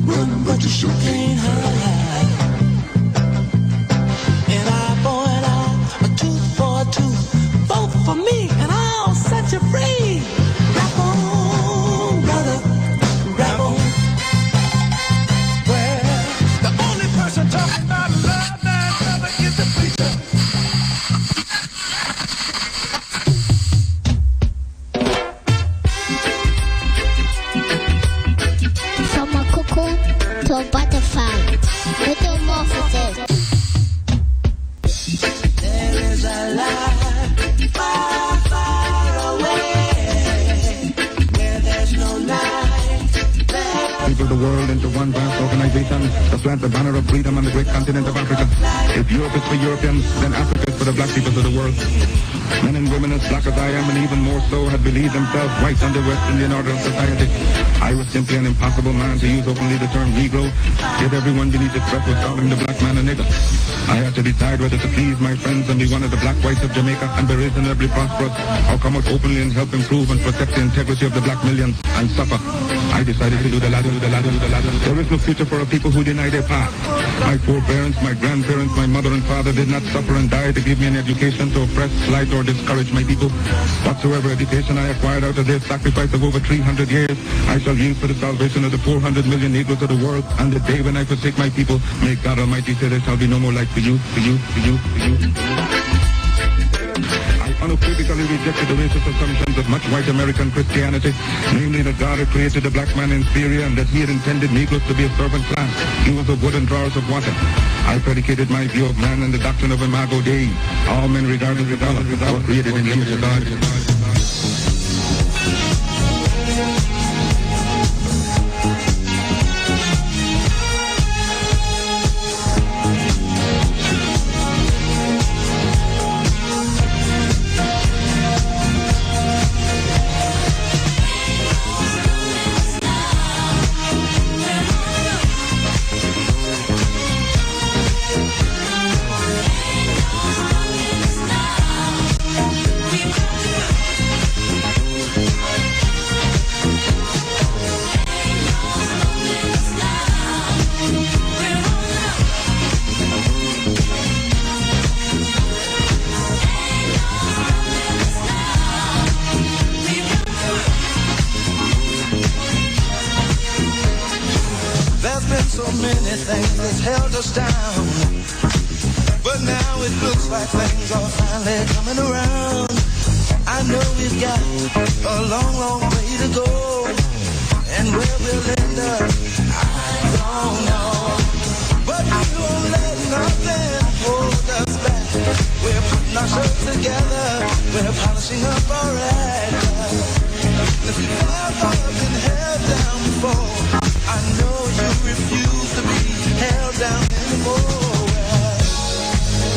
run, but you sure can't hide. An eye for an eye, a tooth for a tooth, both for me, and I'll set you free. Rap on, brother, rap on. Well, the only person talking about love now, brother, is the preacher. From a cocoon to a butterfly, metamorphosis. There is a light far, far away, where there's no night there. People of the world into one vast organization to plant the banner of freedom on the great continent of Africa. If Europe is for Europeans, then Africa is for the black people of the world. Men and women as black as I am, and even more so, had believed themselves white under West Indian order of society. I was simply an impossible man to use openly the term Negro, yet everyone beneath its breath was calling the black man a nigger. I had to decide whether to please my friends and be one of the black whites of Jamaica and be reasonably prosperous, or come out openly and help improve and protect the integrity of the black millions and suffer. I decided to do the latter. There is no future for a people who deny their past. My foreparents, my grandparents, my mother and father did not suffer and die to give me an education to oppress, slight, or discourage my people. Whatsoever education I acquired out of their sacrifice of over 300 years, I shall use for the salvation of the 400 million Negroes of the world. And the day when I forsake my people, may God Almighty say there shall be no more life for you. I unequivocally rejected the racist assumptions of much white American Christianity, namely that God had created the black man inferior and that he had intended Negroes to be a servant class. He was of wood and drawers of water. I predicated my view of man and the doctrine of Imago Dei. All men regardless of color were created in the image of God. So many things that's held us down, but now it looks like things are finally coming around. I know we've got a long, long way to go, and where we'll end up, I don't know. But we won't let nothing hold us back. We're putting ourselves together, we're polishing up our act. If you've never been held down before, I know you refuse to be held down anymore.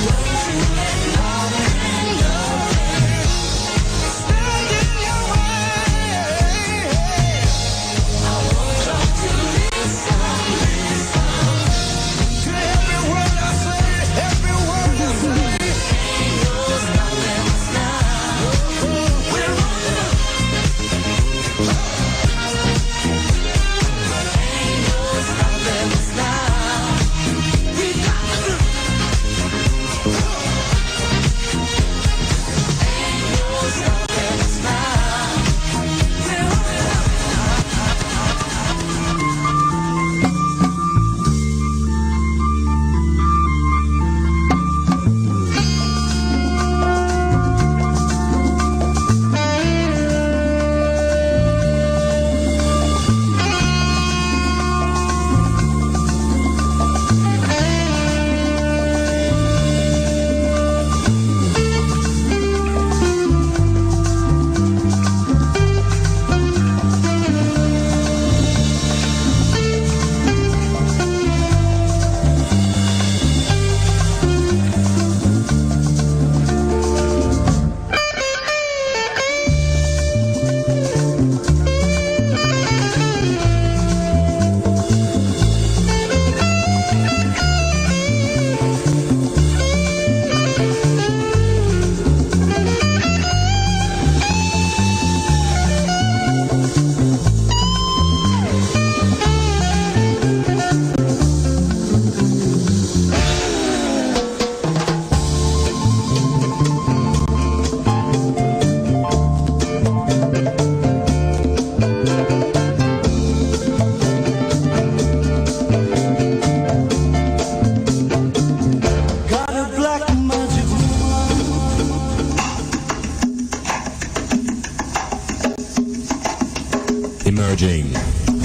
Don't you let nothing stand in your way. I want you to listen to every word I say, every word I say. Ain't no stopping us now. We're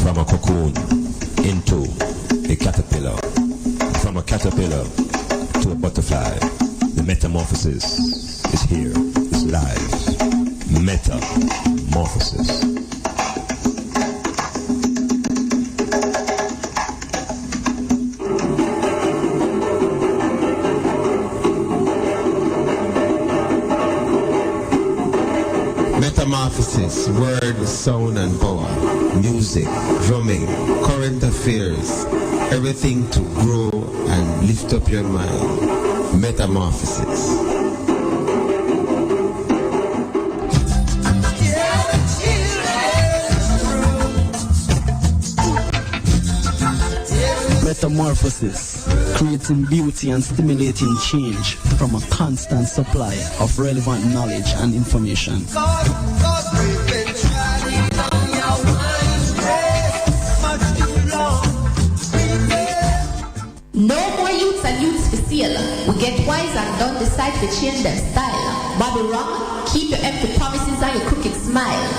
from a cocoon into a caterpillar, from a caterpillar to a butterfly. The metamorphosis is here, it's live. Metamorphosis. Metamorphosis, word, sound and power, music, drumming, current affairs, everything to grow and lift up your mind. Metamorphosis. Metamorphosis, creating beauty and stimulating change from a constant supply of relevant knowledge and information. No more youths and youths for sale. We get wise and don't decide to change their style. Bobby wrong, keep your empty promises and your crooked smile.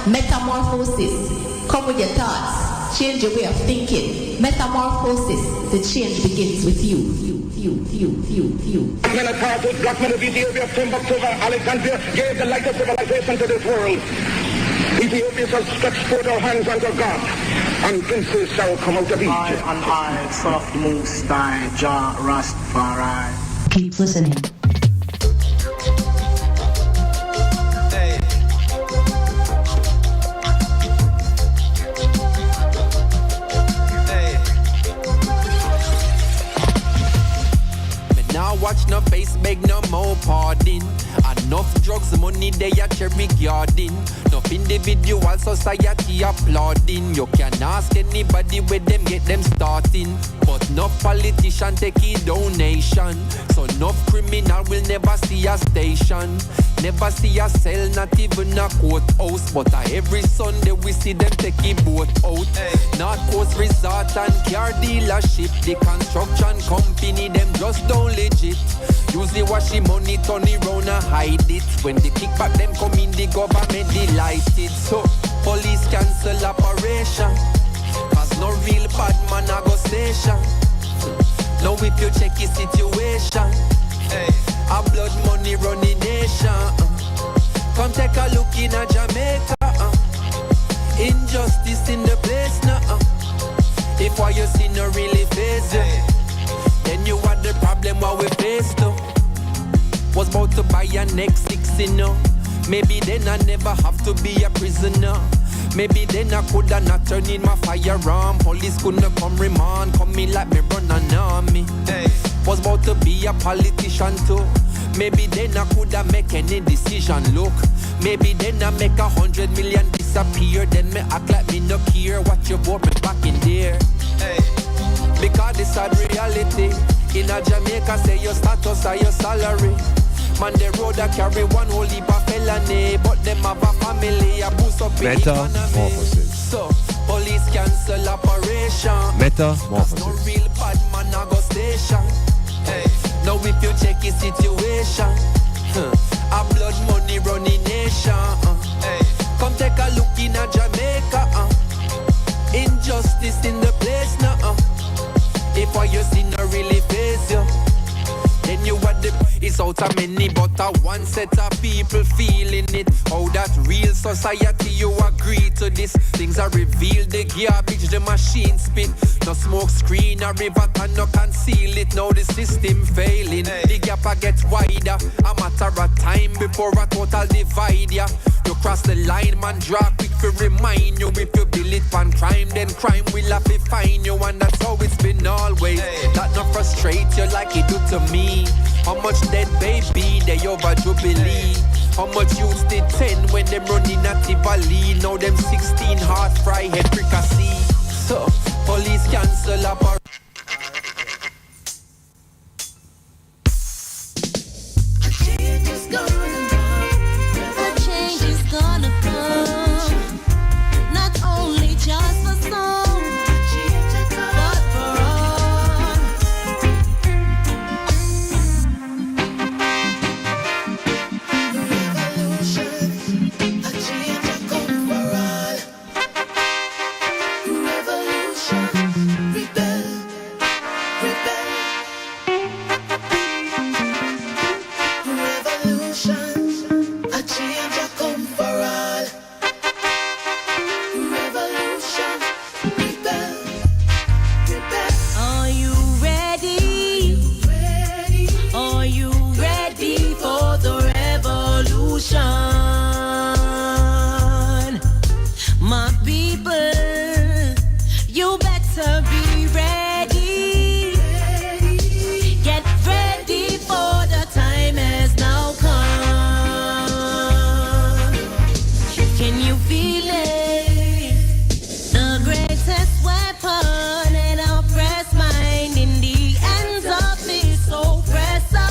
Metamorphosis, come with your thoughts, change your way of thinking. Metamorphosis, the change begins with you. Men apartheid, black men of Ethiopia, Timbuktu, Alexandria gave the light of civilization to this world. Ethiopia shall stretch forth our hands unto God, and princes shall come out of Egypt. I, soft moves, thy Jah Rastafari. Keep listening. Watch no face, beg no more pardon. Enough drugs, money they a cherry garden. Enough individual society applauding. You can ask anybody where them get them starting. But no politician take a donation. So no criminal will never see a station. Never see a cell, not even a courthouse. But every Sunday we see them take a boat out. North Coast Resort and car dealership. The construction company, them just don't legit. Usually wash the money, turn it round and hide it. When they kick back them come in, the government delighted. So police cancel operation, cause no real bad man a go station. Now if you check the situation, a blood money running nation. Come take a look in a Jamaica. Injustice in the place now. If what you see no really face you, then you are the problem what we face now. Was about to buy a next 16, no. Maybe then I never have to be a prisoner. Maybe then I coulda not turned in my firearm. Police couldn't come remand, come me like me run an army. Was about to be a politician too. Maybe then I coulda make any decision. Look, maybe then I make 100 million disappear. Then me act like me no care what you bought me back in there. Because this sad reality. In a Jamaica say your status or your salary. Man, the road I carry one whole heap of felony, but them have a family, a boost up in economy. So, police cancel operation. Metamorphosis. No real bad man a go station. Now if you check the situation, a blood money running nation. Come take a look in a Jamaica. Injustice in the place now. If what you see no really face you, then you are the it's out of many, but a one set of people feeling it. How that real society you agree to this. Things are revealed, the garbage, the machine spit. No smoke screen, a river and no conceal it. Now the system failing, the gap a get wider. A matter of time before a total divide, yeah. You cross the line, man, draw quick to remind you. If you build it on crime, then crime will have to find you. And that's how it's been always. That not frustrate you like it do to me. How much dead baby they over Jubilee? How much youths did 10 when them running at Tivoli? Now them 16 hard fry head fricassee. So police cancel up our You better be ready. Get ready for the time has now come. Can you feel it? The greatest weapon in our oppressed mind in the hands of this oppressor.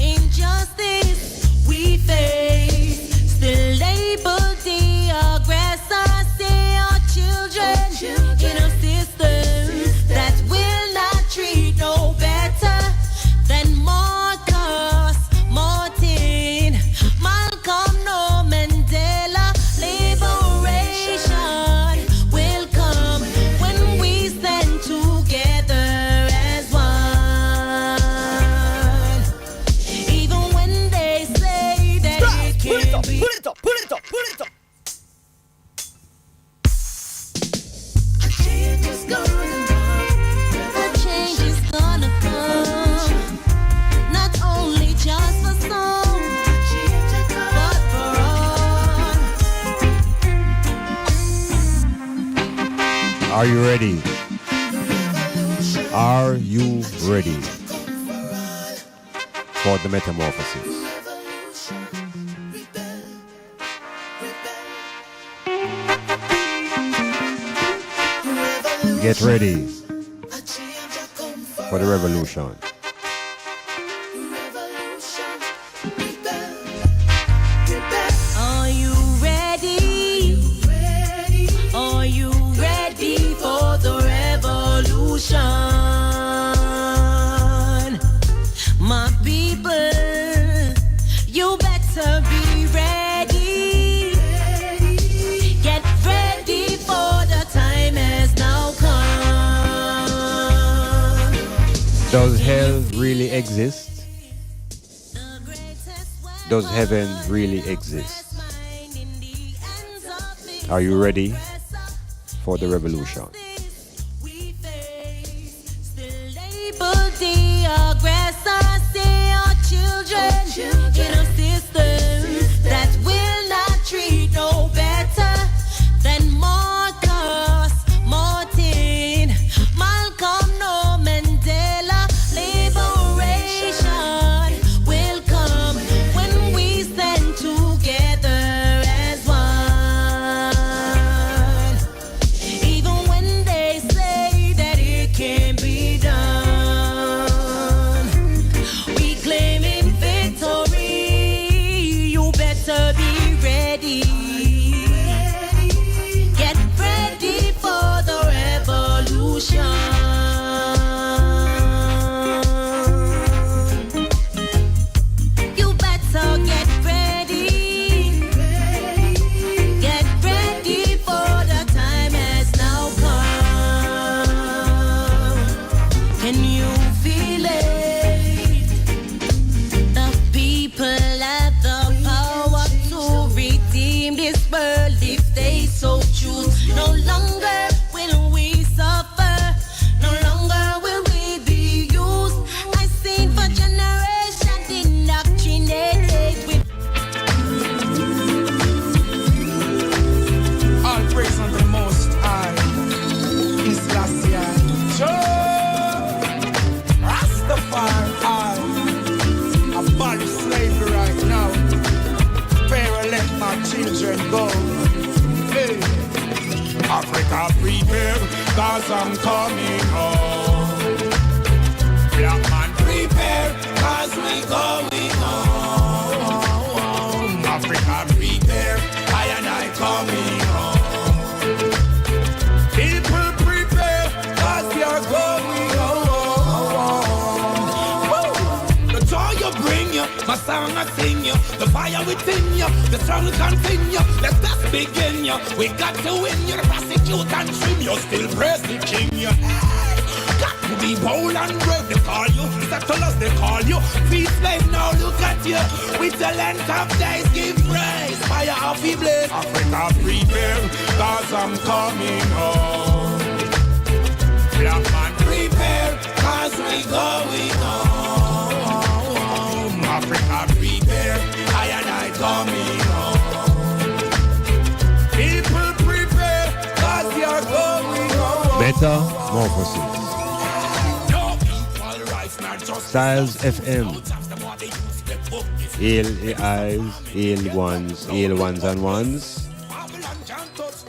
Injustice we face, still label the aggressor. Say our children in a system that will not treat no better than Marcus, Martin, Malcolm, no Mandela. Liberation will come when we stand together as one. Even when they say that it can't be. Pull it up. Change is gonna come. A change is gonna come. Not only just for some, but for all. Are you ready? Are you ready for the metamorphosis? Get ready for the revolution. Are you ready? Are you ready for the revolution? My people, you better be ready. Get ready for the time has now come. Does hell really exist? Does heaven really exist? Are you ready for the revolution? Label the aggressor. Say our children in a system that will not treat no better than Marcus, Martin, Malcolm, no Mandela. Liberation will come when we stand together as one. Even when they say that it can't be done, we claiming victory. You better be ready. Get ready for the revolution. You better get ready. Get ready for the time has now come. Can you feel it? The people have the power to redeem this world if they so choose. No longer will we suffer. No longer will we be used. I seen for generations indoctrinated with. All praise unto the Most High. His last year. Rastafari. Abolish slavery right now. Pharaoh let my children go. Hey. Africa prepare, cause I'm coming home. Black man prepare, cause we going home. Africa prepare, I and I coming home. People prepare, cause we are going home. The joy you bring you, my song I sing you, the fire within you, the struggle continue, let's just begin you. We got to win you, the prosecute and trim you, still praise the king you. Got to be bold and brave, they call you, settle us, they call you. Peace, babe, now look at you, with the length of days, give praise, fire off the blaze. Africa prepare, cause I'm coming home. Black man prepare, cause we going home. Africa prepare, I and I coming home. People prepare, cause we are going home. Metamorphosis. Styles FM. Hail ones and ones.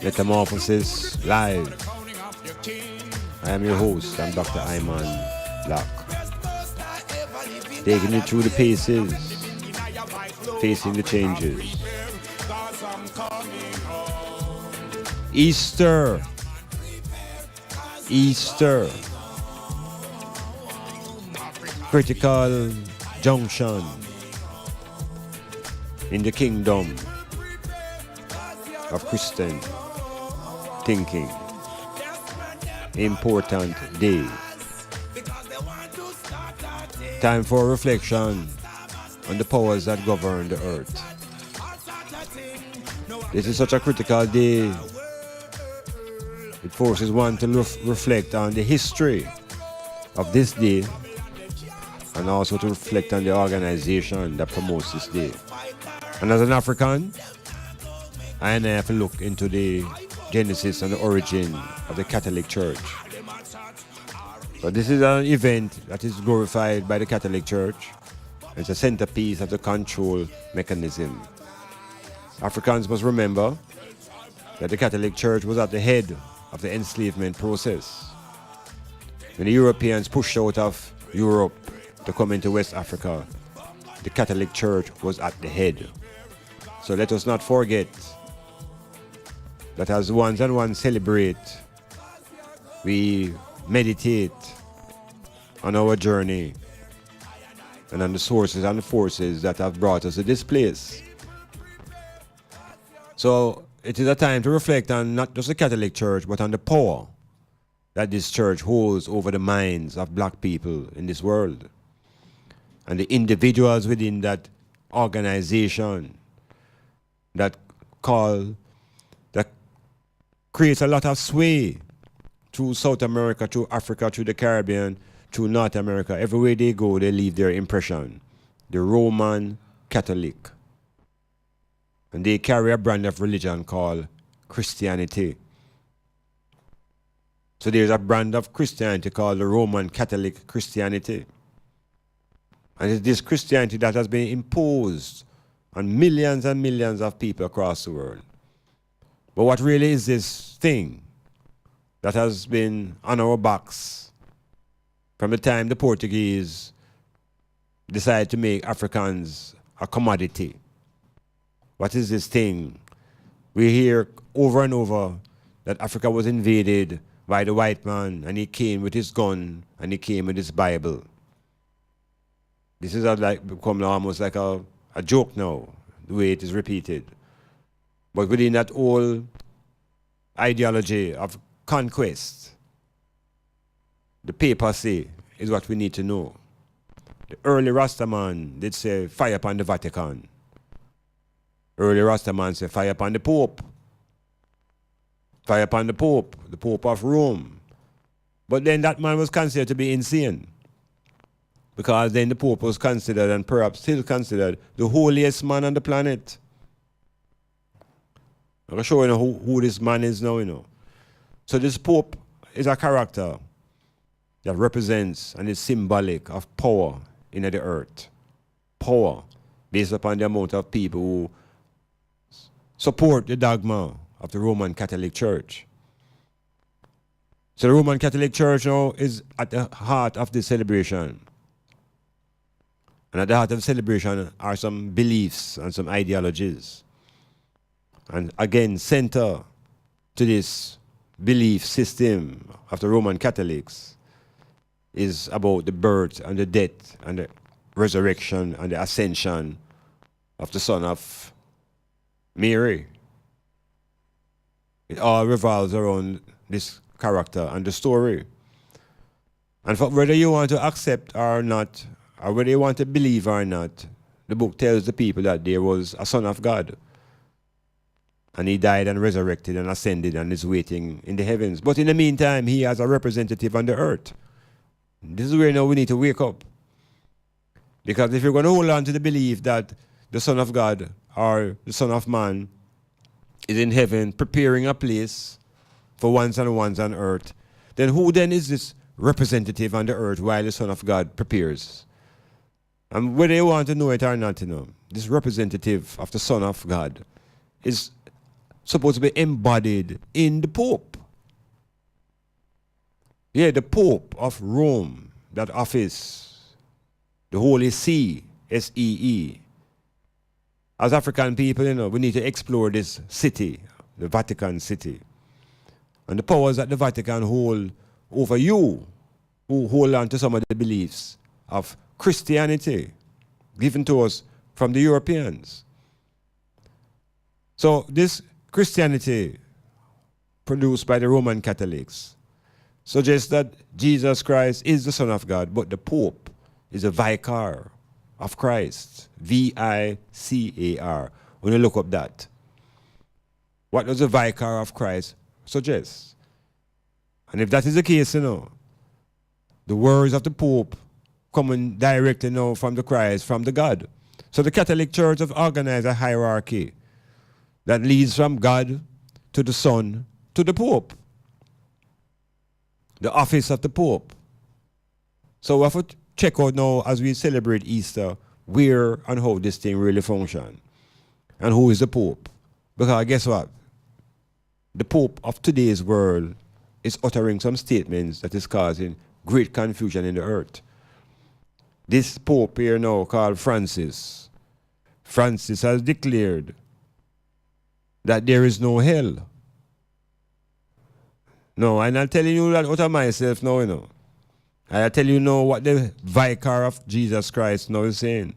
Metamorphosis live. I am your host. I'm Dr. Iman Blak. Taking you through the paces, facing the changes. Easter. Critical junction in the kingdom of Christian thinking. Important day. Time for reflection on the powers that govern the earth. This is such a critical day. It forces one to reflect on the history of this day and also to reflect on the organization that promotes this day. And as an African, I have to look into the genesis and the origin of the Catholic Church. But this is an event that is glorified by the Catholic Church. It's a centerpiece of the control mechanism. Africans must remember that the Catholic Church was at the head of the enslavement process. When the Europeans pushed out of Europe to come into West Africa, the Catholic Church was at the head. So let us not forget that as ones and ones celebrate, we meditate on our journey and on the sources and the forces that have brought us to this place. So it is a time to reflect on not just the Catholic Church, but on the power that this church holds over the minds of black people in this world. And the individuals within that organization that creates a lot of sway through South America, through Africa, through the Caribbean, through North America. Everywhere they go, they leave their impression. The Roman Catholic. And they carry a brand of religion called Christianity. So there's a brand of Christianity called the Roman Catholic Christianity. And it's this Christianity that has been imposed on millions and millions of people across the world. But what really is this thing that has been on our backs from the time the Portuguese decided to make Africans a commodity? What is this thing? We hear over and over that Africa was invaded by the white man, and he came with his gun and he came with his Bible. This is become almost like a joke now, the way it is repeated. But within that whole ideology of conquest, the papacy is what we need to know. The early Rastaman did say, fire upon the Vatican. Early Rastaman said, fire upon the Pope. Fire upon the Pope of Rome. But then that man was considered to be insane. Because then the Pope was considered, and perhaps still considered, the holiest man on the planet. I'm going to show you who this man is now, So this Pope is a character that represents and is symbolic of power in the earth. Power based upon the amount of people who support the dogma of the Roman Catholic Church. So the Roman Catholic Church now is at the heart of this celebration. And at the heart of the celebration are some beliefs and some ideologies. And again, center to this belief system of the Roman Catholics is about the birth and the death and the resurrection and the ascension of the Son of Mary. It all revolves around this character and the story. And for whether you want to accept or not, or whether you want to believe or not, the book tells the people that there was a Son of God. And he died and resurrected and ascended and is waiting in the heavens. But in the meantime, he has a representative on the earth. This is where now we need to wake up. Because if you're going to hold on to the belief that the Son of God or the Son of Man is in heaven preparing a place for ones and ones on earth, then who then is this representative on the earth while the Son of God prepares? And whether you want to know it or not, this representative of the Son of God is supposed to be embodied in the Pope. Yeah, the Pope of Rome, that office, the Holy See, S-E-E. As African people, we need to explore this city, the Vatican City. And the powers that the Vatican hold over you, who hold on to some of the beliefs of Christianity given to us from the Europeans. So this Christianity produced by the Roman Catholics suggests that Jesus Christ is the Son of God, but the Pope is a vicar of Christ. V-I-C-A-R. When you look up that. What does the vicar of Christ suggest? And if that is the case, the words of the Pope coming directly from the Christ, from the God. So the Catholic Church have organized a hierarchy that leads from God to the Son to the Pope. The office of the Pope. So we have to check out now as we celebrate Easter where and how this thing really functions. And who is the Pope. Because guess what? The Pope of today's world is uttering some statements that is causing great confusion in the earth. This Pope here now called Francis has declared that there is no hell. No, I'm not telling you that out of myself now, I tell you now what the vicar of Jesus Christ now is saying.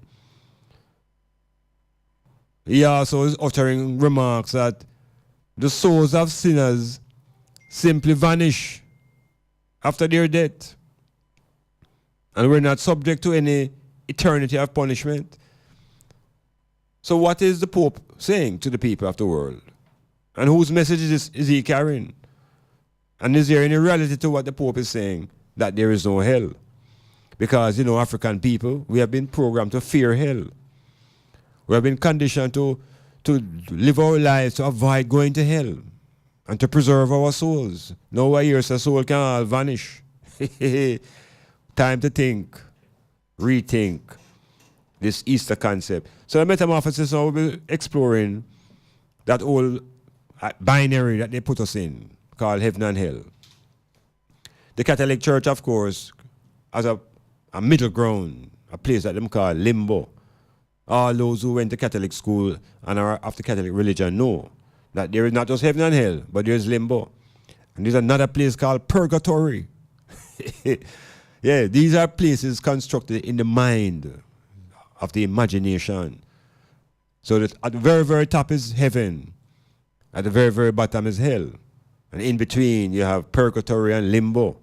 He also is uttering remarks that the souls of sinners simply vanish after their death. And we're not subject to any eternity of punishment. So what is the Pope saying to the people of the world? And whose message is he carrying? And is there any reality to what the Pope is saying? That there is no hell. Because, African people, we have been programmed to fear hell. We have been conditioned to live our lives to avoid going to hell and to preserve our souls. Now I hear a soul can all vanish. Time to think, rethink this Easter concept. So the metamorphosis now will be exploring that old binary that they put us in, called heaven and hell. The Catholic Church, of course, has a middle ground, a place that them call limbo. All those who went to Catholic school and are of the Catholic religion know that there is not just heaven and hell, but there is limbo. And there's another place called purgatory. Yeah, these are places constructed in the mind of the imagination. So that at the very, very top is heaven. At the very, very bottom is hell. And in between, you have purgatory and limbo.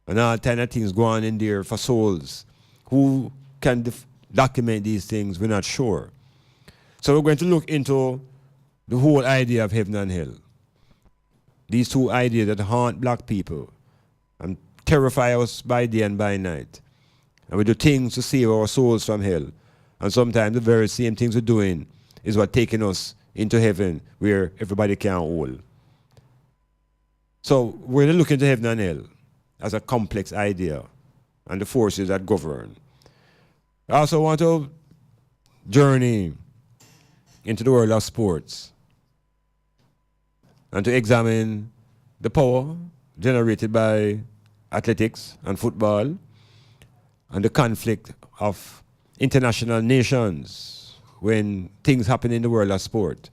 And all kind of things go on in there for souls. Who can document these things? We're not sure. So we're going to look into the whole idea of heaven and hell. These two ideas that haunt black people and terrify us by day and by night. And we do things to save our souls from hell. And sometimes the very same things we're doing is what taking us into heaven where everybody can hold. So we're going to look into heaven and hell as a complex idea and the forces that govern. I also want to journey into the world of sports and to examine the power generated by athletics and football and the conflict of international nations when things happen in the world of sport.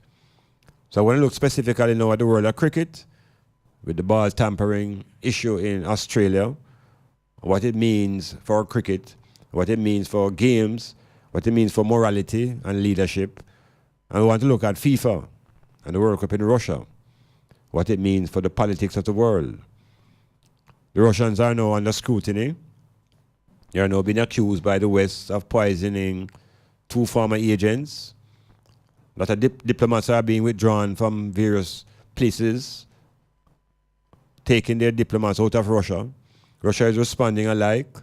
So I want to look specifically now at the world of cricket with the ball tampering issue in Australia, what it means for cricket, what it means for games, what it means for morality and leadership. And we want to look at FIFA and the World Cup in Russia, what it means for the politics of the world. The Russians are now under scrutiny. They are now being accused by the West of poisoning 2 former agents. A lot of diplomats are being withdrawn from various places, taking their diplomats out of Russia. Russia is responding alike.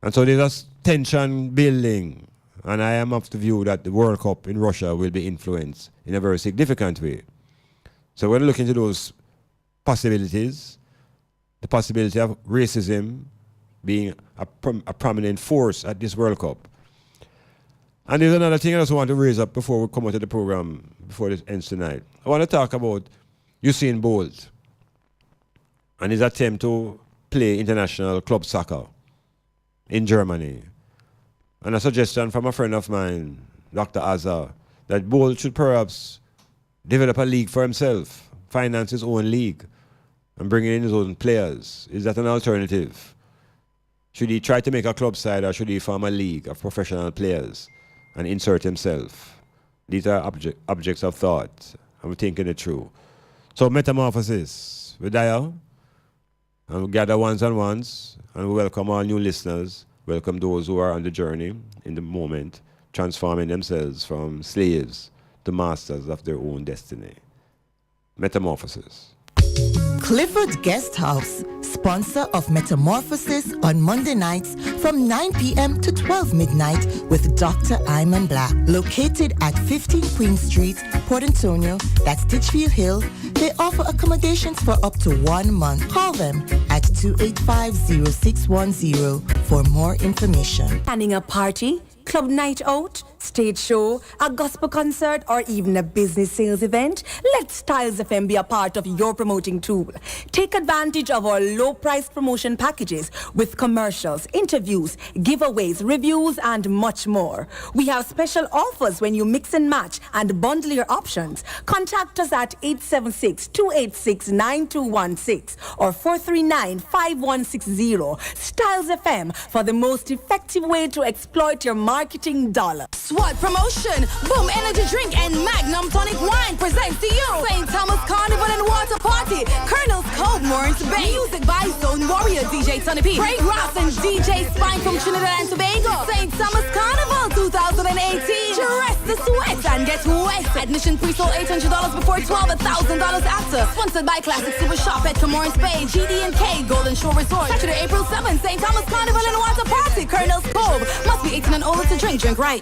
And so there's a tension building. And I am of the view that the World Cup in Russia will be influenced in a very significant way. So we're looking into those possibilities the possibility of racism being a prominent force at this World Cup. And there's another thing I also want to raise up before we come out of the program, before it ends tonight. I want to talk about Usain Bolt and his attempt to play international club soccer in Germany. And a suggestion from a friend of mine, Dr. Azar, that Bolt should perhaps develop a league for himself, finance his own league, and bring in his own players. Is that an alternative? Should he try to make a club side, or should he form a league of professional players and insert himself? These are objects of thought. I'm thinking it through. So Metamorphosis, we dial, and we gather ones and ones, and we welcome all new listeners, welcome those who are on the journey in the moment, transforming themselves from slaves to masters of their own destiny. Metamorphosis. Clifford Guest House, sponsor of Metamorphosis on Monday nights from 9 p.m. to 12 midnight with Dr. Iman Blak. Located at 15 Queen Street, Port Antonio, that's Ditchfield Hill, they offer accommodations for up to 1 month. Call them at 285-0610 for more information. Planning a party, club night out, stage show, a gospel concert, or even a business sales event? Let Styles FM be a part of your promoting tool. Take advantage of our low-priced promotion packages with commercials, interviews, giveaways, reviews, and much more. We have special offers when you mix and match and bundle your options. Contact us at 876-286-9216 or 439-5160. Styles FM for the most effective way to exploit your marketing dollar. SWAT promotion, Boom Energy Drink and Magnum Tonic Wine presents to you St. Thomas Carnival and Water Party, Colonel's Cove, Morris Bay. Music by Zone Warrior, DJ Sonny P, Craig Ross and DJ Spine from Trinidad and Tobago. St. Thomas Carnival 2018. Dress the sweat and get wet. Admission pre-sold $800 before $12, $1,000 after. Sponsored by Classic Super Shop at Morris Bay, GD&K, Golden Shore Resort. Saturday, April 7th, St. Thomas Carnival and Water Party, Colonel's Cove. Must be 18 and older to drink right.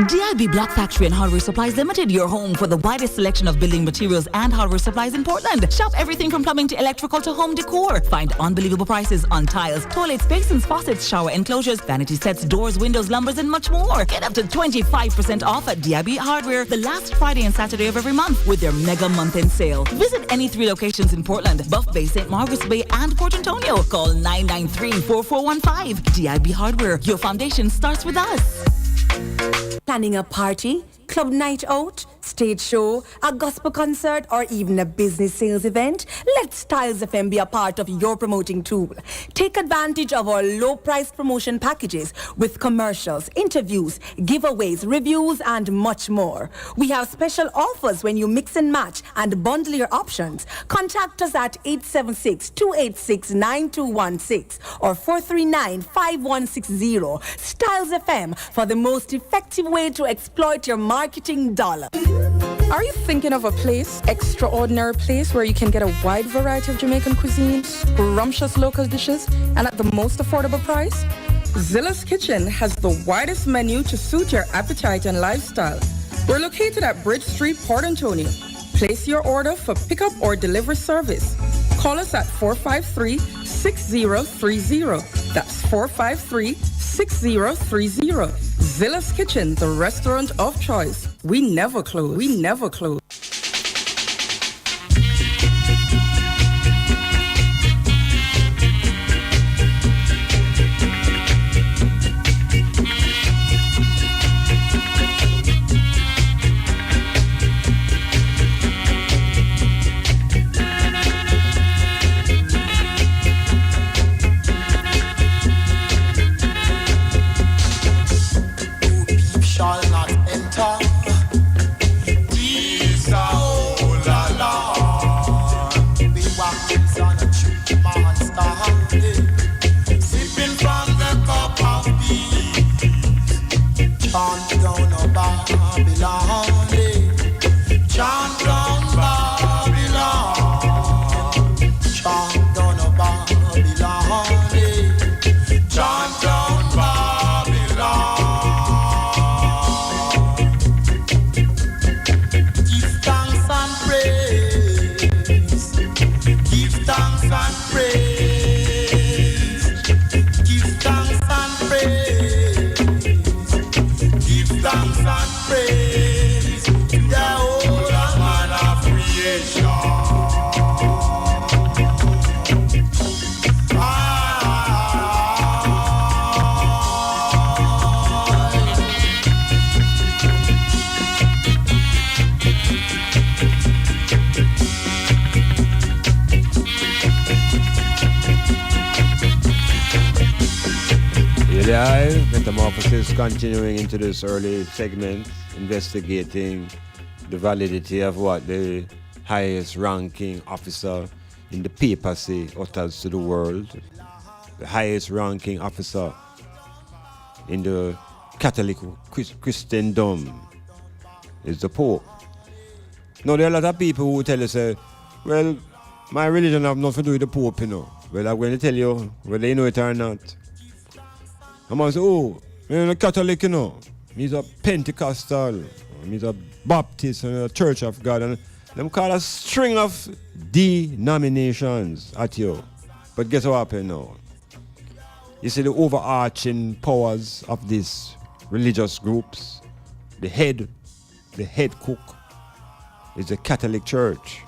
DIB Block Factory and Hardware Supplies Limited, your home for the widest selection of building materials and hardware supplies in Portland. Shop everything from plumbing to electrical to home decor. Find unbelievable prices on tiles, toilets, basins, faucets, shower enclosures, vanity sets, doors, windows, lumbers, and much more. Get up to 25% off at DIB Hardware the last Friday and Saturday of every month with their mega month-end sale. Visit any 3 locations in Portland, Buff Bay, St. Margaret's Bay, and Port Antonio. Call 993-4415. DIB Hardware, your foundation starts with us. Planning a party, club night out, stage show, a gospel concert, or even a business sales event? Let Styles FM be a part of your promoting tool. Take advantage of our low-priced promotion packages with commercials, interviews, giveaways, reviews, and much more. We have special offers when you mix and match and bundle your options. Contact us at 876-286-9216 or 439-5160. Styles FM for the most effective way to exploit your marketing dollar. Are you thinking of a place, extraordinary place where you can get a wide variety of Jamaican cuisine, scrumptious local dishes, and at the most affordable price? Zilla's Kitchen has the widest menu to suit your appetite and lifestyle. We're located at Bridge Street, Port Antonio. Place your order for pickup or delivery service. Call us at 453-6030. That's 453-6030. Zilla's Kitchen, the restaurant of choice. We never close. We never close. Shall not enter. These and praise. Give thanks and praise. Give thanks and praise to the whole man of creation. Live Metamorphosis, continuing into this early segment, investigating the validity of what the highest ranking officer in the papacy utters to the world. The highest ranking officer in the Catholic Christendom is the Pope. Now there are a lot of people who tell us, well, my religion have nothing to do with the Pope, you know. Well, I'm going to tell you whether you know it or not. I might say, oh, I'm a Catholic, you know. He's a Pentecostal, he's a Baptist, and a Church of God. And them call a string of denominations at you. But guess what happened now? You see the overarching powers of these religious groups, the head cook is the Catholic Church.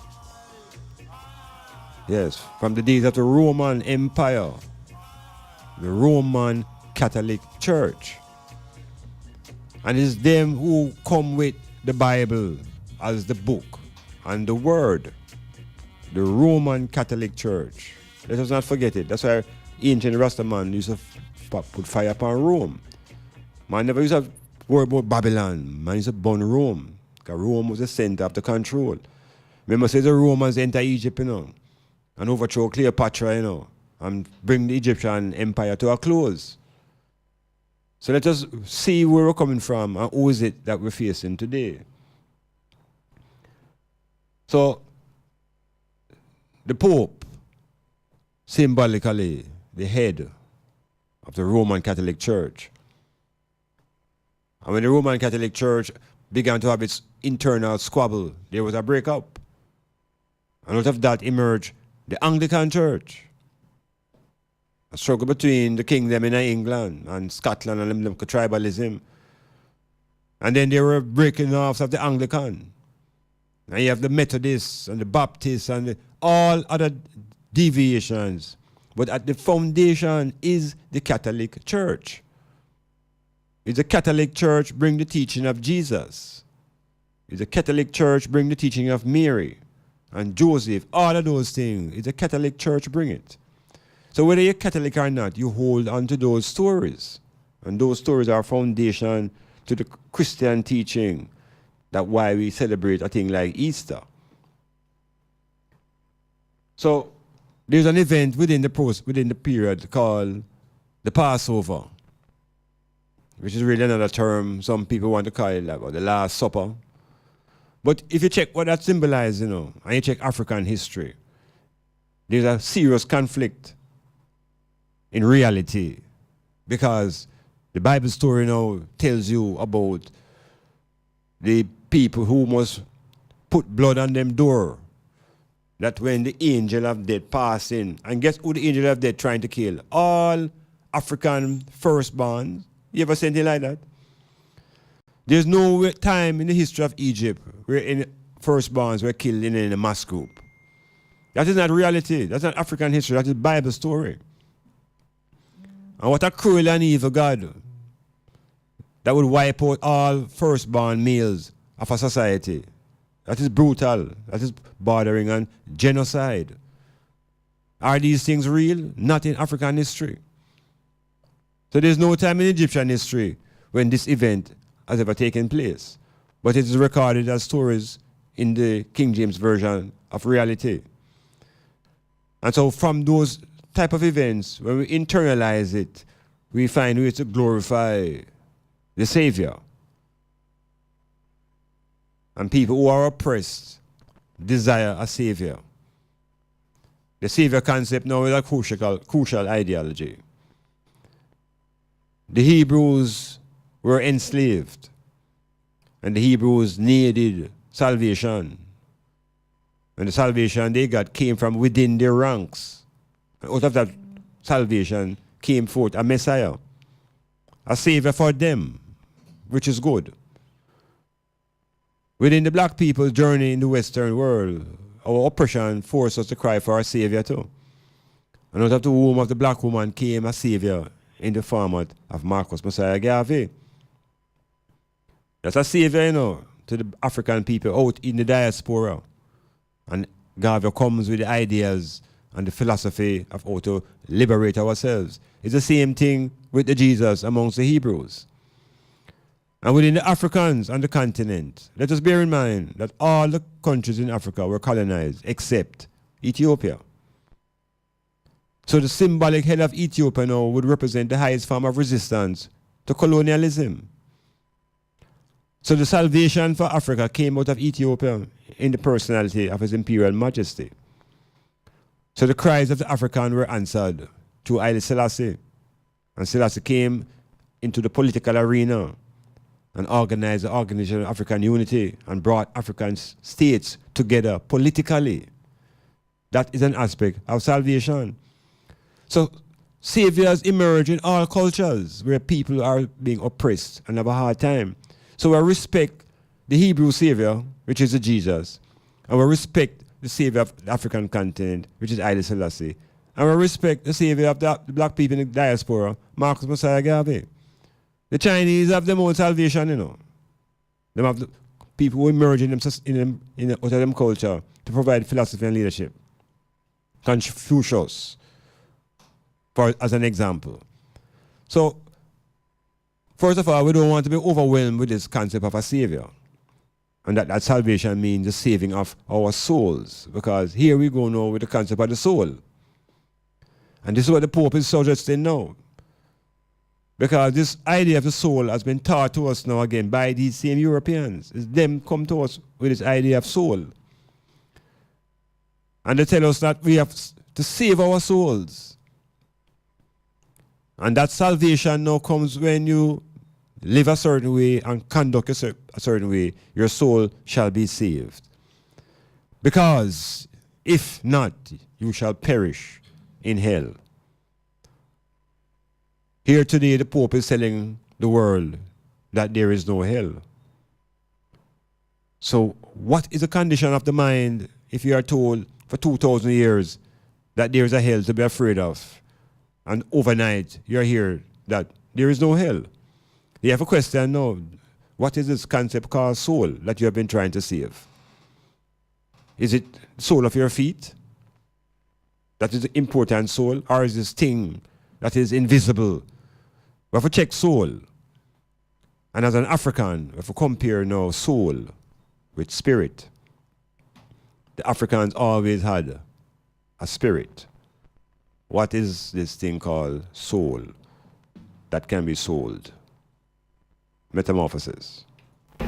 Yes, from the days of the Roman Empire, the Roman Catholic Church. And it's them who come with the Bible as the book and the word. The Roman Catholic Church. Let us not forget it. That's why ancient Rastaman used to put fire upon Rome. Man never used to worry about Babylon. Man used to burn Rome. Because Rome was the center of the control. Remember, say the Romans enter Egypt, you know, and overthrow Cleopatra, you know, and bring the Egyptian empire to a close. So let us see where we're coming from and who is it that we're facing today. So, the Pope, symbolically the head of the Roman Catholic Church. And when the Roman Catholic Church began to have its internal squabble, there was a breakup. And out of that emerged the Anglican Church. A struggle between the kingdom in England and Scotland and them tribalism. And then they were breaking off of the Anglican. And you have the Methodists and the Baptists and all other deviations. But at the foundation is the Catholic Church. Is the Catholic Church bring the teaching of Jesus? Is the Catholic Church bring the teaching of Mary and Joseph? All of those things. Is the Catholic Church bring it? So whether you're Catholic or not, you hold on to those stories. And those stories are foundation to the Christian teaching. That's why we celebrate a thing like Easter. So there's an event within the period called the Passover, which is really another term some people want to call it, like the Last Supper. But if you check what that symbolizes, you know, and you check African history, there's a serious conflict in reality, because the Bible story now tells you about the people who must put blood on them door, that when the angel of death passed in, and guess who the angel of death trying to kill? All African firstborn. You ever seen anything like that? There's no time in the history of Egypt where any firstborns were killed in a mass group. That is not reality. That's not African history. That is Bible story. And what a cruel and evil God that would wipe out all firstborn males of a society. That is brutal. That is bordering on genocide. Are these things real? Not in African history. So there's no time in Egyptian history when this event has ever taken place. But it is recorded as stories in the King James Version of reality. And so from those type of events, when we internalize it, we find ways to glorify the Savior. And people who are oppressed desire a Savior. The Savior concept now is a crucial ideology. The Hebrews were enslaved, and the Hebrews needed salvation. And the salvation they got came from within their ranks. Out of that salvation came forth a Messiah, a Savior for them, which is good. Within the black people's journey in the Western world, our oppression forced us to cry for our Savior too. And out of the womb of the black woman came a Savior in the format of Marcus Messiah Garvey. That's a Savior, to the African people out in the diaspora. And Garvey comes with the ideas and the philosophy of how to liberate ourselves. It's the same thing with the Jesus amongst the Hebrews. And within the Africans on the continent, let us bear in mind that all the countries in Africa were colonized except Ethiopia. So the symbolic head of Ethiopia now would represent the highest form of resistance to colonialism. So the salvation for Africa came out of Ethiopia in the personality of His Imperial Majesty. So the cries of the African were answered through Haile Selassie. And Selassie came into the political arena and organized the Organization of African Unity and brought African states together politically. That is an aspect of salvation. So saviors emerge in all cultures where people are being oppressed and have a hard time. So we respect the Hebrew savior, which is the Jesus, and we respect the savior of the African continent, which is Haile Selassie, and we respect the savior of the black people in the diaspora, Marcus Messiah Garvey. The Chinese have their own salvation, They have the people who emerge in out of them culture to provide philosophy and leadership. Confucius, as an example. So, first of all, we don't want to be overwhelmed with this concept of a savior. And that salvation means the saving of our souls. Because here we go now with the concept of the soul. And this is what the Pope is suggesting now. Because this idea of the soul has been taught to us now again by these same Europeans. It's them come to us with this idea of soul. And they tell us that we have to save our souls. And that salvation now comes when you live a certain way and conduct a certain way, your soul shall be saved. Because if not, you shall perish in hell. Here today, the Pope is telling the world that there is no hell. So what is the condition of the mind if you are told for 2,000 years that there is a hell to be afraid of, and overnight you're here that there is no hell? You have a question now. What is this concept called soul that you have been trying to save? Is it the sole of your feet? That is the important soul? Or is this thing that is invisible? We have to check soul. And as an African, we have to compare now soul with spirit. The Africans always had a spirit. What is this thing called soul that can be sold? Metamorphosis. The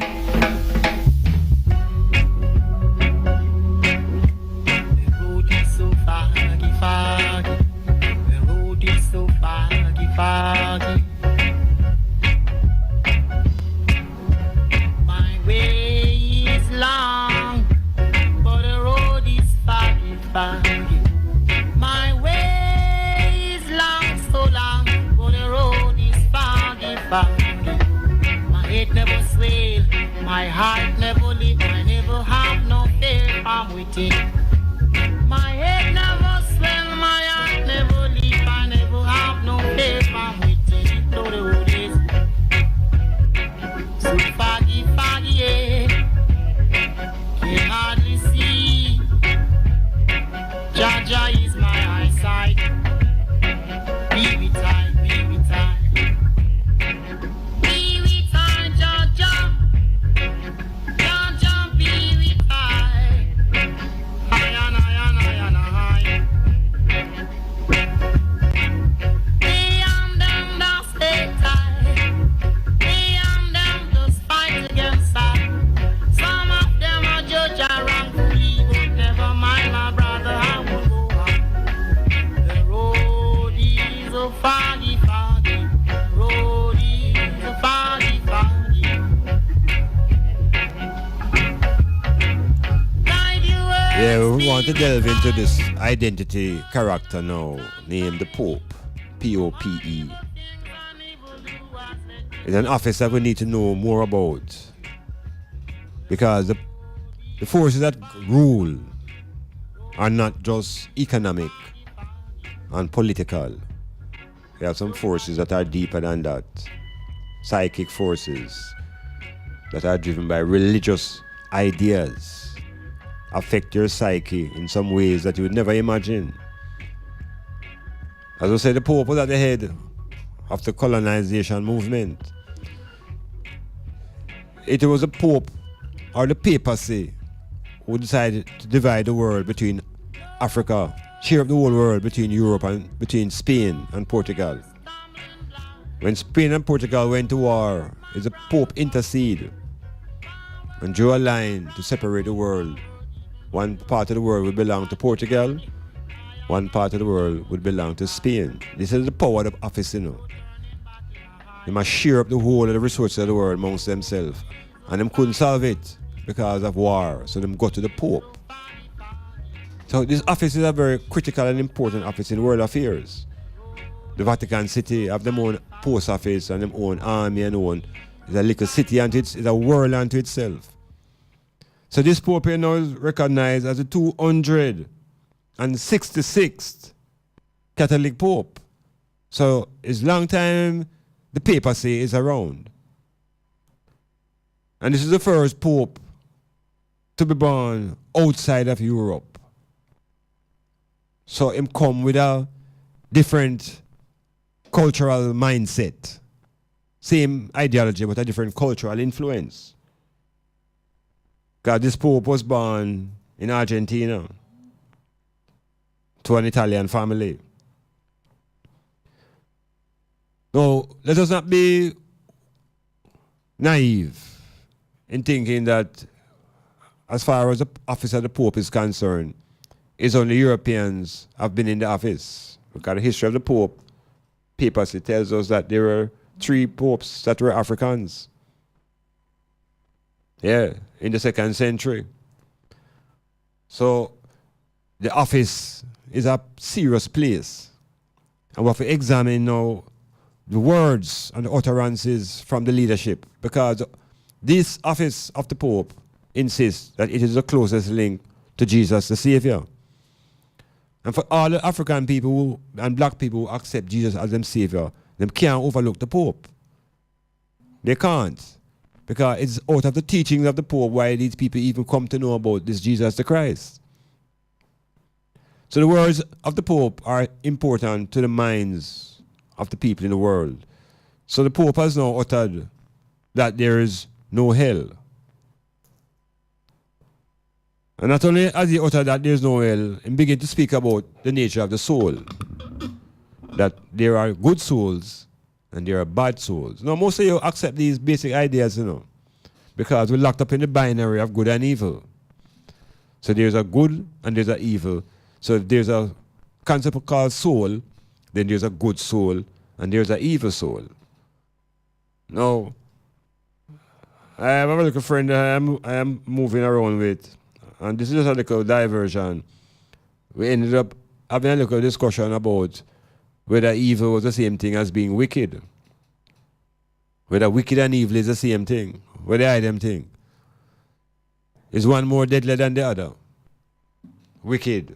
road is so foggy, foggy. The road is so foggy, foggy. My way is long, but the road is foggy, foggy. My way is long, so long, but the road is foggy, foggy. It never swell, my heart never lit, I never have no fear, I'm with it. My head never swell, my heart never lit, I never have no fear, I'm with it. Though the road is so foggy, foggy, yeah, can hardly see. Jaja is my eyesight, be with I, be with I. to delve into this identity character now, named the Pope, P-O-P-E. It's an office that we need to know more about, because the forces that rule are not just economic and political. There are some forces that are deeper than that. Psychic forces that are driven by religious ideas, affect your psyche in some ways that you would never imagine. As I said, the Pope was at the head of the colonization movement. It was the Pope or the papacy who decided to divide the world between Africa, share up the whole world between Europe and between Spain and Portugal. When Spain and Portugal went to war, the Pope interceded and drew a line to separate the world. One part of the world would belong to Portugal, one part of the world would belong to Spain. This is the power of the office, you know. They must share up the whole of the resources of the world amongst themselves. And them couldn't solve it because of war, so them go to the Pope. So this office is a very critical and important office in world affairs. The Vatican City have their own post office and their own army and own. It's a little city and it's a world unto itself. So this Pope here now is recognized as the 266th Catholic Pope. So it's long time the papacy is around. And this is the first Pope to be born outside of Europe. So him come with a different cultural mindset. Same ideology, but a different cultural influence. Because this Pope was born in Argentina to an Italian family. Now, let us not be naive in thinking that as far as the office of the Pope is concerned, it's only Europeans have been in the office. Because the history of the Pope, papacy tells us that there were 3 popes that were Africans. Yeah, in the 2nd century. So the office is a serious place. And we have to examine now the words and the utterances from the leadership, because this office of the Pope insists that it is the closest link to Jesus the Savior. And for all the African people and black people who accept Jesus as their Savior, they can't overlook the Pope. They can't. Because it's out of the teachings of the Pope why these people even come to know about this Jesus the Christ. So the words of the Pope are important to the minds of the people in the world. So the Pope has now uttered that there is no hell. And not only has he uttered that there is no hell, he began to speak about the nature of the soul. That there are good souls and there are bad souls. Now, most of you accept these basic ideas, you know, because we're locked up in the binary of good and evil. So there's a good and there's an evil. So if there's a concept called soul, then there's a good soul and there's an evil soul. Now, I have a little friend that I am moving around with, and this is just a little diversion. We ended up having a little discussion about whether evil was the same thing as being wicked. Whether wicked and evil is the same thing. Whether I them thing. Is one more deadly than the other? Wicked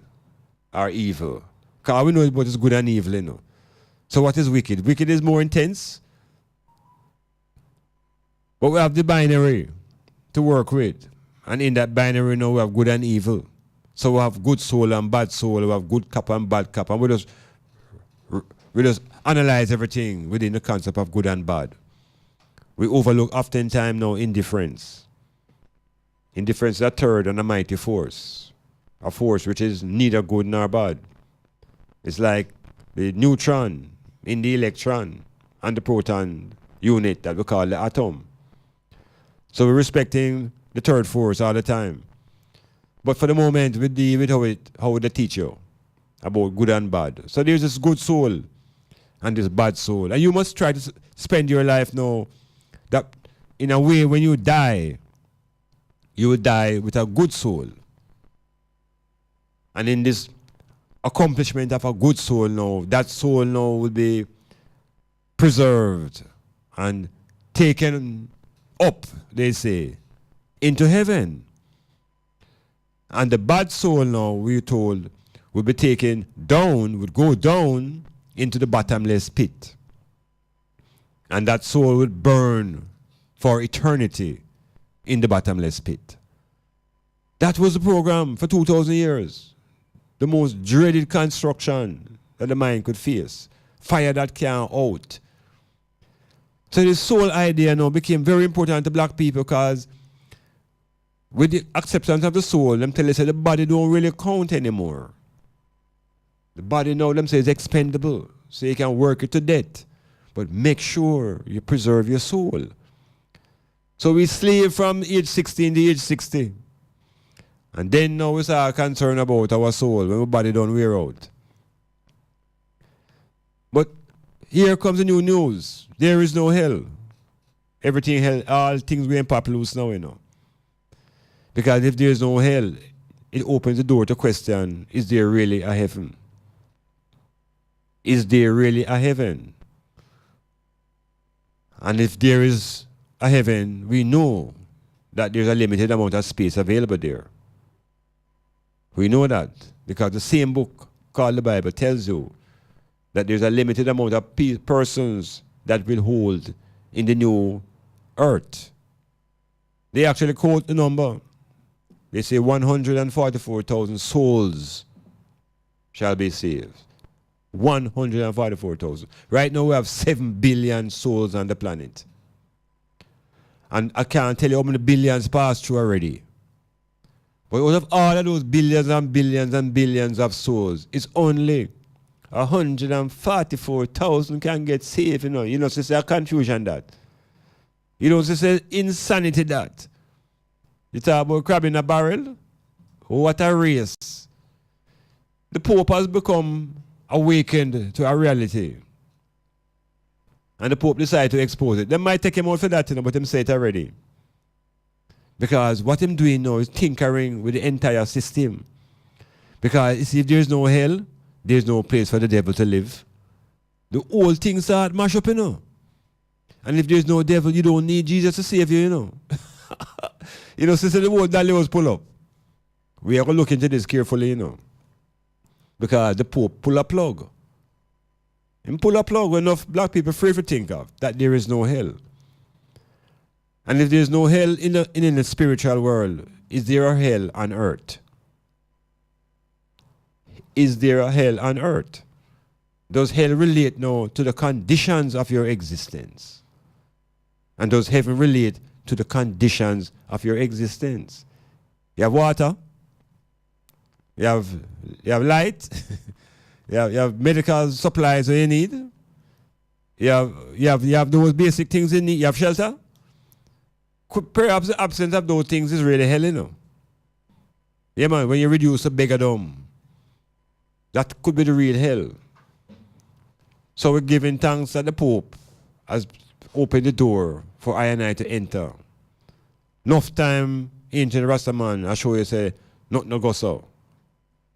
or evil? Because we know what is good and evil, you know. So what is wicked? Wicked is more intense. But we have the binary to work with. And in that binary now we have good and evil. So we have good soul and bad soul. We have good cup and bad cup. And we just analyze everything within the concept of good and bad. We overlook oftentimes now indifference. Indifference is a third and a mighty force. A force which is neither good nor bad. It's like the neutron in the electron and the proton unit that we call the atom. So we're respecting the third force all the time. But for the moment, we deal with how they teach you about good and bad. So there's this good soul and this bad soul. And you must try to spend your life now that in a way when you die, you will die with a good soul. And in this accomplishment of a good soul now, that soul now will be preserved and taken up, they say, into heaven. And the bad soul now, we're told, will be taken down, would go down into the bottomless pit. And that soul would burn for eternity in the bottomless pit. That was the program for 2,000 years. The most dreaded construction that the mind could face. Fire that can't out. So this soul idea now became very important to black people because with the acceptance of the soul, them tell us that the body don't really count anymore. The body now, them say, is expendable. So you can work it to death. But make sure you preserve your soul. So we slave from age 16 to age 60. And then now we start concerned about our soul when our body don't wear out. But here comes the new news. There is no hell. Everything hell, all things going pop loose now, you know. Because if there is no hell, it opens the door to question, is there really a heaven? Is there really a heaven? And if there is a heaven, we know that there's a limited amount of space available there. We know that because the same book called the Bible tells you that there's a limited amount of persons that will hold in the new earth. They actually quote the number. They say 144,000 souls shall be saved. 144,000. Right now we have 7 billion souls on the planet. And I can't tell you how many billions passed through already. But out of all of those billions and billions and billions of souls, it's only 144,000 can get saved. You know, so it's a confusion that. You know, so it's insanity that. You talk about crab in a barrel? What a race. The Pope has become awakened to a reality. And the Pope decided to expose it. They might take him out for that, but him say it already. Because what I'm doing now is tinkering with the entire system. Because you see, if there's no hell, there's no place for the devil to live. The whole thing start mash up, you know. And if there's no devil, you don't need Jesus to save you, you know. You know, since the whole dolly was pull up. We are going to look into this carefully, you know. Because the Pope pull a plug. And pull a plug enough black people free to think of that there is no hell. And if there's no hell in the spiritual world, is there a hell on earth? Is there a hell on earth? Does hell relate now to the conditions of your existence? And does heaven relate to the conditions of your existence? You have water. You have light. you have medical supplies that you need. You have those basic things you need. You have shelter. Perhaps the absence of those things is really hell, you know. Yeah, man, when you reduce to beggardom, that could be the real hell. So we're giving thanks that the Pope has opened the door for I and I to enter. Enough time into the Rastaman, I show you say, not no go so.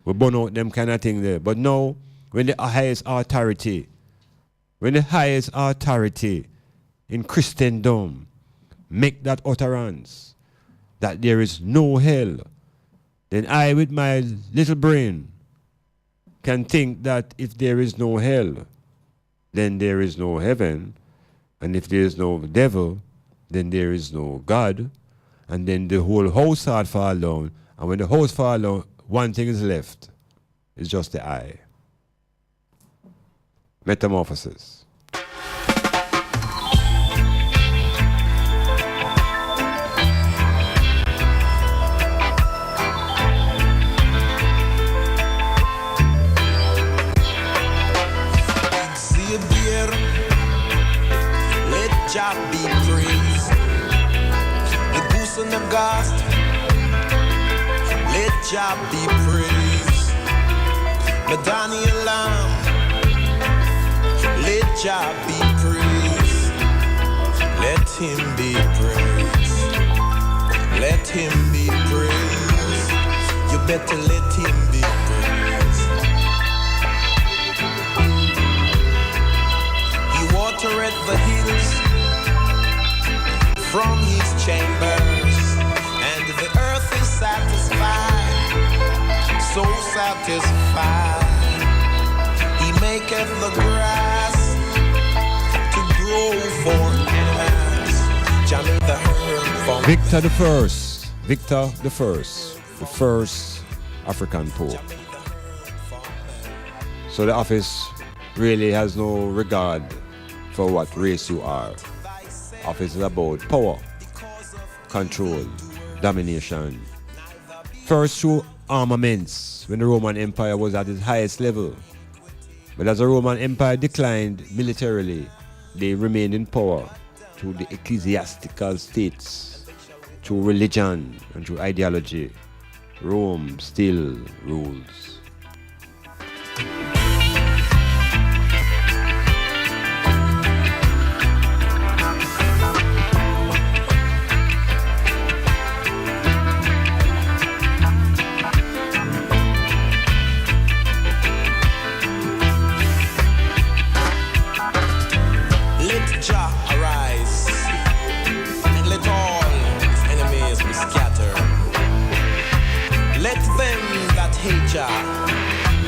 We burn out them kind of thing there. But now, when the highest authority in Christendom make that utterance that there is no hell, then I with my little brain can think that if there is no hell, then there is no heaven, and if there is no devil, then there is no God, and then the whole house start fall down, and when the house fall down, one thing is left. It's just the I. Metamorphosis. Jah be praised. The goose and the ghost, let Jah be praised. The Daniel Lamb, let Jah be praised. Let him be praised. Let him be praised. You better let him be praised. spread the hills from his chambers, and the earth is satisfied, so satisfied. He maketh the grass to grow for animals. Jah made the herb for Victor the first African Pope. So the office really has no regard for what race you are. Office is about power, control, domination. First through armaments, when the Roman Empire was at its highest level. But as the Roman Empire declined militarily, they remained in power through the ecclesiastical states, through religion and through ideology. Rome still rules.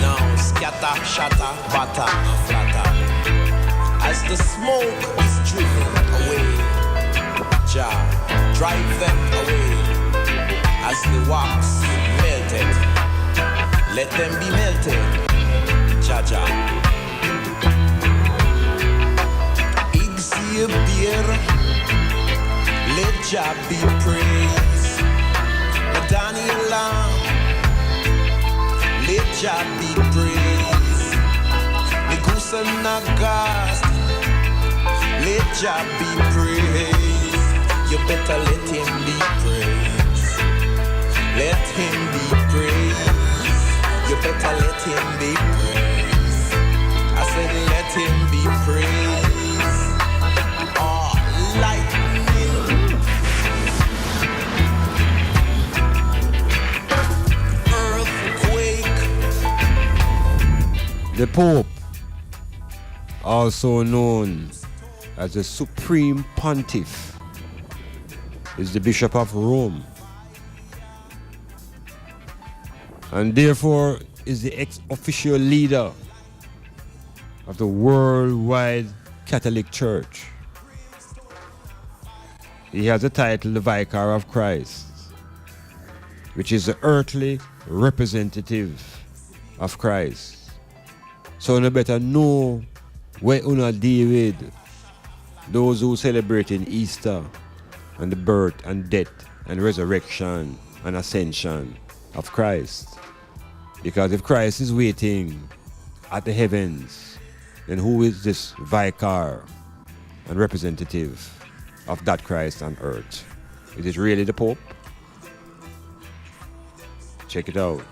Now scatter, shatter, batter, and flatter. As the smoke is driven away, Jah, drive them away. As the wax melted, let them be melted, Jah Jah. Exhibir, let Jah be praised. Daniela, let Jah be praised. The goose and Nagas, let Jah be praised. You better let him be praised. Let him be praised. You better let him be praised. I said let him be praised. Oh, lightning. The Pope, also known as the Supreme Pontiff, is the Bishop of Rome, and therefore is the ex-official leader of the worldwide Catholic Church. He has the title the Vicar of Christ, which is the earthly representative of Christ. So you better know where you deal with those who celebrate in Easter and the birth and death and resurrection and ascension of Christ. Because if Christ is waiting at the heavens, then who is this vicar and representative of that Christ on earth? Is it really the Pope? Check it out.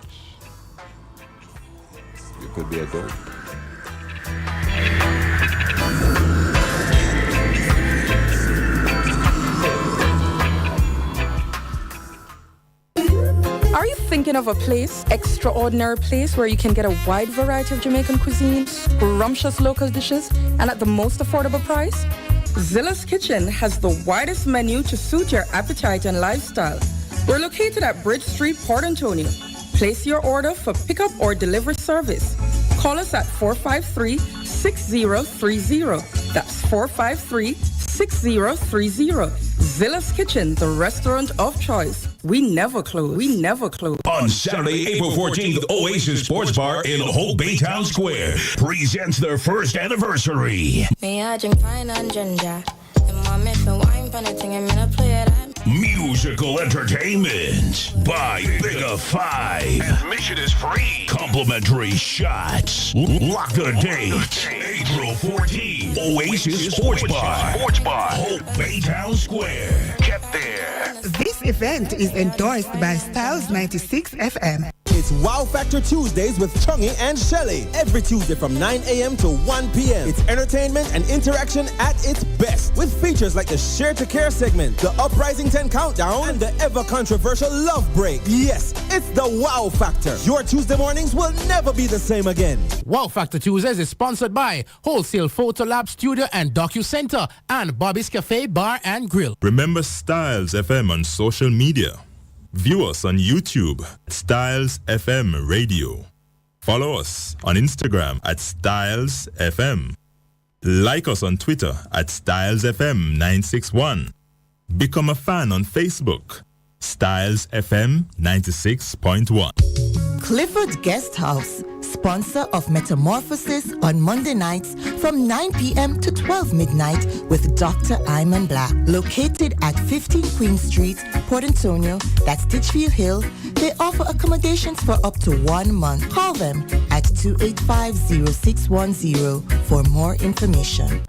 You could be a dope. Are you thinking of a place, extraordinary place where you can get a wide variety of Jamaican cuisine, scrumptious local dishes, and at the most affordable price? Zilla's Kitchen has the widest menu to suit your appetite and lifestyle. We're located at Bridge Street, Port Antonio. Place your order for pickup or delivery service. Call us at 453-6030. That's 453-6030. Zilla's Kitchen, the restaurant of choice. We never close. We never close. On Saturday, April 14th, Oasis Sports Bar in Hope Baytown Square presents their first anniversary. Musical entertainment by Big of Five. Admission is free. Complimentary shots. Lock the date. April 14th. Oasis Sports Bar. Hope Baytown Square. Get there. This event is endorsed by Styles 96 FM. It's Wow Factor Tuesdays with Chungy and Shelly. Every Tuesday from 9 a.m. to 1 p.m. It's entertainment and interaction at its best. With features like the Share to Care segment, the Uprising 10 Countdown, and the ever-controversial Love Break. Yes, it's the Wow Factor. Your Tuesday mornings will never be the same again. Wow Factor Tuesdays is sponsored by Wholesale Photo Lab Studio and DocuCenter and Bobby's Cafe Bar and Grill. Remember Styles FM on social media. View us on YouTube, Styles FM Radio. Follow us on Instagram at Styles FM. Like us on Twitter at Styles FM 961. Become a fan on Facebook, Styles FM 96.1. Clifford Guest House, sponsor of Metamorphosis on Monday nights from 9 p.m. to 12 midnight with Dr. Iman Blak. Located at 15 Queen Street, Port Antonio, that's Titchfield Hill, they offer accommodations for up to 1 month. Call them at 285-0610 for more information.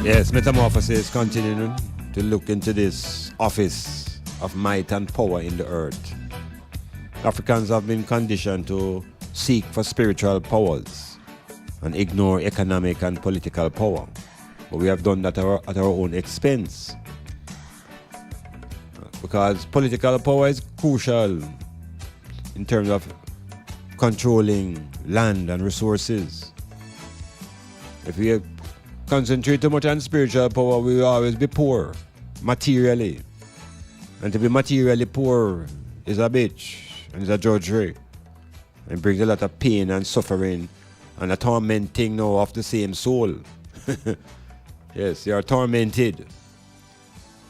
Yes, Metamorphosis continuing to look into this office of might and power in the earth. Africans have been conditioned to seek for spiritual powers and ignore economic and political power. But we have done that at our own expense. Because political power is crucial in terms of controlling land and resources. If we concentrate too much on spiritual power, we will always be poor, materially. And to be materially poor is a bitch, and is a drudgery. It brings a lot of pain and suffering and a tormenting now of the same soul. Yes, you are tormented.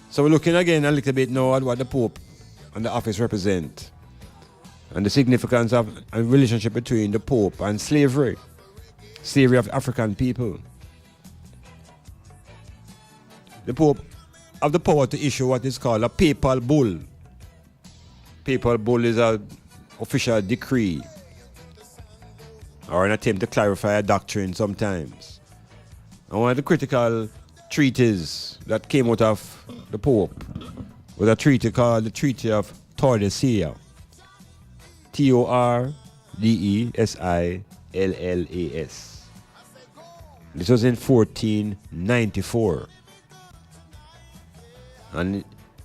So we're looking again a little bit now at what the Pope and the office represent, and the significance of a relationship between the Pope and slavery of African people. The Pope have the power to issue what is called a papal bull. Papal bull is a official decree or an attempt to clarify a doctrine sometimes. And one of the critical treaties that came out of the Pope was a treaty called the Treaty of Tordesillas. Tordesillas. This was in 1494. And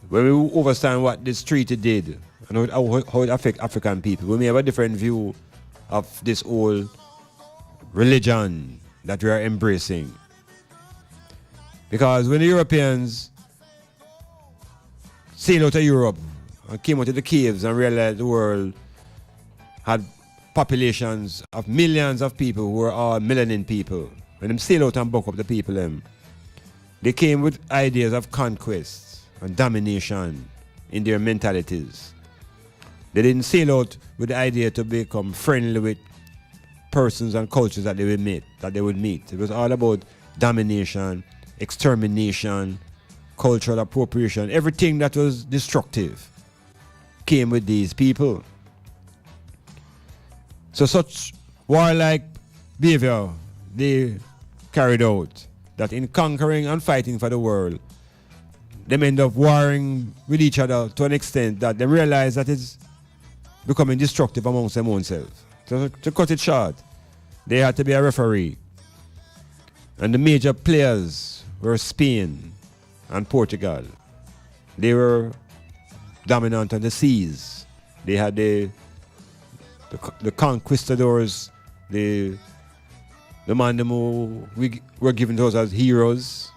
when we understand what this treaty did and how it affects African people, we may have a different view of this whole religion that we are embracing. Because when the Europeans sailed out of Europe and came out of the caves and realized the world had populations of millions of people who were all melanin people, when them sailed out and buck up the people, they came with ideas of conquest and domination in their mentalities. They didn't sail out with the idea to become friendly with persons and cultures that they would meet. It was all about domination, extermination, cultural appropriation. Everything that was destructive came with these people. So such warlike behavior they carried out, that in conquering and fighting for the world, they end up warring with each other to an extent that they realize that it's becoming destructive amongst them own selves. So to cut it short, they had to be a referee. And the major players were Spain and Portugal. They were dominant on the seas. They had the conquistadors, the man who we were given to us as heroes.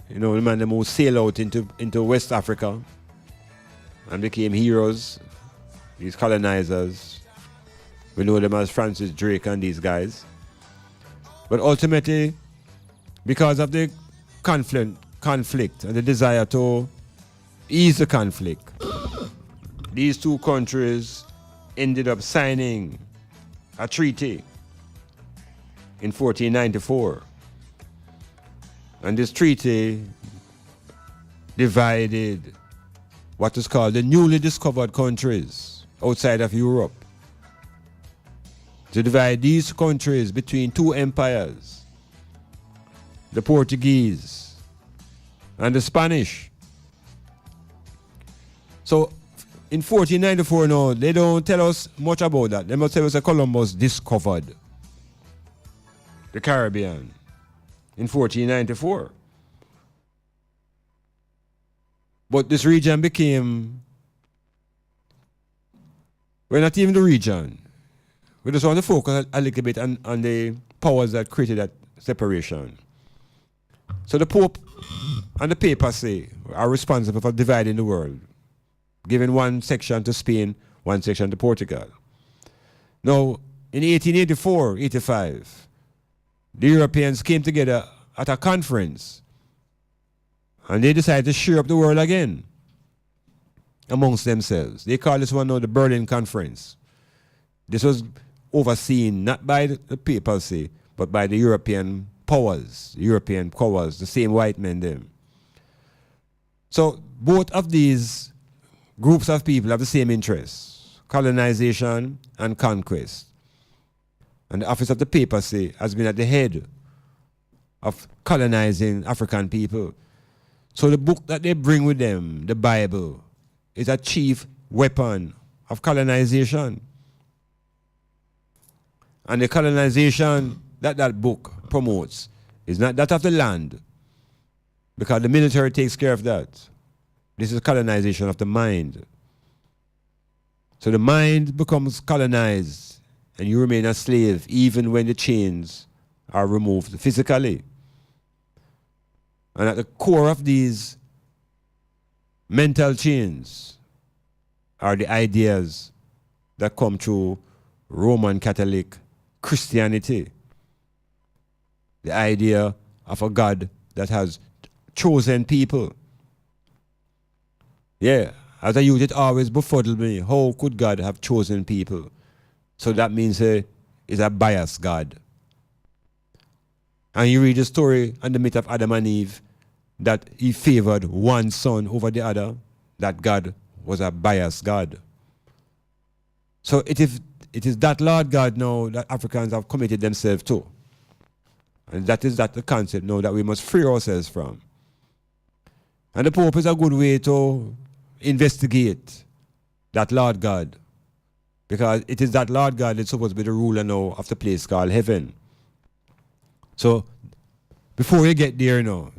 You know, the man who sailed out into West Africa and became heroes. These colonizers. We know them as Francis Drake and these guys. But ultimately, because of the conflict and the desire to ease the conflict, these two countries ended up signing a treaty in 1494. And this treaty divided what is called the newly discovered countries outside of Europe. To divide these countries between two empires, the Portuguese and the Spanish. So in 1494 now, they don't tell us much about that. They must tell us that Columbus discovered the Caribbean in 1494. But this region became, well, not even the region. We just want to focus a little bit on the powers that created that separation. So the Pope and the papacy are responsible for dividing the world, giving one section to Spain, one section to Portugal. Now, in 1884-85, the Europeans came together at a conference and they decided to share up the world again amongst themselves. They call this one now the Berlin Conference. This was overseen not by the papacy, but by the European powers, the same white men them. So both of these groups of people have the same interests, colonization and conquest. And the office of the papacy has been at the head of colonizing African people. So the book that they bring with them, the Bible, is a chief weapon of colonization. And the colonization that book promotes is not that of the land, because the military takes care of that. This is colonization of the mind. So the mind becomes colonized and you remain a slave even when the chains are removed physically. And at the core of these mental chains are the ideas that come through Roman Catholic Christianity. The idea of a God that has chosen people. Yeah, as a youth, it always befuddled me. How could God have chosen people? So that means he's a biased God. And you read the story and the myth of Adam and Eve, that he favored one son over the other, that God was a biased God. So it is that Lord God now that Africans have committed themselves to. And that is the concept now that we must free ourselves from. And the Pope is a good way to investigate that Lord God. Because it is that Lord God that's supposed to be the ruler now of the place called heaven. So before you get there now,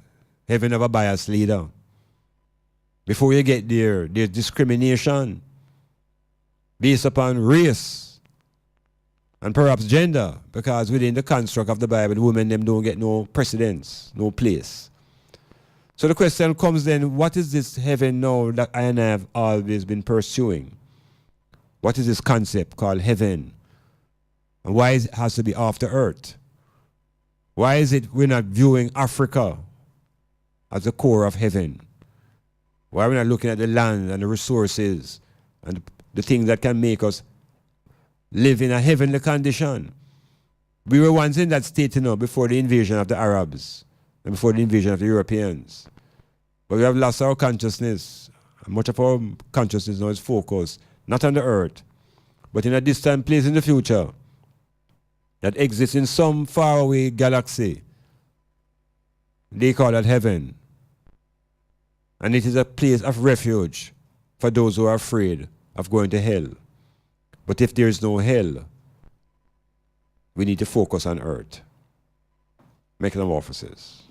heaven have a biased leader. Before you get there, there's discrimination based upon race and perhaps gender, because within the construct of the Bible, women them don't get no precedence, no place. So the question comes then, what is this heaven now that I and I have always been pursuing? What is this concept called heaven? And why it has to be after earth? Why is it we're not viewing Africa as the core of heaven? Why are we not looking at the land and the resources and the things that can make us live in a heavenly condition? We were once in that state, before the invasion of the Arabs and before the invasion of the Europeans. But we have lost our consciousness. Much of our consciousness now is focused not on the earth, but in a distant place in the future that exists in some faraway galaxy. They call it heaven. And it is a place of refuge for those who are afraid of going to hell. But if there is no hell, we need to focus on earth. Metamorphosis.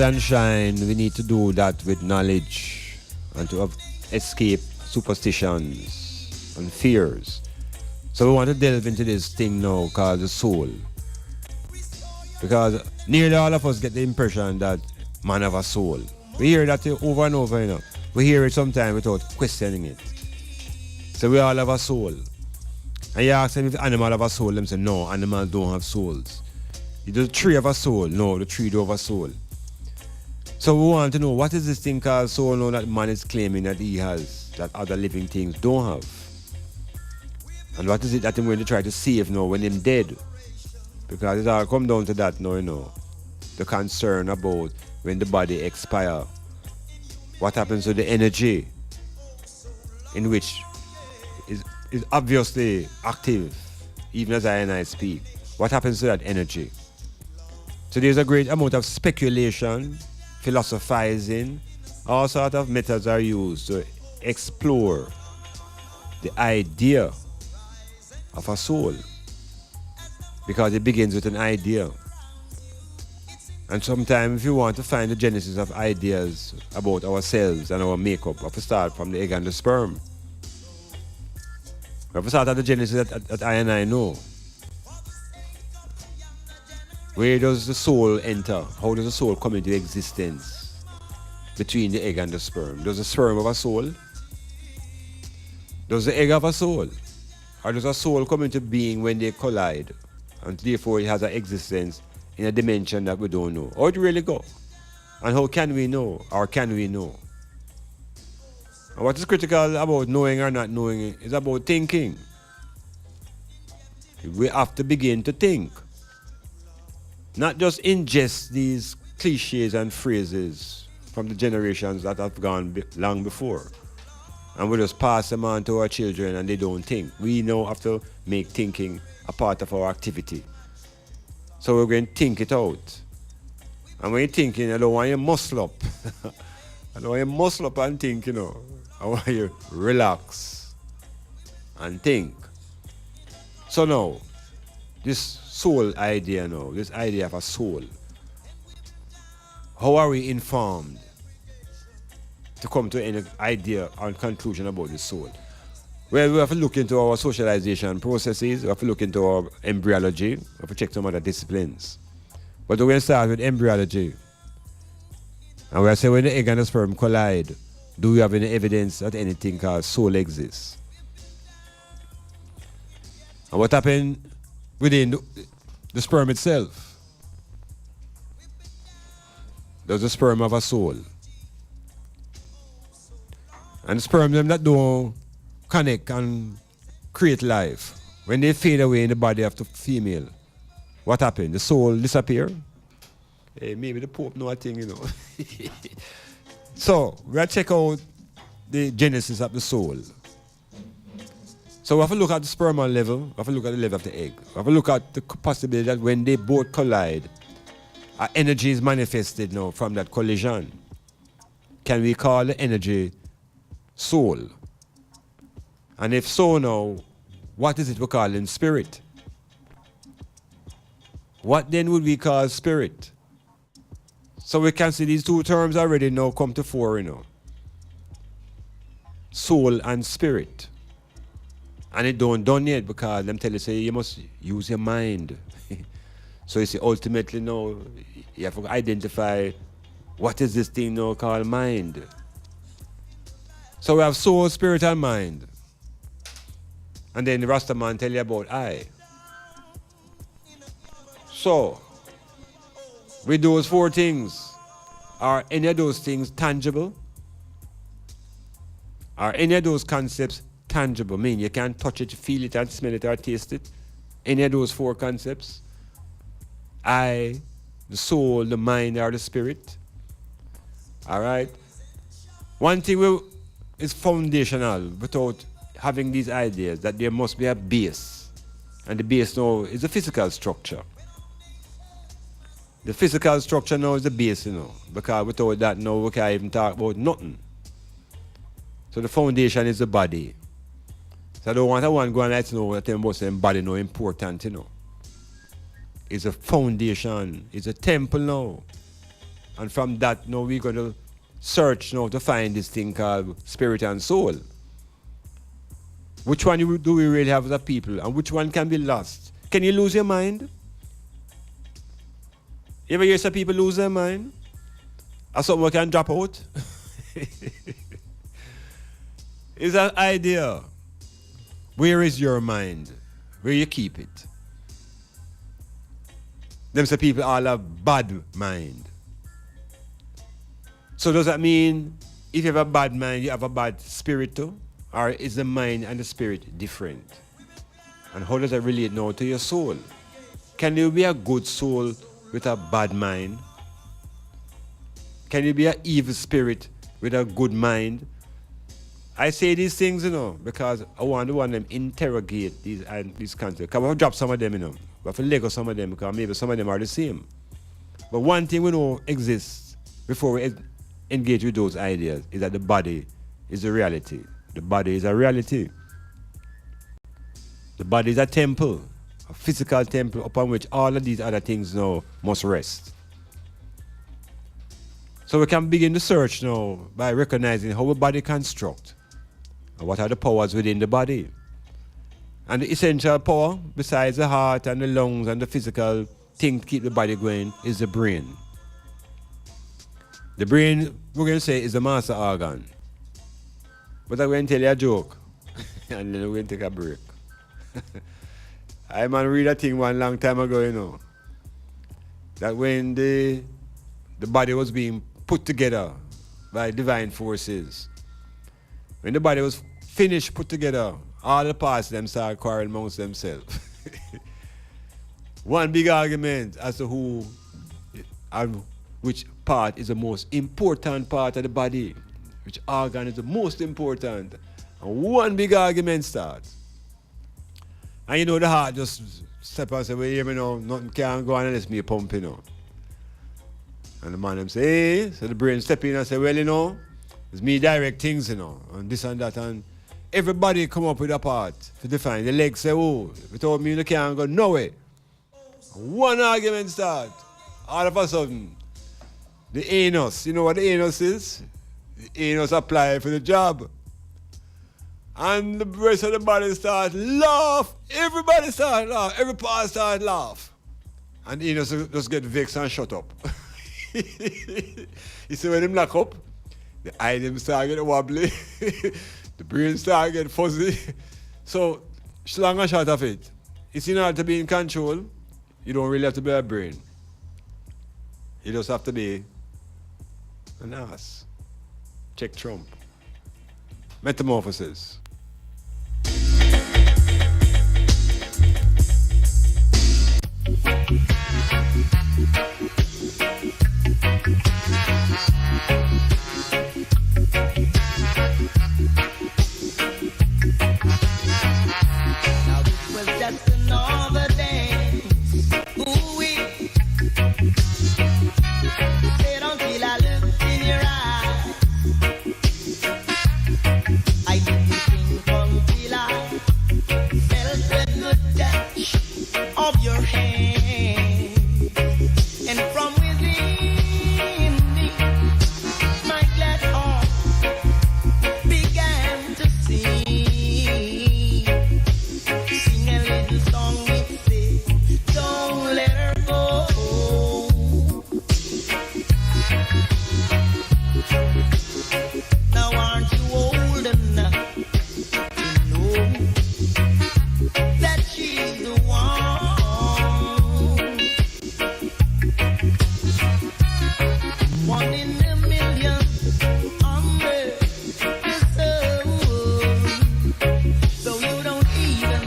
And shine, we need to do that with knowledge and to escape superstitions and fears. So we want to delve into this thing now called the soul. Because nearly all of us get the impression that man have a soul. We hear that over and over, We hear it sometimes without questioning it. So we all have a soul. And you ask them if animals have a soul, them say no, animals don't have souls. Does the tree have a soul? No, the tree don't have a soul. So we want to know, what is this thing called soul now that man is claiming that he has, that other living things don't have? And what is it that I'm going to try to save now when I'm dead? Because it all come down to that now, the concern about when the body expires. What happens to the energy in which is obviously active, even as I and I speak? What happens to that energy? So there's a great amount of speculation, philosophizing, all sorts of methods are used to explore the idea of a soul, because it begins with an idea. And sometimes if you want to find the genesis of ideas about ourselves and our makeup, we have to start from the egg and the sperm. We have to start at the genesis that I and I know. Where does the soul enter? How does the soul come into existence between the egg and the sperm? Does the sperm have a soul? Does the egg have a soul? Or does a soul come into being when they collide, and therefore it has an existence in a dimension that we don't know? How do it really go? And how can we know, or can we know? And what is critical about knowing or not knowing is about thinking. We have to begin to think. not just ingest these cliches and phrases from the generations that have gone long before, and we just pass them on to our children and they don't think. We now have to make thinking a part of our activity. So we're going to think it out. And when you're thinking, I don't want you to muscle up. I don't want you to muscle up and think, you know. I want you to relax and think. So now, this soul idea now, this idea of a soul, how are we informed to come to any idea or conclusion about the soul? Well, we have to look into our socialization processes, we have to look into our embryology, we have to check some other disciplines. But we're going to start with embryology. And we'll say when the egg and the sperm collide, do we have any evidence that anything called soul exists? And what happened within the sperm itself? Does the sperm have a soul? And the sperm them that don't connect and create life, when they fade away in the body of the female, what happened? The soul disappear? Hey, maybe the Pope know a thing, you know. So, we're going to check out the genesis of the soul. So we have to look at the spermal level, we have to look at the level of the egg. We have to look at the possibility that when they both collide, energy is manifested now from that collision. Can we call the energy soul? And if so now, what is it we call in spirit? What then would we call spirit? So we can see these two terms already now come to fore, you know. Soul and spirit. And it don't done yet because them tell you say you must use your mind. So you see ultimately now you have to identify what is this thing now called mind. So we have soul, spirit and mind. And then the Rastaman tell you about I. So, with those four things, are any of those things tangible? Are any of those concepts tangible? I mean, you can't touch it, feel it, and smell it, or taste it. Any of those four concepts? I, the soul, the mind, or the spirit. All right? One thing is foundational without having these ideas, that there must be a base. And the base now is the physical structure. The physical structure now is the base, you know, because without that now we can't even talk about nothing. So the foundation is the body. So I don't want one going to know that the body no important, you know. It's a foundation, it's a temple now. And from that now we're going to search now to find this thing called spirit and soul. Which one do we really have as a people and which one can be lost? Can you lose your mind? You ever hear some people lose their mind? Or something can drop out? It's an idea. Where is your mind? Where you keep it? Them say people all have bad mind. So does that mean if you have a bad mind, you have a bad spirit too? Or is the mind and the spirit different? And how does that relate now to your soul? Can you be a good soul with a bad mind? Can you be an evil spirit with a good mind? I say these things, you know, because I want them interrogate these concepts. Because we have to drop some of them, you know. We have to Lego some of them because maybe some of them are the same. But one thing we know exists before we engage with those ideas is that the body is a reality. The body is a reality. The body is a temple, a physical temple upon which all of these other things now must rest. So we can begin the search now by recognizing how the body constructs and what are the powers within the body. And the essential power, besides the heart and the lungs and the physical thing to keep the body going, is the brain. The brain, we're going to say, is the master organ. But I'm going to tell you a joke, and then we're going to take a break. I read a thing one long time ago, you know, that when the body was being put together by divine forces, when the body was finished, put together, all the parts of them started quarreling amongst themselves. one big argument as to who and which part is the most important part of the body, which organ is the most important. And one big argument starts. And you know the heart just step and say, well, hear me now, nothing can go on unless me pump, you know. And the man them say, hey, so the brain step in and say, well, you know, it's me direct things, you know, and this and that. And everybody come up with a part to define. The legs say, oh, without me, you can't go nowhere. One argument start. All of a sudden, the anus, you know what the anus is? The anus apply for the job. And the rest of the body start laugh. Everybody start laugh. Every part start laugh. And the anus just get vexed and shut up. You see when them lock up, the eye them start get wobbly. The brain start get fuzzy. So, long and short of it, it's in order to be in control, you don't really have to be a brain. You just have to be an ass. Check Trump. Metamorphosis. Now this was just another day. Ooh-wee. Say don't feel I look in your eyes. I didn't think until I felt the good touch of your hand. And from within me, my glad heart began to sing. Sing a little song which says, don't let her go. Now aren't you old enough to know that she's the one? One in a million under the sun. So you don't even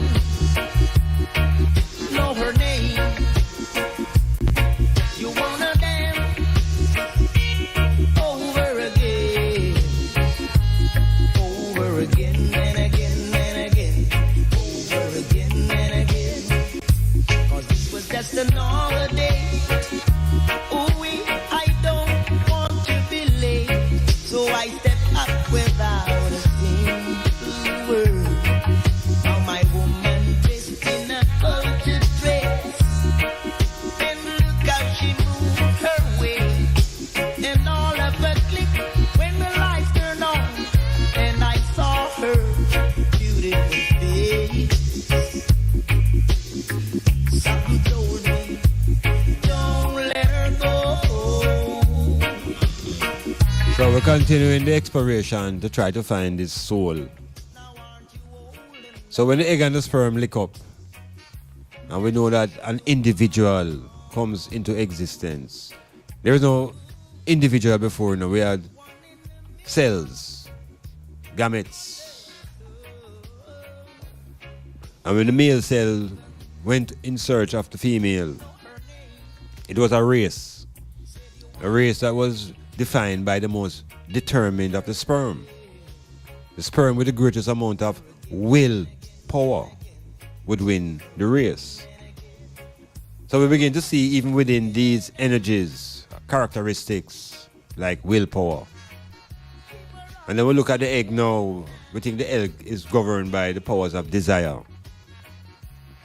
know her name. You wanna dance over again, over again and again and again, over again and again. 'Cause this was just another day. Ooh-wee, I don't want to be late, so I step up without a single word. Now my woman dressed in a cultured dress, and look how she moved her way, and all of a click when the lights turned on, and I saw her beautiful face. Something told me, don't let her go. So we're continuing the exploration to try to find his soul. So when the egg and the sperm lick up, and we know that an individual comes into existence. There was no individual before, you know. We had cells, gametes. And when the male cell went in search of the female, it was a race that was defined by the most determined of the sperm. The sperm with the greatest amount of will power would win the race. So we begin to see even within these energies, characteristics like willpower. And then we look at the egg now, we think the egg is governed by the powers of desire.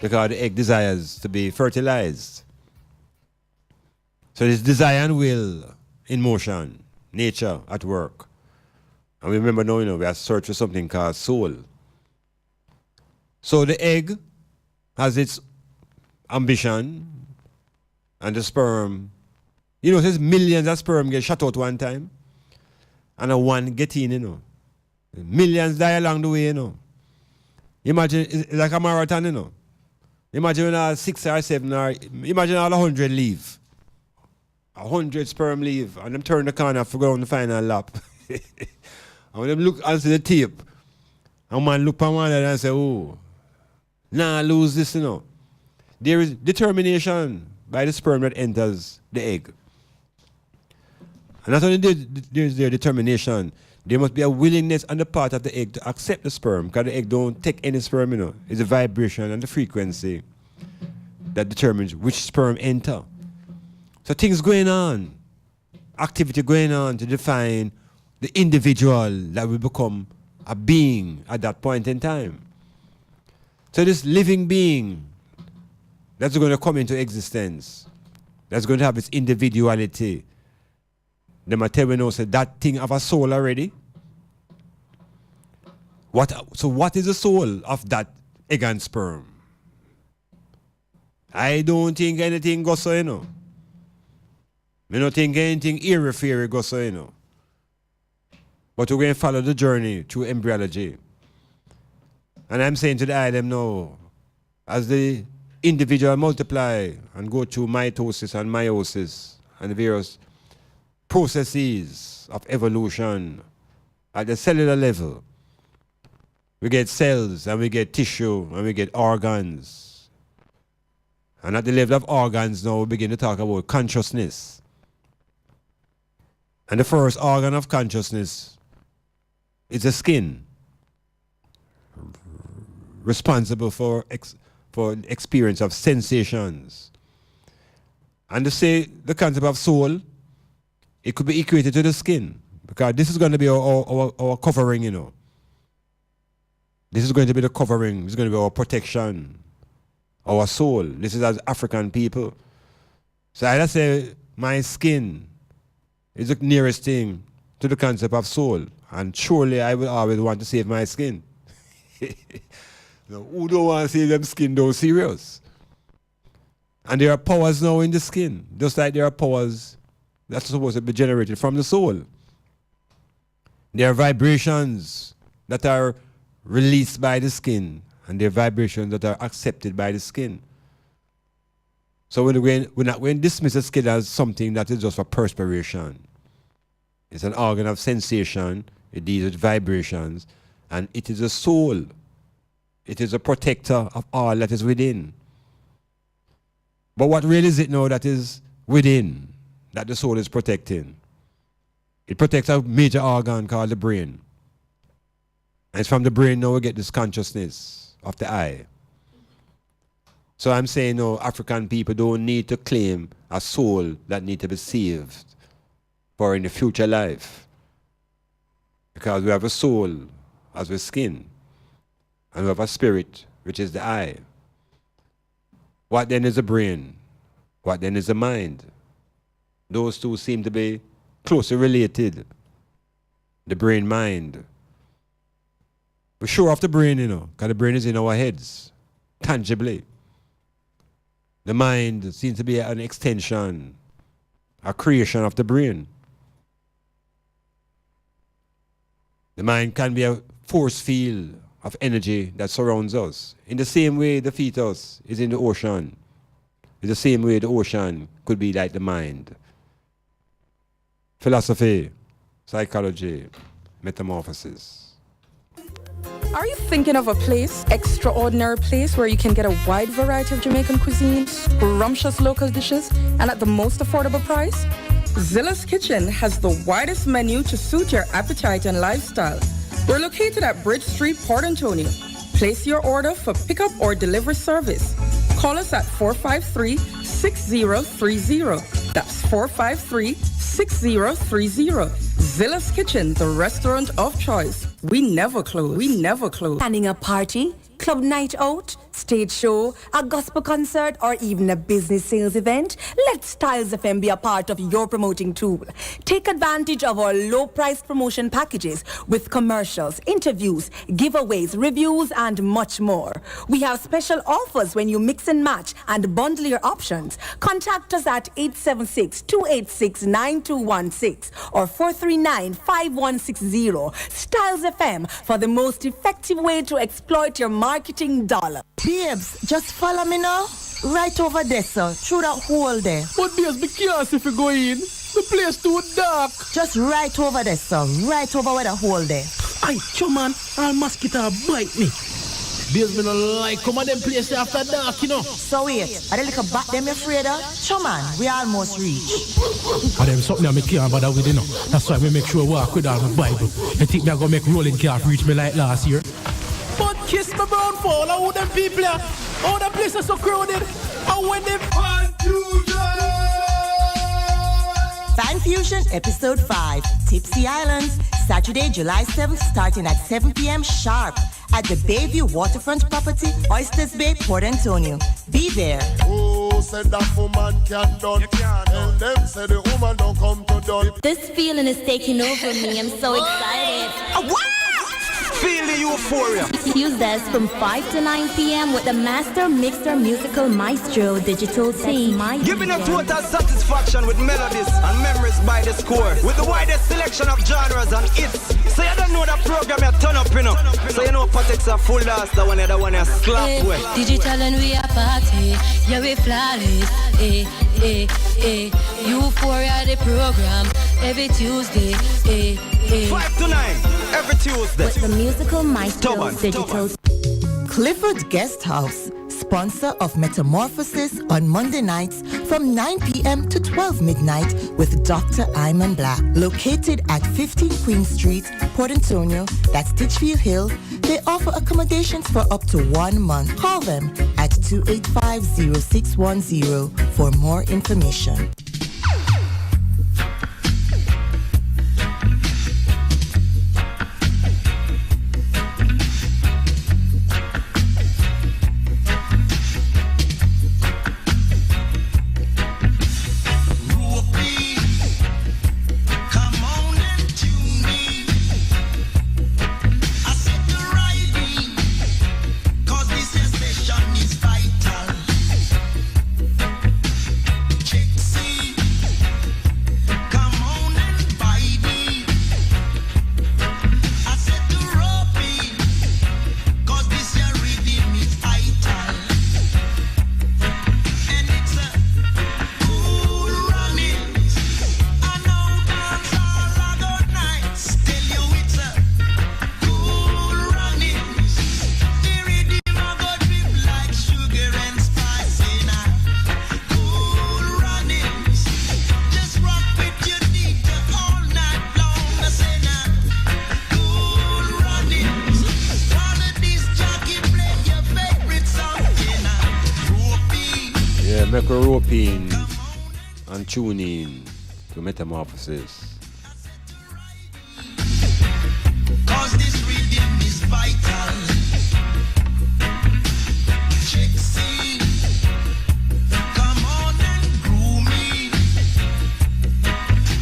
Because the egg desires to be fertilized. So there's desire and will in motion, nature at work. And we remember now, you know, we are searching for something called soul. So the egg has its ambition, and the sperm, you know, there's millions of sperm get shot out one time, and a one get in, you know. Millions die along the way, you know. Imagine, it's like a marathon, you know. Imagine when all 6 or 7 or, imagine all 100 leave. 100 sperm leave, and them turn the corner for go on the final lap. And when them look and see the tape, and man look on one and say, oh, nah, lose this, you know. there is determination by the sperm that enters the egg. And not only there's their determination, there must be a willingness on the part of the egg to accept the sperm, because the egg don't take any sperm, you know. It's the vibration and the frequency that determines which sperm enter. So things going on, activity going on to define the individual that will become a being at that point in time. So this living being that's going to come into existence, that's going to have its individuality. They might tell me now, say that thing have a soul already. So what is the soul of that egg and sperm? I don't think anything goes so, you know. I don't think anything airy-fairy goes so, you know. But we're going to follow the journey through embryology. And I'm saying to the item now, as the individual multiply and go through mitosis and meiosis and the various processes of evolution at the cellular level, we get cells and we get tissue and we get organs. And at the level of organs now, we begin to talk about consciousness. And the first organ of consciousness is the skin, responsible for experience of sensations. And to say the concept of soul, it could be equated to the skin, because this is going to be our covering, you know. This is going to be the covering. This is going to be our protection, our soul. This is as African people. So I just say my skin is the nearest thing to the concept of soul. And surely I will always want to save my skin. Now, who don't want to save them skin though serious? And there are powers now in the skin, just like there are powers that's supposed to be generated from the soul. There are vibrations that are released by the skin, and there are vibrations that are accepted by the skin. So we're not going to dismiss the skin as something that is just for perspiration. It's an organ of sensation, it deals with vibrations, and it is a soul. It is a protector of all that is within. But what really is it now that is within, that the soul is protecting? It protects a major organ called the brain. And it's from the brain now we get this consciousness of the I. So I'm saying no, African people don't need to claim a soul that needs to be saved for in the future life. Because we have a soul as with skin. And we have a spirit, which is the I. What then is the brain? What then is the mind? Those two seem to be closely related. The brain-mind. We're sure of the brain, you know, because the brain is in our heads, tangibly. The mind seems to be an extension, a creation of the brain. The mind can be a force field of energy that surrounds us. In the same way the fetus is in the ocean, in the same way the ocean could be like the mind. Philosophy, psychology, metamorphosis. Are you thinking of a place, extraordinary place where you can get a wide variety of Jamaican cuisine, scrumptious local dishes, and at the most affordable price? Zilla's Kitchen has the widest menu to suit your appetite and lifestyle. We're located at Bridge Street, Port Antonio. Place your order for pickup or delivery service. Call us at 453-6030. That's 453-6030. Zilla's Kitchen, the restaurant of choice. We never close. We never close. Planning a party, club night out, stage show, a gospel concert, or even a business sales event? Let Styles FM be a part of your promoting tool. Take advantage of our low-price promotion packages with commercials, interviews, giveaways, reviews, and much more. We have special offers when you mix and match and bundle your options. Contact us at 876-286-9216 or 439-5160. Styles FM for the most effective way to exploit your marketing dollar. Babes, just follow me now. Right over there, sir. Through that hole there. But babes, be careful if you go in. The place too dark. Just right over there, sir. Right over where the hole there. Aye, man, our mosquito bite me. Bills me no like come on them place after dark, you know. So wait, are they like a bat them afraid of? Come on, we almost reach. And them something I make can't bother with, you know. That's why we make sure walk with all my Bible. You think me gonna make rolling calf reach me like last year? But kiss my brown fall, how them people are, how the place is so crowded, how when them Fan Fusion Episode 5, Tipsy Islands, Saturday, July 7th, starting at 7 p.m. sharp at the Bayview Waterfront Property, Oysters Bay, Port Antonio. Be there. Who said that woman can done? And them said the woman don't come to done. This feeling is taking over me. I'm so excited. What? Feel the euphoria. Tuesdays from 5 to 9 p.m. with the Master Mixer Musical Maestro Digital Team. Giving a total satisfaction with melodies and memories by the score. With the widest selection of genres and hits. So you don't know that program you turn up, you know. So you know Patek's a full dance, the one you slap with. Digital and we are party, yeah we flawless. Euphoria the program every Tuesday. 5 to 9 every Tuesday. With the Musical Maestro Digital. Clifford Guest House, sponsor of Metamorphosis on Monday nights from 9 p.m. to 12 midnight with Dr. Iman Blak. Located at 15 Queen Street, Port Antonio, that's Titchfield Hill, they offer accommodations for up to 1 month. Call them at 285-0610 for more information. Roping and tuning to Metamorphosis. Cause this rhythm is vital. Check C. Come on and groove me.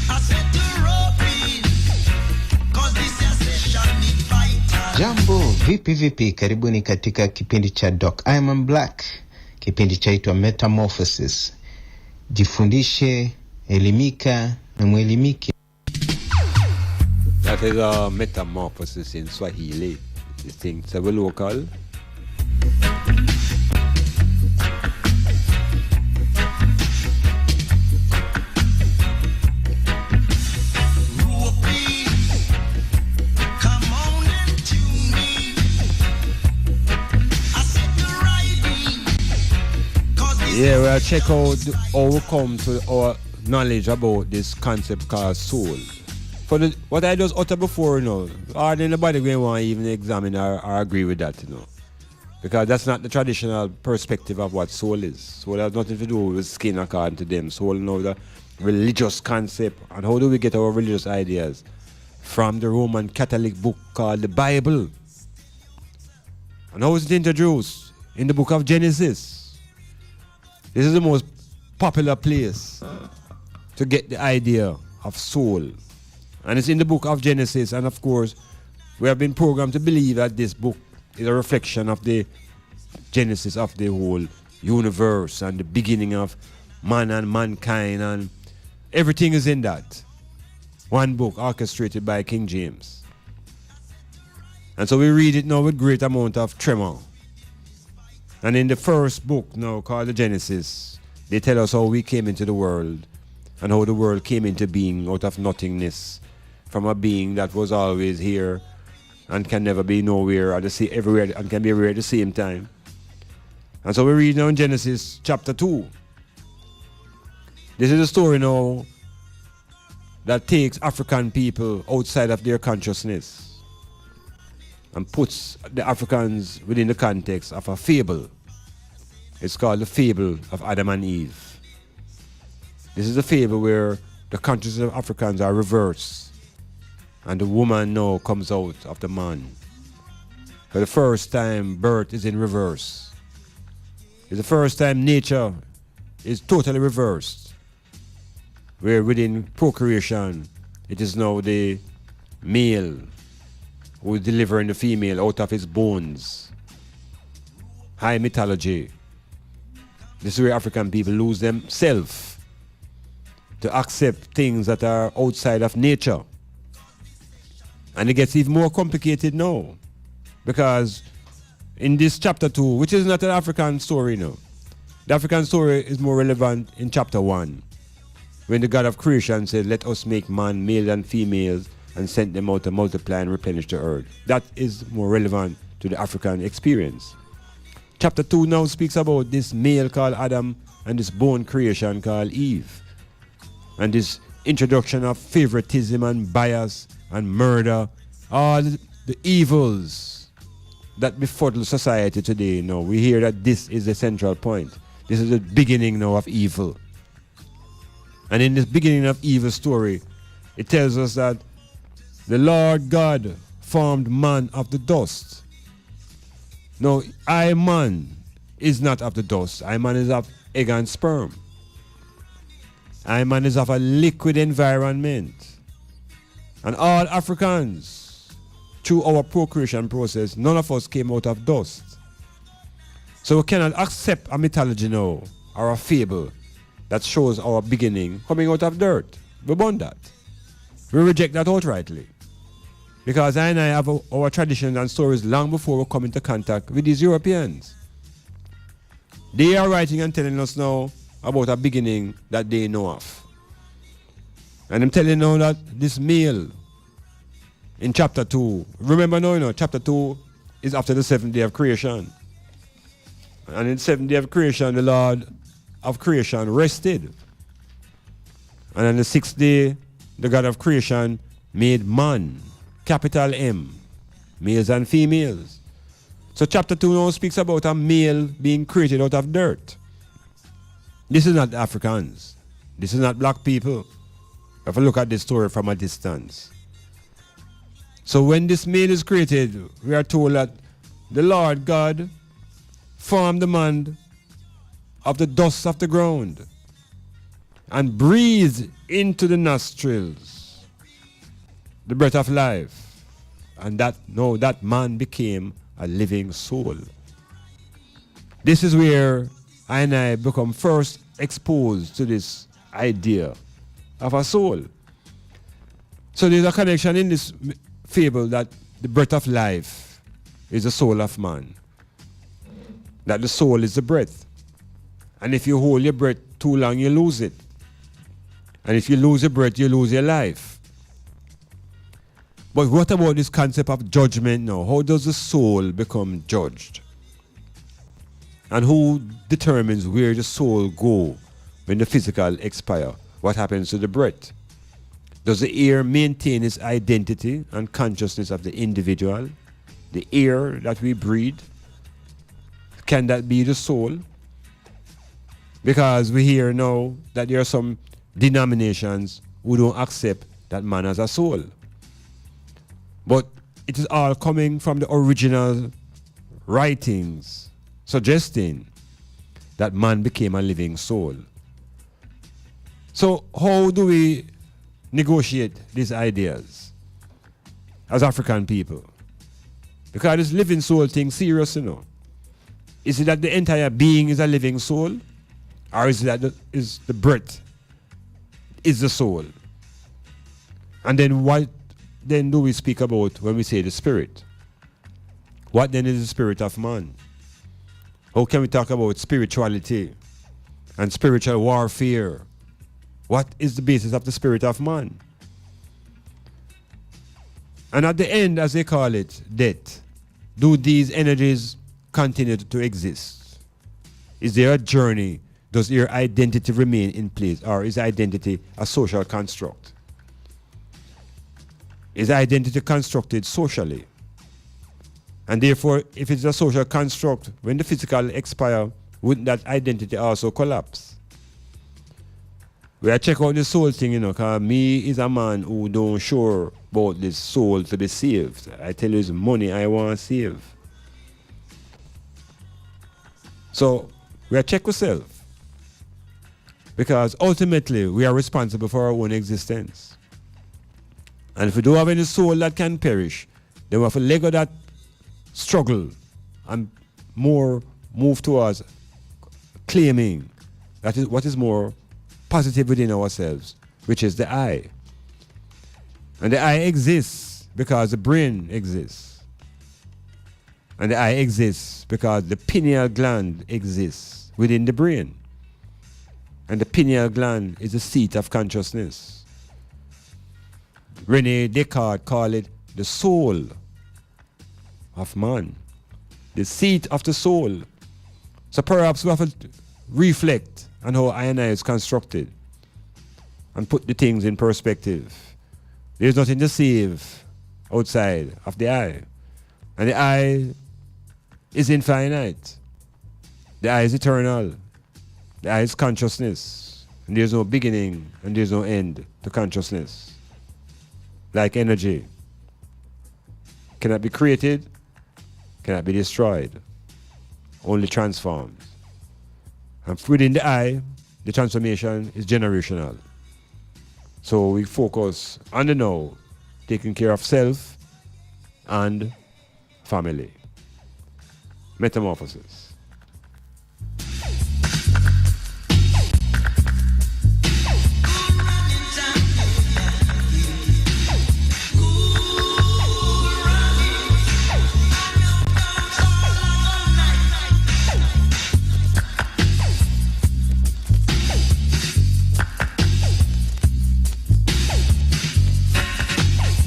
I said to roping. Cause this session is vital. Jambo, vipi, karibuni katika kipindi cha Doc Iman Blak. Kipindi chaitwa Metamorphosis. Jifundishe, elimika na mwelimike. That is a metamorphosis in Swahili. This thing is local. Yeah, we'll check out how we come to our knowledge about this concept called soul. For what I just uttered before, you know, hardly nobody going to want to even examine or agree with that, you know. Because that's not the traditional perspective of what soul is. Soul has nothing to do with skin according to them. Soul knows the religious concept. And how do we get our religious ideas? From the Roman Catholic book called the Bible. And how is it introduced? In the book of Genesis. This is the most popular place to get the idea of soul. And it's in the book of Genesis. And of course, we have been programmed to believe that this book is a reflection of the genesis of the whole universe and the beginning of man and mankind. And everything is in that. One book orchestrated by King James. And so we read it now with great amount of tremor. And in the first book now called the Genesis, they tell us how we came into the world and how the world came into being out of nothingness from a being that was always here and can never be nowhere or everywhere and can be everywhere at the same time. And so we read now in Genesis chapter 2. This is a story now that takes African people outside of their consciousness and puts the Africans within the context of a fable. It's called the fable of Adam and Eve. This is a fable where the consciousness of Africans are reversed and the woman now comes out of the man. For the first time, birth is in reverse. It's the first time nature is totally reversed. Where within procreation, it is now the male who is delivering the female out of his bones. High mythology. This is where African people lose themselves to accept things that are outside of nature. And it gets even more complicated now. Because in this chapter 2, which is not an African story now, the African story is more relevant in chapter 1. When the God of creation said, let us make man, male and females, and send them out to multiply and replenish the earth. That is more relevant to the African experience. Chapter 2 now speaks about this male called Adam and this bone creation called Eve. And this introduction of favoritism and bias and murder, all the evils that befuddle society today. Now we hear that this is the central point. This is the beginning now of evil. And in this beginning of evil story, it tells us that the Lord God formed man of the dust. Now, man is not of the dust. Man is of egg and sperm. Man is of a liquid environment. And all Africans, through our procreation process, none of us came out of dust. So we cannot accept a mythology now, or a fable, that shows our beginning coming out of dirt. We burn that. We reject that outrightly. Because I have our traditions and stories long before we come into contact with these Europeans. They are writing and telling us now about a beginning that they know of. And I'm telling you now that this male in chapter 2, remember now, chapter 2 is after the 7th day of creation. And in the 7th day of creation, the Lord of creation rested. And on the 6th day, the God of creation made man, capital M, males and females. So chapter 2 now speaks about a male being created out of dirt. This is not Africans. This is not black people. If you look at this story from a distance. So when this male is created, we are told that the Lord God formed the man of the dust of the ground and breathed into the nostrils the breath of life. And that man became a living soul. This is where I become first exposed to this idea of a soul. So there's a connection in this fable that the breath of life is the soul of man. That the soul is the breath. And if you hold your breath too long, you lose it. And if you lose your breath, you lose your life. But what about this concept of judgment now? How does the soul become judged? And who determines where the soul go when the physical expire? What happens to the breath? Does the air maintain its identity and consciousness of the individual? The air that we breathe? Can that be the soul? Because we hear now that there are some denominations who don't accept that man has a soul. But it is all coming from the original writings suggesting that man became a living soul. So how do we negotiate these ideas as African people? Because this living soul thing serious, Is it that the entire being is a living soul? Or is it that is the breath is the soul? And then what then do we speak about when we say the spirit? What then is the spirit of man? How can we talk about spirituality and spiritual warfare? What is the basis of the spirit of man? And at the end, as they call it, death, do these energies continue to exist? Is there a journey? Does your identity remain in place? Or is identity a social construct? Is identity constructed socially? And therefore, if it's a social construct, when the physical expire, wouldn't that identity also collapse? We are check out the soul thing, you know, because me is a man who don't sure about this soul to be saved. I tell you, it's money I want to save. So, we are check ourselves. Because ultimately, we are responsible for our own existence. And if we don't have any soul that can perish, then we have to let go that struggle and more move towards claiming that is what is more positive within ourselves, which is the I. And the I exists because the brain exists. And the I exists because the pineal gland exists within the brain. And the pineal gland is the seat of consciousness. René Descartes called it the soul of man, the seat of the soul. So perhaps we have to reflect on how I and I is constructed and put the things in perspective. There's nothing to save outside of the I. And the I is infinite. The I is eternal. The I is consciousness. And there's no beginning and there's no end to consciousness. Like energy. Cannot be created, cannot be destroyed, only transformed. And within the I, the transformation is generational. So we focus on the now, taking care of self and family. Metamorphosis.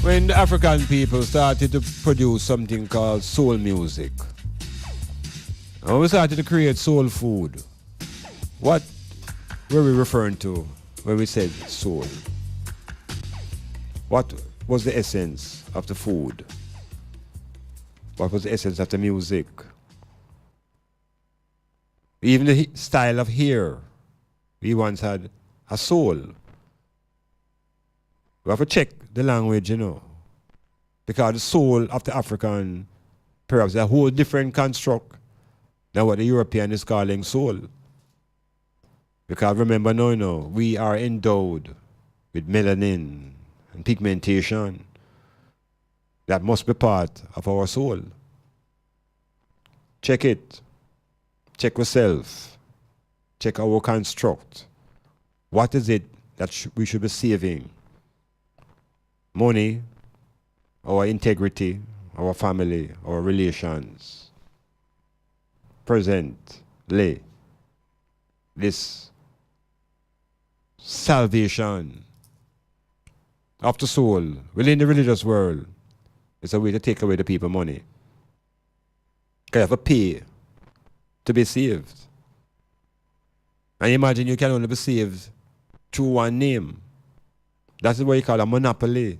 When the African people started to produce something called soul music, and we started to create soul food, what were we referring to when we said soul? What was the essence of the food? What was the essence of the music? Even the style of hair, we once had a soul. We have to check the language, you know, because the soul of the African perhaps a whole different construct than what the European is calling soul. Because remember now, you know, we are endowed with melanin and pigmentation that must be part of our soul. Check it. Check yourself. Check our construct. What is it that we should be saving? Money, our integrity, our family, our relations. Presently, this salvation of the soul within the religious world is a way to take away the people's money. You have to pay to be saved. And imagine you can only be saved through one name. That's what you call a monopoly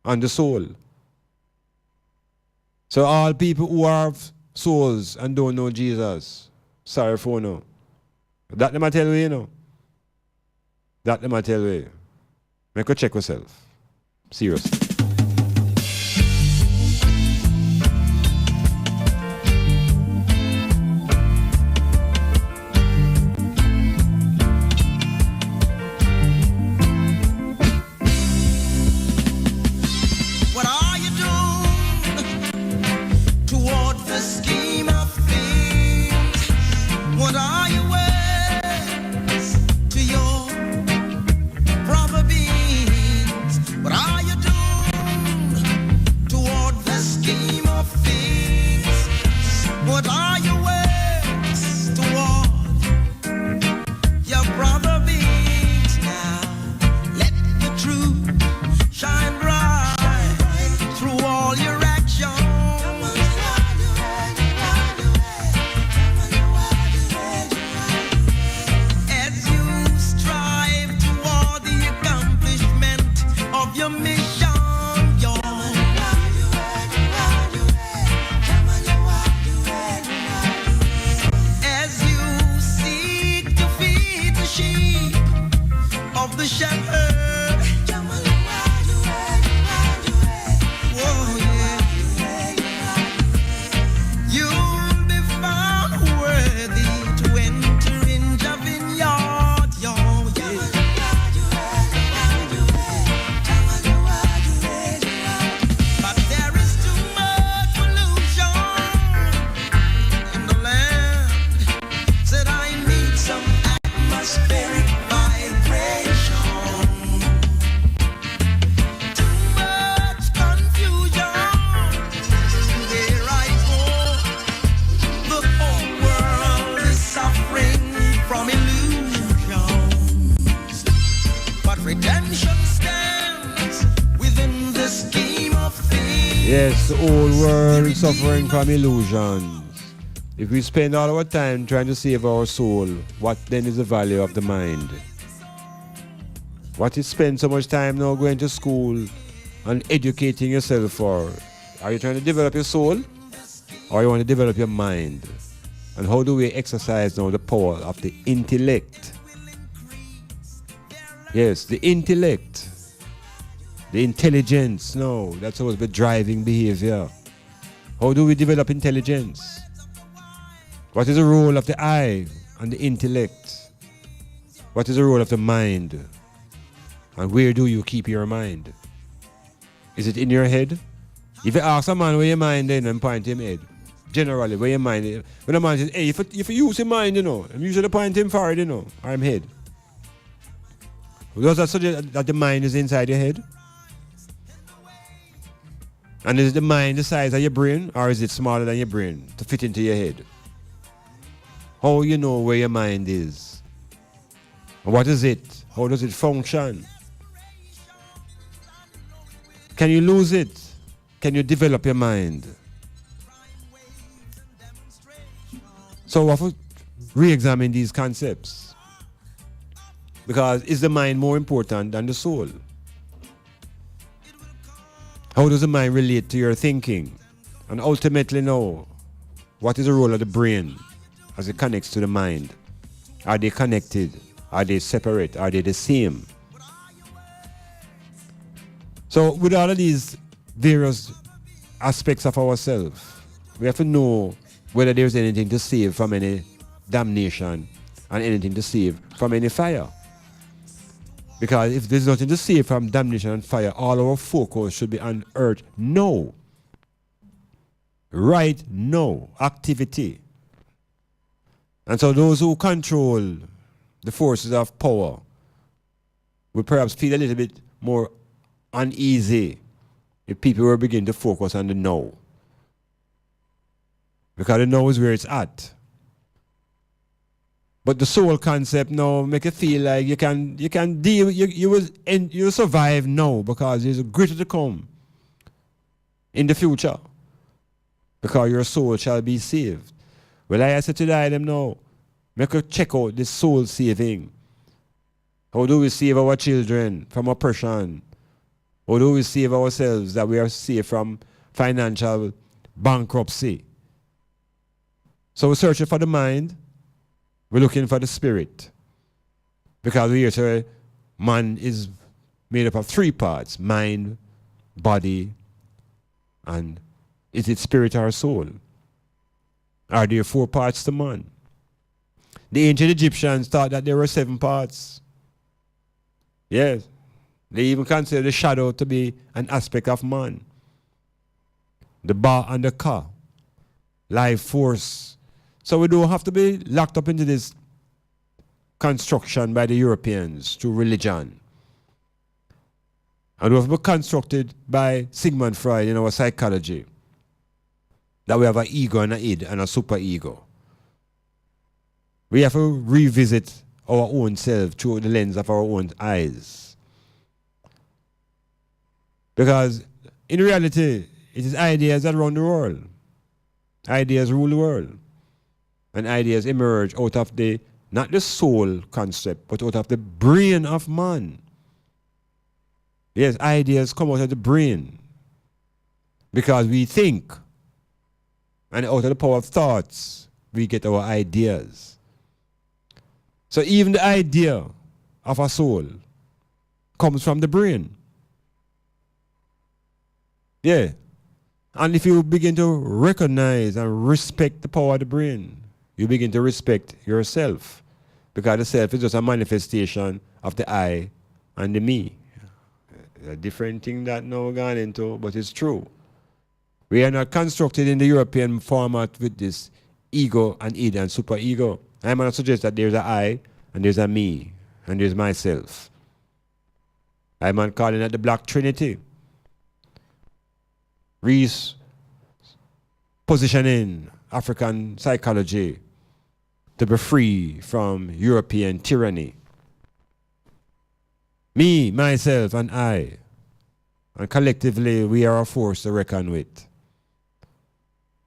on the soul. So all people who have souls and don't know Jesus, sorry for no. That them I tell you, you know. That them I tell you. Make you check yourself. Seriously. What are you doing Yes, the whole world suffering from illusions. If we spend all our time trying to save our soul, what then is the value of the mind? What you spend so much time now going to school and educating yourself for? Are you trying to develop your soul? Or you want to develop your mind? And how do we exercise now the power of the intellect? Yes, the intellect. The intelligence, no, that's supposed to be driving behavior. How do we develop intelligence? What is the role of the I and the intellect? What is the role of the mind? And where do you keep your mind? Is it in your head? If you ask a man where your mind is and point him head, generally where your mind is, when a man says, hey, if you use your mind, I'm usually point him forward, or him head. Does that suggest that the mind is inside your head? And is the mind the size of your brain, or is it smaller than your brain to fit into your head? How you know where your mind is? What is it? How does it function? Can you lose it? Can you develop your mind? So we have to re-examine these concepts. Because is the mind more important than the soul? How does the mind relate to your thinking? And ultimately know what is the role of the brain as it connects to the mind? Are they connected? Are they separate? Are they the same? So with all of these various aspects of ourselves, we have to know whether there's anything to save from any damnation and anything to save from any fire. Because if there's nothing to save from damnation and fire, all our focus should be on earth now. Right now. Activity. And so those who control the forces of power will perhaps feel a little bit more uneasy if people will begin to focus on the now. Because the now is where it's at. But the soul concept now make you feel like you can deal, you will survive now because there's a greater to come in the future. Because your soul shall be saved. Well, I said to them now, make you check out this soul saving. How do we save our children from oppression? How do we save ourselves that we are saved from financial bankruptcy? So we're searching for the mind. We're looking for the spirit. Because we hear say man is made up of three parts: mind, body, and is it spirit or soul? Are there 4 parts to man? The ancient Egyptians thought that there were 7 parts. Yes. They even consider the shadow to be an aspect of man. The Ba and the Ka, life force. So we don't have to be locked up into this construction by the Europeans through religion. And we have to be constructed by Sigmund Freud in our psychology. That we have an ego and an id and a superego. We have to revisit our own self through the lens of our own eyes. Because in reality, it is ideas that run the world. Ideas rule the world. And ideas emerge out of the, not the soul concept, but out of the brain of man. Yes, ideas come out of the brain. Because we think. And out of the power of thoughts, we get our ideas. So even the idea of a soul comes from the brain. Yeah. And if you begin to recognize and respect the power of the brain, you begin to respect yourself. Because the self is just a manifestation of the I and the me. A different thing that now we're gone into, but it's true. We are not constructed in the European format with this ego and id and superego. I'm going to suggest that there's an I and there's a me and there's myself. I'm not calling it the Black Trinity. Reese positioning African psychology to be free from European tyranny. Me, myself, and I And collectively, we are a force to reckon with.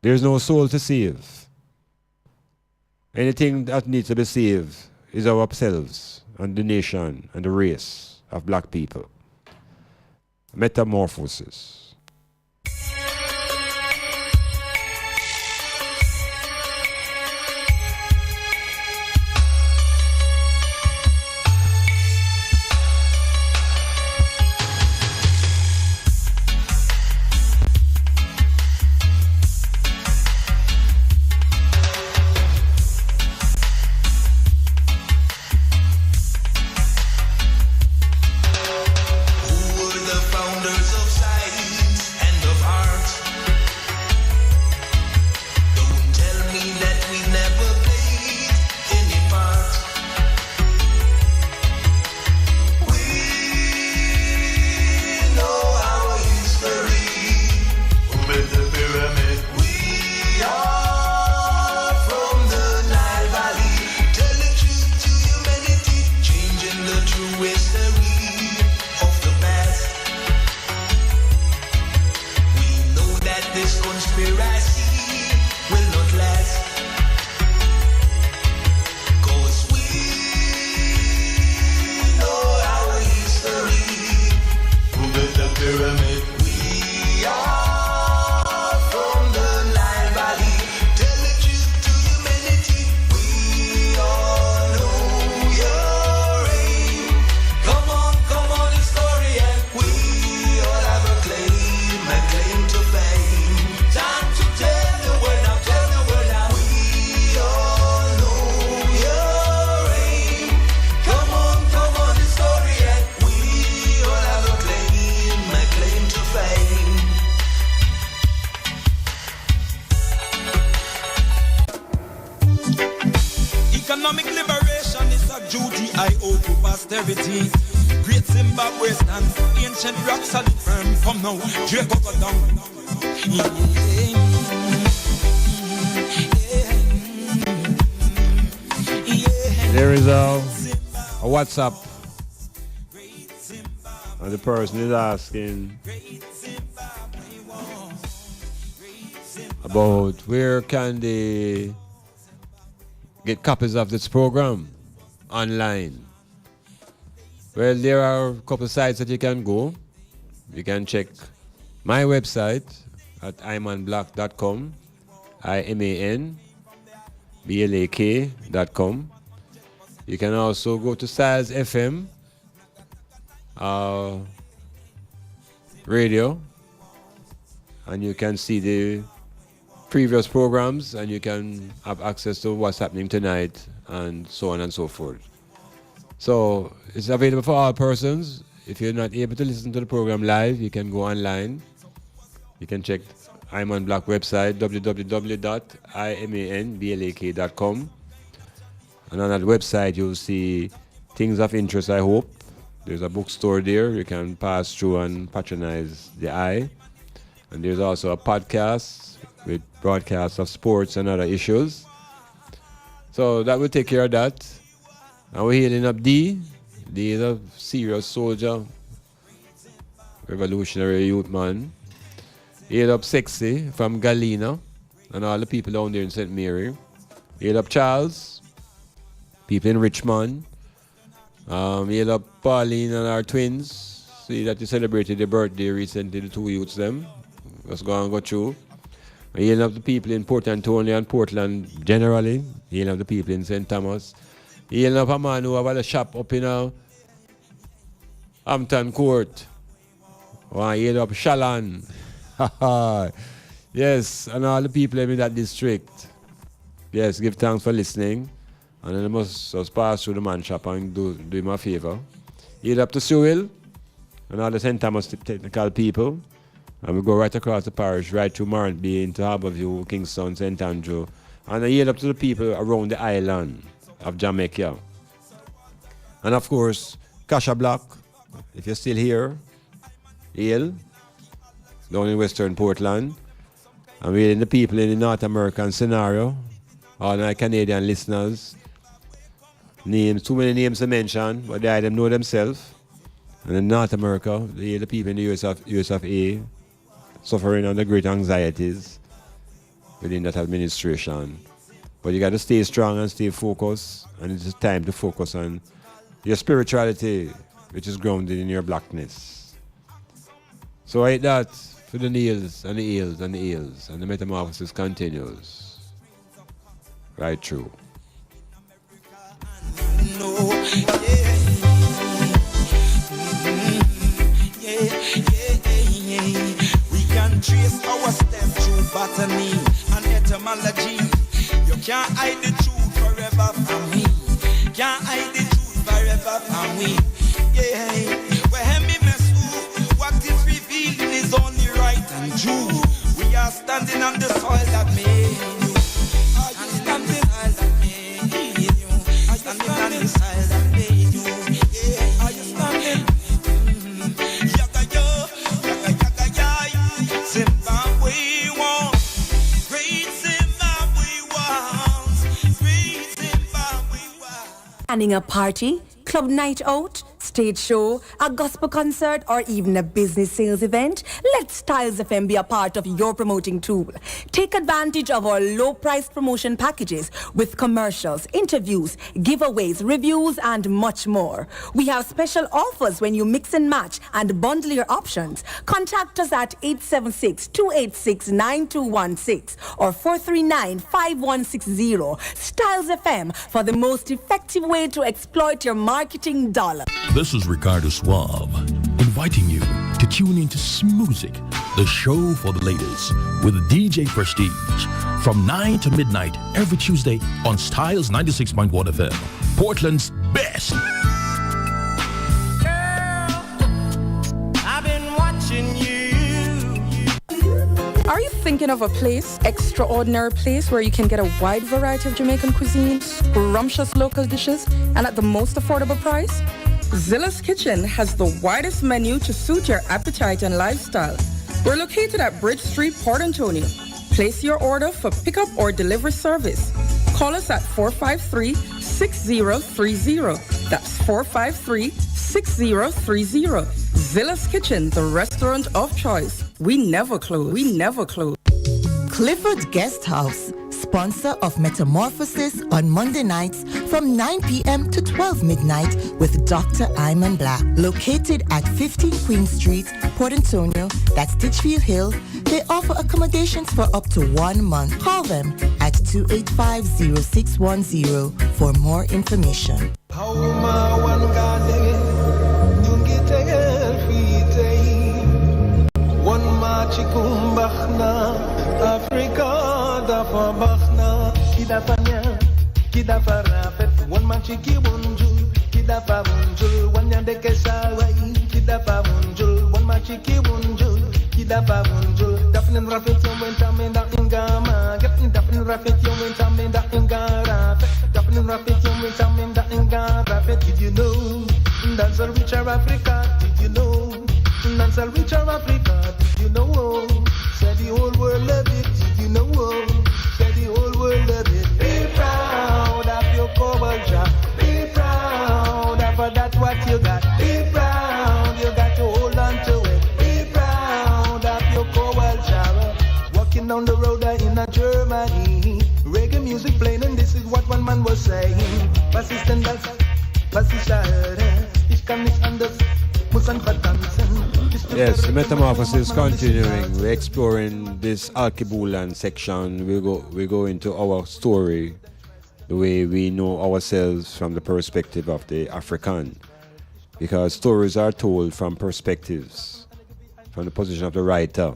There's no soul to save. Anything that needs to be saved is ourselves and the nation and the race of black people. Metamorphosis. Economic liberation is a duty I owe to posterity. Great Zimbabwe stands, ancient rock solid firm from now. Draco go down. There is a WhatsApp, and the person is asking about where can they get copies of this program online. Well, there are a couple of sites that you can go. You can check my website at imanblak.com, imanblak.com. You can also go to Styles FM radio, and you can see the previous programs, and you can have access to what's happening tonight, and so on and so forth. So it's available for all persons. If you're not able to listen to the program live, you can go online. You can check Iman Blak website, www.imanblak.com. And on that website, you'll see things of interest, I hope. There's a bookstore there. You can pass through and patronize the eye. And there's also a podcast with broadcasts of sports and other issues. So that will take care of that. And we're healing up D. D is a serious soldier, revolutionary youth man. Heal up Sexy from Galena and all the people down there in St. Mary. Heal up Charles, people in Richmond. Heal up Pauline and our twins. See that you celebrated their birthday recently, the two youths them. Let's go and go through. Heal up the people in Port Antonio and Portland generally. Heal up the people in St. Thomas. Heal up a man who have a shop up in Hampton Court. Heal up Shalon. Yes, and all the people in that district. Yes, give thanks for listening. And then I must just pass through the man shop and do him a favor. Heal up to Sewell and all the St. Thomas technical people. And we go right across the parish, right through Marantby into Harborview, Kingston, St. Andrew. And I heal up to the people around the island of Jamaica. And of course, Kasha Block, if you're still here, hail, down in Western Portland. And we're in the people in the North American scenario, all my Canadian listeners. Names, too many names to mention, but they them know themselves. And in North America, the people in the US of A suffering under great anxieties within that administration. But you got to stay strong and stay focused, and it's time to focus on your spirituality, which is grounded in your blackness. So I hate that for the nails and the eels and the eels, and the metamorphosis continues right through. We can trace our steps through botany and etymology. You can't hide the truth forever from me. Can't hide the truth forever from me. Yeah, where me mess who, what is revealed is only right and true. We are standing on the soil that made you. Standing on the soil that made you. Standing on the soil that made you. Yeah, are you standing? Zimbabwe wants, great Zimbabwe wants, great Zimbabwe wants. Planning a party, club night out, stage show, a gospel concert, or even a business sales event? Let Styles FM be a part of your promoting tool. Take advantage of our low-priced promotion packages with commercials, interviews, giveaways, reviews, and much more. We have special offers when you mix and match and bundle your options. Contact us at 876-286-9216 or 439-5160. Styles FM for the most effective way to exploit your marketing dollar. This is Ricardo Suave, inviting you to tune into Smoothic, the show for the ladies, with DJ Prestige, from 9 to midnight every Tuesday on Styles 96.1 FM, Portland's best. I've been watching you. Are you thinking of a place, extraordinary place where you can get a wide variety of Jamaican cuisine, scrumptious local dishes, and at the most affordable price? Zilla's Kitchen has the widest menu to suit your appetite and lifestyle. We're located at Bridge Street, Port Antonio. Place your order for pickup or delivery service. Call us at 453-6030. That's 453-6030. Zilla's Kitchen, the restaurant of choice. We never close. We never close. Clifford Guest House, sponsor of Metamorphosis on Monday nights from 9 p.m. to 12 midnight with Dr. Iman Blak. Located at 15 Queen Street, Port Antonio, that's Ditchfield Hill, they offer accommodations for up to 1 month. Call them at 285-0610 for more information. Africa da fa baxna kida fanya kida farafet one man chiki bunjul kida fa bunjul one yande kesawai kida fa bunjul one man chiki bunjul kida fa bunjul dafnen rafet yo mentamenda ingama dafnen rafet yo mentamenda ingara dafnen rafet yo mentamenda ingara. Did you know that's a richer Africa? Did you know that's a richer Africa? Did you know? Said the whole world love it, did you know? Said the whole world love it. Be proud of your culture. Be proud of that what you got. Be proud, you got to hold on to it. Be proud of your culture. Walking down the road in Germany, reggae music playing, and this is what one man was saying. Was ist denn das? Was ist schade? Ich kann nicht anders. Yes, the metamorphosis continuing. We're exploring this Alkebulan section. We go into our story, the way we know ourselves from the perspective of the African. Because stories are told from perspectives. From the position of the writer,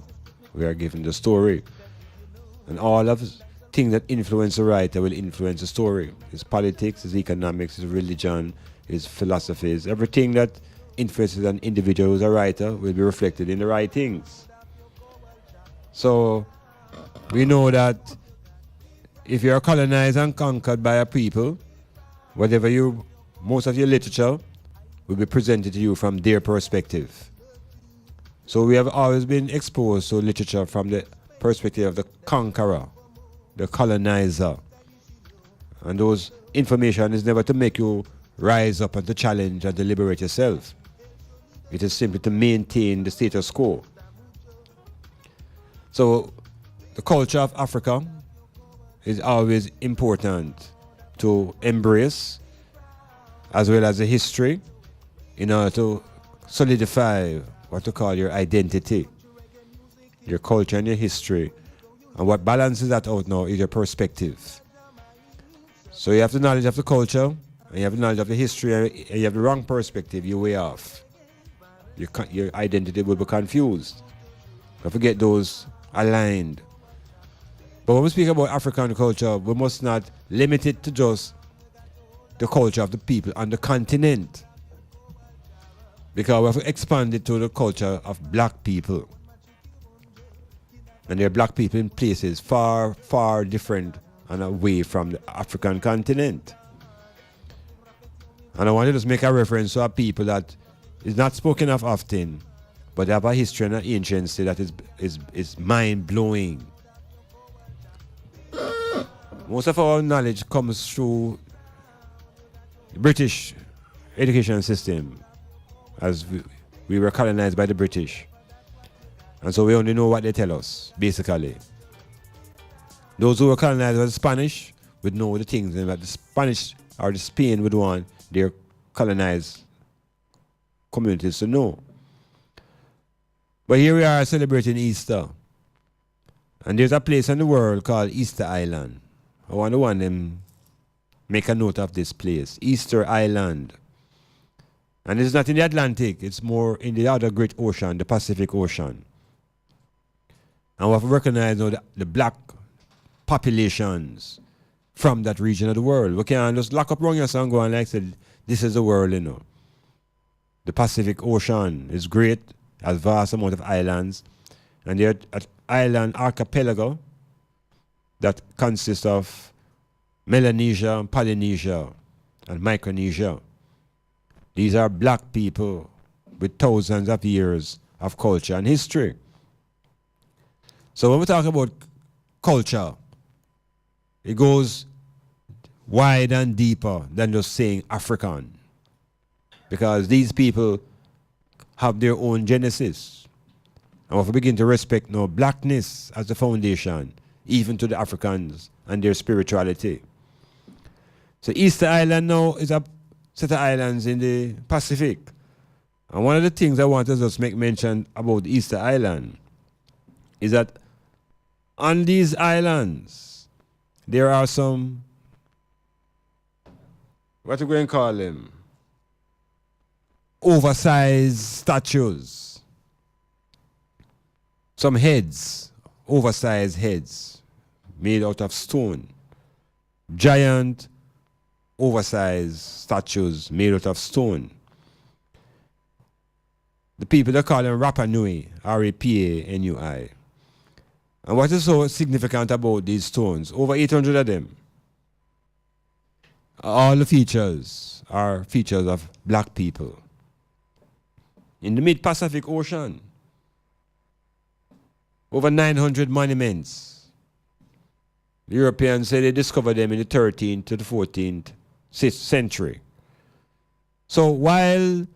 we are given the story. And all of things that influence the writer will influence the story. It's politics, it's economics, it's religion, it's philosophies. Everything that influences an individual who's a writer will be reflected in the writings. So we know that if you're colonized and conquered by a people, most of your literature will be presented to you from their perspective. So we have always been exposed to literature from the perspective of the conqueror, the colonizer. And those information is never to make you rise up and to challenge and to liberate yourself. It is simply to maintain the status quo. So the culture of Africa is always important to embrace, as well as the history, in order to solidify what you call your identity, your culture and your history. And what balances that out now is your perspective. So you have the knowledge of the culture, and you have the knowledge of the history, and you have the wrong perspective, you're way off. Your identity will be confused. Don't forget those aligned. But when we speak about African culture, we must not limit it to just the culture of the people on the continent. Because we have to expand it to the culture of black people. And there are black people in places far, far different and away from the African continent. And I want to just make a reference to a people that is not spoken of often, but they have a history and an anciency that is mind-blowing. Most of our knowledge comes through the British education system, as we were colonized by the British. And so we only know what they tell us, basically. Those who were colonized by the Spanish would know the things that the Spanish or the Spain would want their colonized communities to know. But here we are celebrating Easter. And there's a place in the world called Easter Island. I want them make a note of this place, Easter Island. And it's not in the Atlantic, it's more in the other great ocean, the Pacific Ocean. And we have to recognize now the black populations from that region of the world. We can't just lock up wrong yourself and go and like say, this is the world, you know. The Pacific Ocean is great, has vast amount of islands. And there are an island archipelago that consists of Melanesia, Polynesia, and Micronesia. These are black people with thousands of years of culture and history. So when we talk about culture, it goes wide and deeper than just saying African. Because these people have their own genesis. And if we begin to respect now blackness as the foundation, even to the Africans and their spirituality. So Easter Island now is a set of islands in the Pacific. And one of the things I want to just make mention about Easter Island is that on these islands, there are some, what are we going to call them? Oversized statues. Some heads, oversized heads, made out of stone. Giant, oversized statues made out of stone. The people, they call them Rapa Nui, R-A-P-A-N-U-I. And what is so significant about these stones? Over 800 of them. All the features are features of black people. In the mid-Pacific Ocean, over 900 monuments. The Europeans say they discovered them in the 13th to the 14th century. So while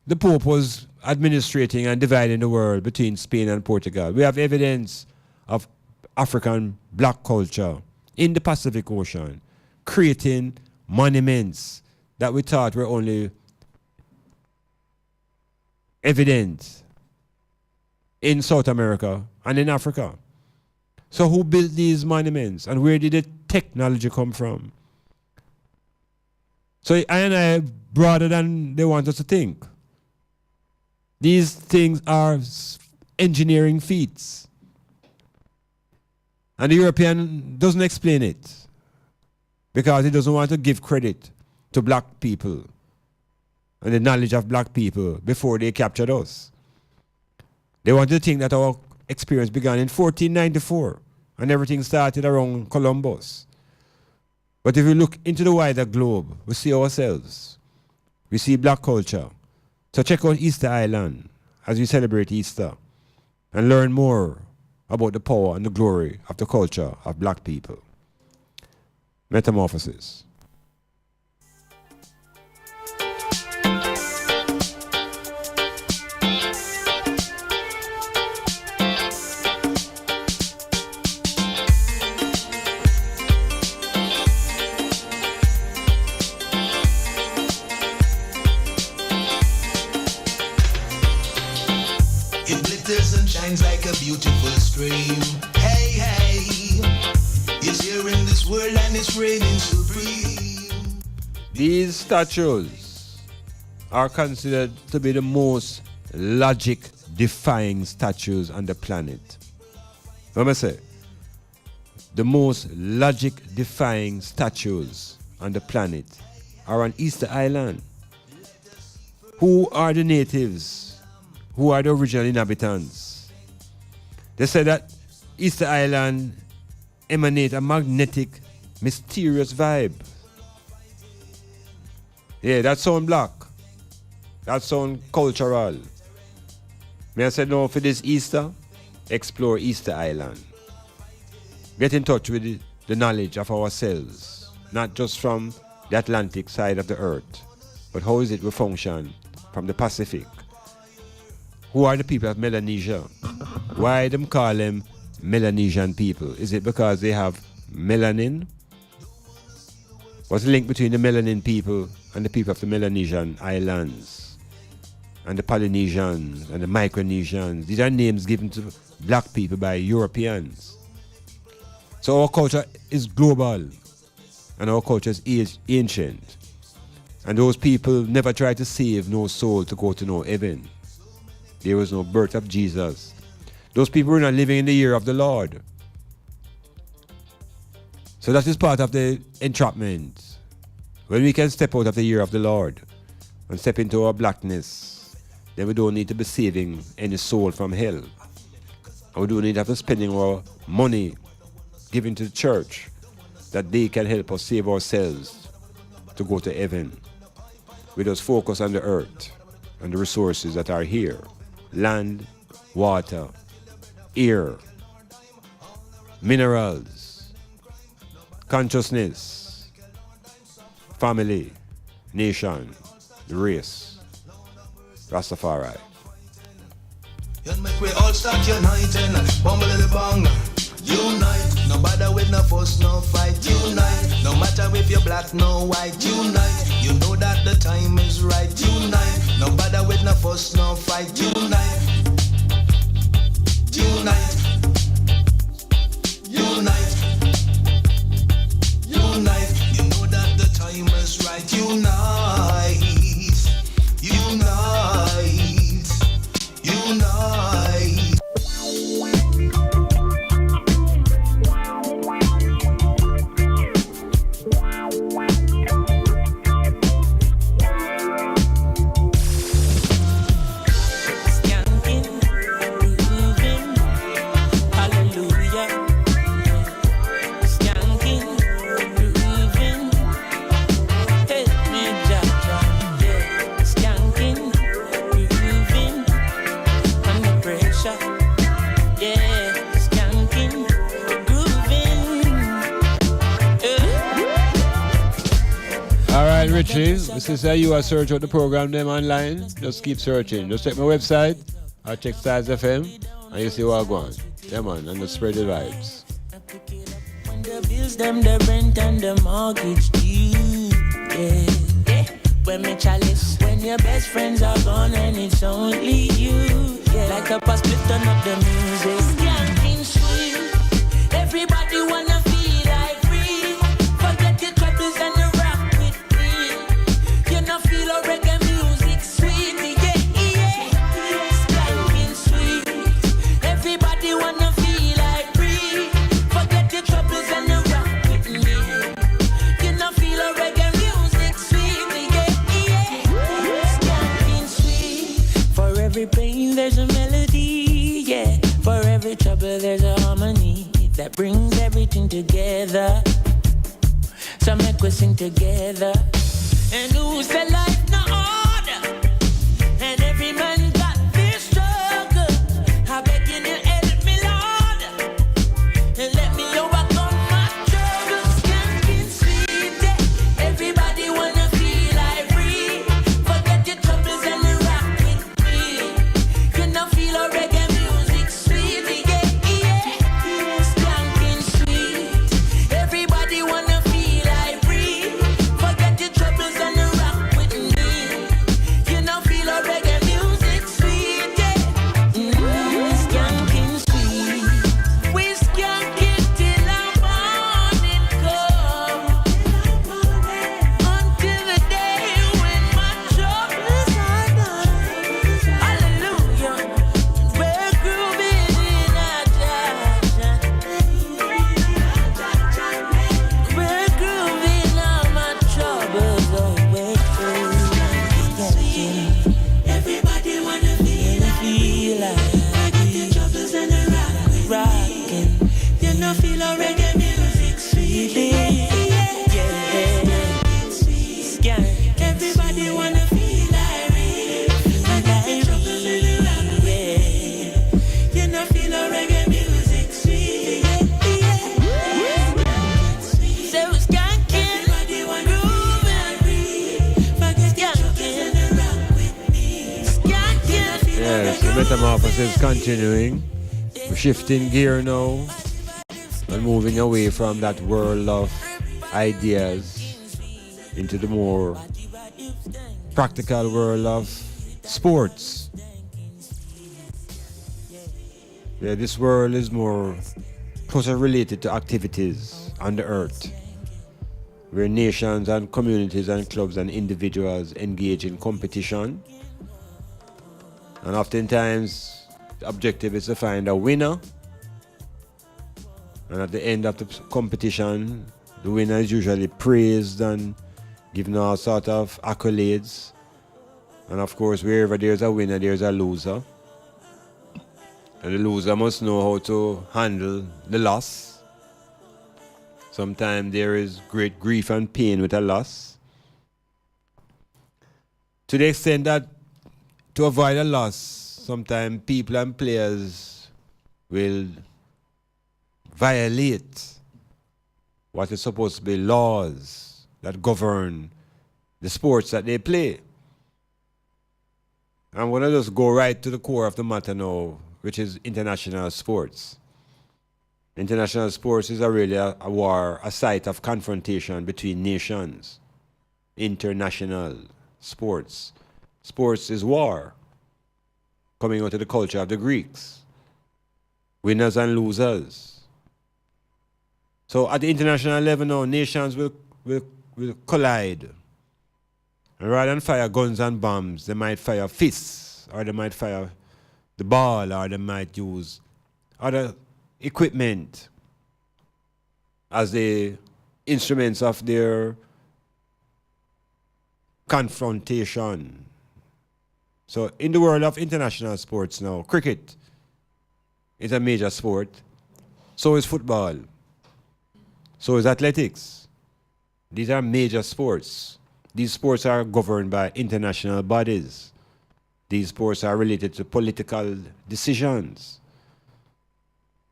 the Pope was administrating and dividing the world between Spain and Portugal, we have evidence of African black culture in the Pacific Ocean, creating monuments that we thought were only evident in South America and in Africa. So who built these monuments and where did the technology come from? So I and I broader than they want us to think. These things are engineering feats. And the European doesn't explain it because he doesn't want to give credit to black people and the knowledge of black people before they captured us. They wanted to think that our experience began in 1494 and everything started around Columbus. But if we look into the wider globe, we see ourselves. We see black culture. So check out Easter Island as we celebrate Easter and learn more about the power and the glory of the culture of black people. Metamorphosis. stream. Hey, hey, it's here in this world and it's reigning supreme. These statues are considered to be the most logic-defying statues on the planet. What I say? The most logic-defying statues on the planet are on Easter Island. Who are the natives? Who are the original inhabitants? They say that Easter Island emanates a magnetic, mysterious vibe. Yeah, that sound black. That sound cultural. May I say no for this Easter? Explore Easter Island. Get in touch with the knowledge of ourselves, not just from the Atlantic side of the earth, but how is it we function from the Pacific? Who are the people of Melanesia? Why them call them Melanesian people? Is it because they have melanin? What's the link between the melanin people and the people of the Melanesian islands? And the Polynesians and the Micronesians? These are names given to black people by Europeans. So our culture is global and our culture is ancient. And those people never tried to save no soul to go to no heaven. There was no birth of Jesus. Those people were not living in the year of the Lord. So that is part of the entrapment. When we can step out of the year of the Lord and step into our blackness, then we don't need to be saving any soul from hell. And we don't need to have to spending our money giving to the church that they can help us save ourselves to go to heaven. We just focus on the earth and the resources that are here. Land, water, air, minerals, consciousness, family, nation, the race, Rastafari. You make we all start uniting, bumble in the bong. Unite, no bother with no fuss, no fight. Unite, no matter if you're black, no white. Unite, you know that the time is right. Unite, no bother with no fuss, no fight. Unite, unite, unite, unite. You know that the time is right. Unite, unite, unite. Richie, this is how you are search out the program them online. Just keep searching. Just check my website or check Styles FM and you see what I go on. Yeah man, and just spread the vibes. When the bills them, the rent and the mortgage due. Yeah. When me chalice, when your best friends are gone and it's only you. Yeah. Like a past split turn up the music. Skanking sweet. Everybody wanna feel like free. Forget your troubles and the rock with me. You know feel a reggae music sweet. Yeah. Skanking sweet. Everybody wanna feel like free. Forget your troubles and the rock with me. You know feel a reggae music sweet. Yeah. Skanking sweet. For every pain there's a melody. Yeah. For every trouble there's a harmony that brings everything together. So make we sing together. And who said life no order? And every man got this struggle. I beg you to help me, Lord, and let me overcome my struggles. Skanking sweet, yeah. Everybody wanna feel like free. Forget your troubles and rock with me. You know feel a reggae music sweet, yeah. Skanking sweet. Everybody wanna feel like free. Forget your troubles and rock with me. You know feel a reggae music sweet, yeah. Skanking sweet. know feel a reggae music sweetly. Yeah. Everybody wanna feel Irish. You know feel a reggae music sweet. So skanking, grooving, skanking, skanking. Yes, the metamorphosis is continuing. We're shifting gear now and moving away from that world of ideas into the more practical world of sports. Yeah, this world is more closely related to activities on the earth, where nations and communities and clubs and individuals engage in competition. And oftentimes, the objective is to find a winner. And at the end of the competition, the winner is usually praised and given all sorts of accolades. And of course, wherever there's a winner, there's a loser. And the loser must know how to handle the loss. Sometimes there is great grief and pain with a loss. To the extent that to avoid a loss, sometimes people and players will violate what is supposed to be laws that govern the sports that they play. I'm going to just go right to the core of the matter now, which is international sports. International sports is really a war, a site of confrontation between nations. International sports. Sports is war, coming out of the culture of the Greeks. Winners and losers. So at the international level now, nations will collide. And rather than fire guns and bombs, they might fire fists, or they might fire the ball, or they might use other equipment as the instruments of their confrontation. So in the world of international sports now, cricket is a major sport. So is football. So is athletics. These are major sports. These sports are governed by international bodies. These sports are related to political decisions.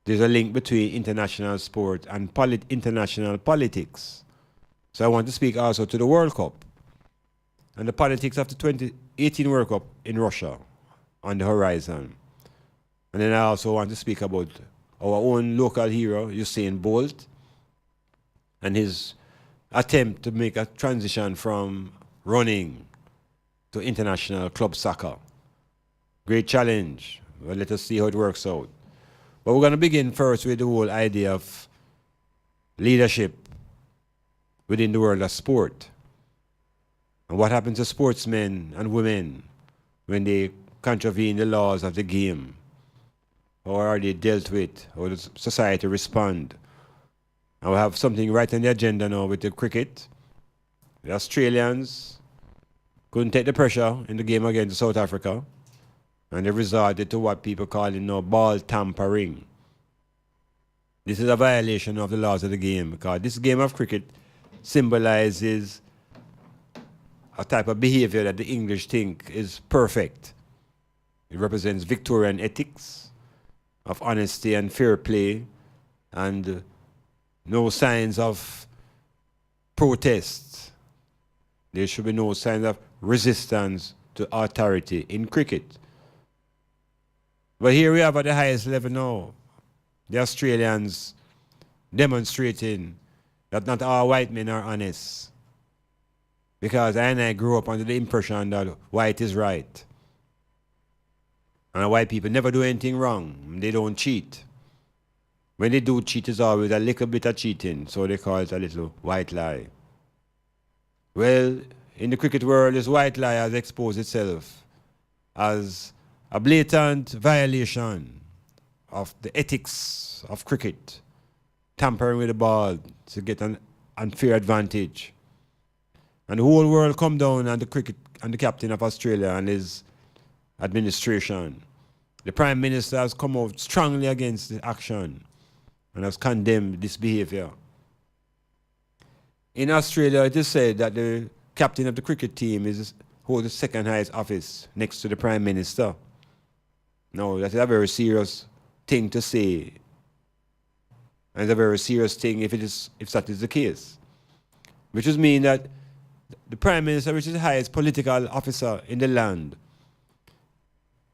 There's a link between international sport and international politics. So I want to speak also to the World Cup and the politics of the 2018 World Cup in Russia on the horizon. And then I also want to speak about our own local hero, Usain Bolt, and his attempt to make a transition from running to international club soccer. Great challenge. Well, let us see how it works out. But we're going to begin first with the whole idea of leadership within the world of sport. And what happens to sportsmen and women when they contravene the laws of the game? How are they dealt with? How does society respond? And we have something right on the agenda now with the cricket. The Australians couldn't take the pressure in the game against South Africa, and they resorted to what people call now ball tampering. This is a violation of the laws of the game, because this game of cricket symbolizes a type of behavior that the English think is perfect. It represents Victorian ethics of honesty and fair play, and no signs of protest. There should be no signs of resistance to authority in cricket. But here we have at the highest level now, the Australians demonstrating that not all white men are honest. Because I grew up under the impression that white is right. And white people never do anything wrong. They don't cheat. When they do cheat, it's always a little bit of cheating, so they call it a little white lie. Well, in the cricket world, this white lie has exposed itself as a blatant violation of the ethics of cricket, tampering with the ball to get an unfair advantage. And the whole world come down on the cricket and the captain of Australia and his administration. The Prime Minister has come out strongly against the action. and has condemned this behavior. In Australia, it is said that the captain of the cricket team holds the second highest office next to the Prime Minister. Now, that is a very serious thing to say. And it's a very serious thing if that is the case. Which would mean that the Prime Minister, which is the highest political officer in the land,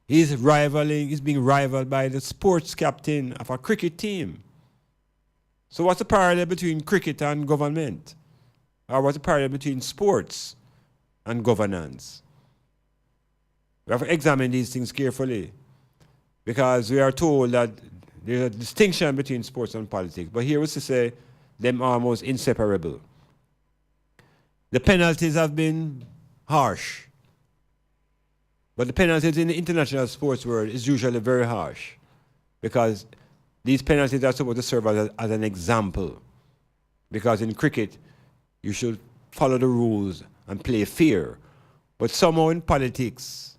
he's being rivaled by the sports captain of a cricket team. So what's the parallel between cricket and government? Or what's the parallel between sports and governance? We have to examine these things carefully, because we are told that there's a distinction between sports and politics. But here we say them are almost inseparable. The penalties have been harsh. But the penalties in the international sports world is usually very harsh, because these penalties are supposed to serve as an example. Because in cricket, you should follow the rules and play fair. But somehow in politics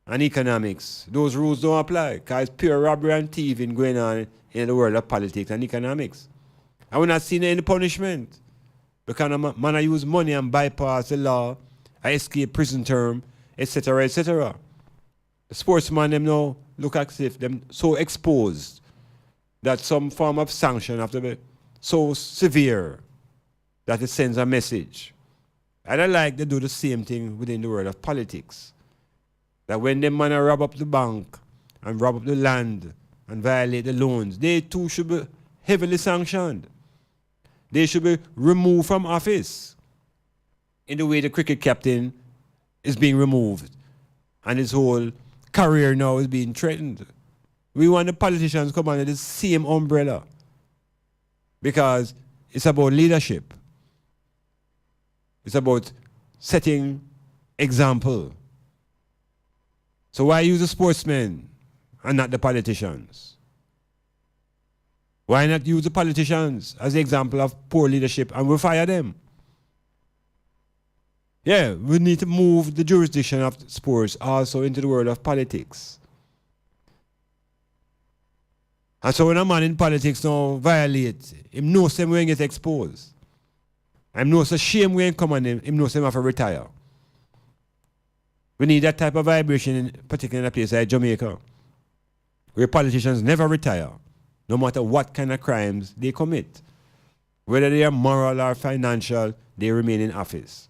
and economics, those rules don't apply, because pure robbery and thieving going on in the world of politics and economics. And we're not seeing any punishment, because man use money and bypass the law, I escape prison term, etc., etc. The sportsman, them now look as if them so exposed that some form of sanction have to be so severe that it sends a message. And I like to do the same thing within the world of politics. That when them man rob up the bank and rob up the land and violate the loans, they too should be heavily sanctioned. They should be removed from office in the way the cricket captain is being removed and his whole career now is being threatened. We want the politicians to come under the same umbrella, because it's about leadership. It's about setting example. So why use the sportsmen and not the politicians? Why not use the politicians as an example of poor leadership and we'll fire them? Yeah, we need to move the jurisdiction of sports also into the world of politics. And so when a man in politics now violate, him knows him when he get exposed. Him knows a shame when come on him knows him have to retire. We need that type of vibration, particularly in a place like Jamaica, where politicians never retire, no matter what kind of crimes they commit. Whether they are moral or financial, they remain in office.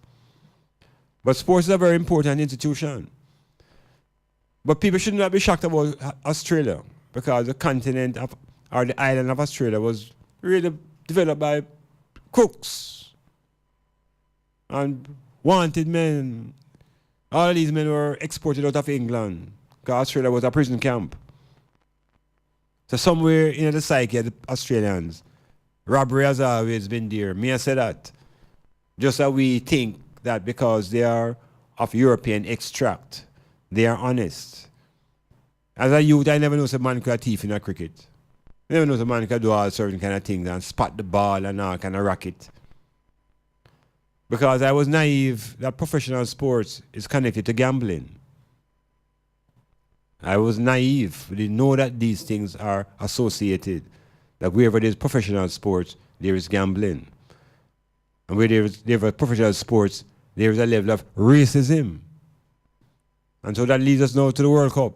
But sports is a very important institution. But people should not be shocked about Australia, because the continent or the island of Australia was really developed by crooks and wanted men. All of these men were exported out of England, because Australia was a prison camp. So somewhere in the psyche of the Australians, robbery has always been there. Me, I say that. Just that we think that because they are of European extract, they are honest. As a youth, I never know some man could have thief in a cricket. I never know some man could do all certain kind of things and spot the ball and all kind of racket. Because I was naive that professional sports is connected to gambling. I was naive. We didn't know that these things are associated. That wherever there's professional sports, there is gambling. And where there is professional sports, there is a level of racism. And so that leads us now to the World Cup.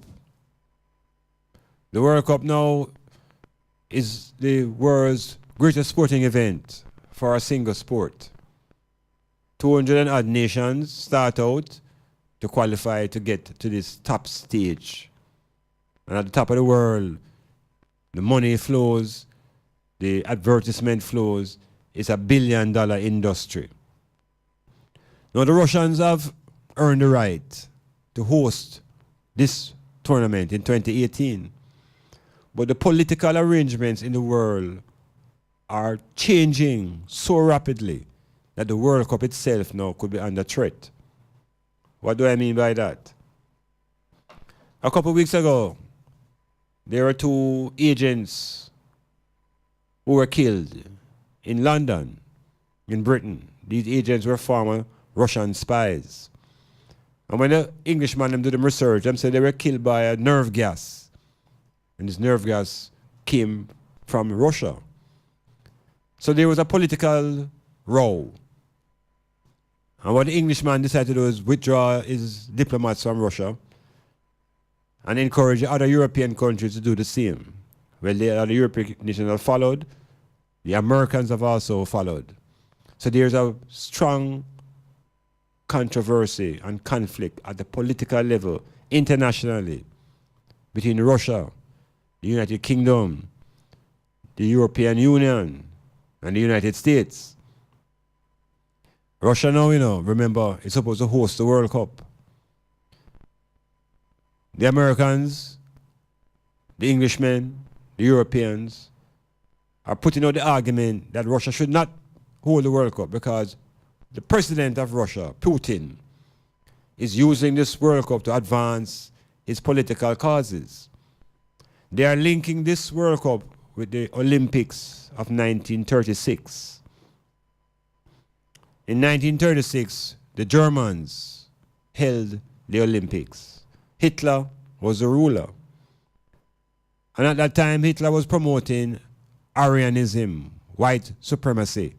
The World Cup now is the world's greatest sporting event for a single sport. 200 and odd nations start out to qualify to get to this top stage. And at the top of the world, the money flows, the advertisement flows. It's $1 billion industry. Now the Russians have earned the right to host this tournament in 2018. But the political arrangements in the world are changing so rapidly that the World Cup itself now could be under threat. What do I mean by that? A couple of weeks ago, there were 2 agents who were killed in London, in Britain. These agents were former Russian spies. And when the Englishman them did them research, them said they were killed by a nerve gas. And this nerve gas came from Russia. So there was a political row. And what the Englishman decided to do is withdraw his diplomats from Russia and encourage the other European countries to do the same. Well, the other European nations have followed. The Americans have also followed. So there's a strong controversy and conflict at the political level, internationally, between Russia, the United Kingdom, the European Union, and the United States. Russia now, remember, is supposed to host the World Cup. The Americans, the Englishmen, the Europeans are putting out the argument that Russia should not hold the World Cup because the president of Russia, Putin, is using this World Cup to advance his political causes. They are linking this World Cup with the Olympics of 1936. In 1936, the Germans held the Olympics. Hitler was the ruler. And at that time, Hitler was promoting Aryanism, white supremacy,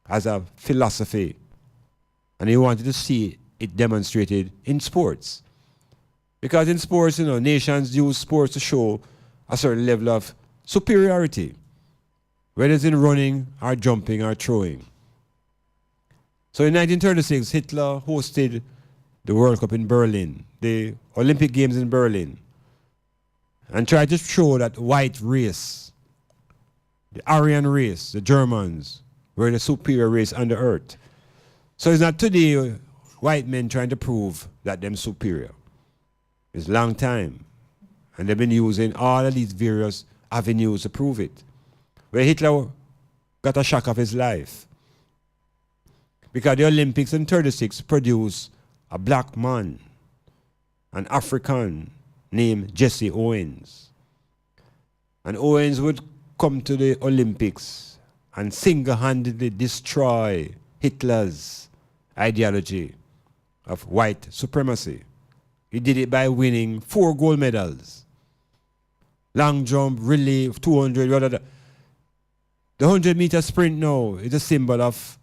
as a philosophy. And he wanted to see it demonstrated in sports. Because in sports, nations use sports to show a certain level of superiority, whether it's in running or jumping or throwing. So in 1936, Hitler hosted the World Cup in Berlin, the Olympic Games in Berlin, and tried to show that white race, the Aryan race, the Germans, were the superior race on the earth. So it's not today white men trying to prove that they're superior. It's a long time. And they've been using all of these various avenues to prove it. Where Hitler got a shock of his life. Because the Olympics in 1936 produced a black man, an African named Jesse Owens. And Owens would come to the Olympics and single-handedly destroy Hitler's ideology of white supremacy. He did it by winning 4 gold medals. Long jump, relay, 200, the 100-meter sprint now is a symbol of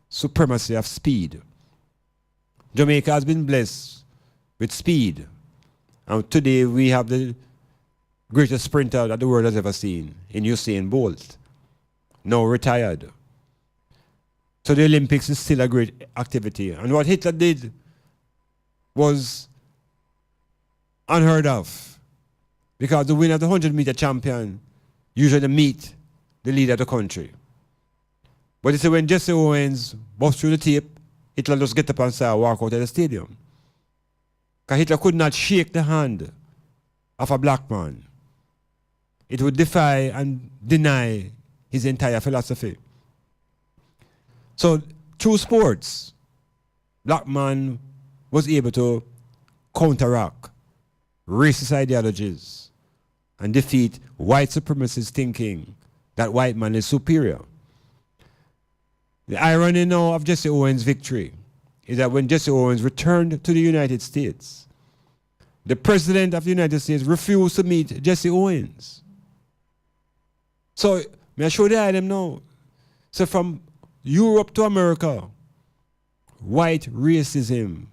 supremacy of speed. Jamaica has been blessed with speed. And today we have the greatest sprinter that the world has ever seen in Usain Bolt, now retired. So the Olympics is still a great activity. And what Hitler did was unheard of, because the winner of the 100-meter champion usually meet the leader of the country. But you see, when Jesse Owens bust through the tape, Hitler just get up and start walk out of the stadium. Because Hitler could not shake the hand of a black man. It would defy and deny his entire philosophy. So through sports, black man was able to counteract racist ideologies and defeat white supremacist thinking that white man is superior. The irony now of Jesse Owens' victory is that when Jesse Owens returned to the United States, the president of the United States refused to meet Jesse Owens. So, may I show the item now? So from Europe to America, white racism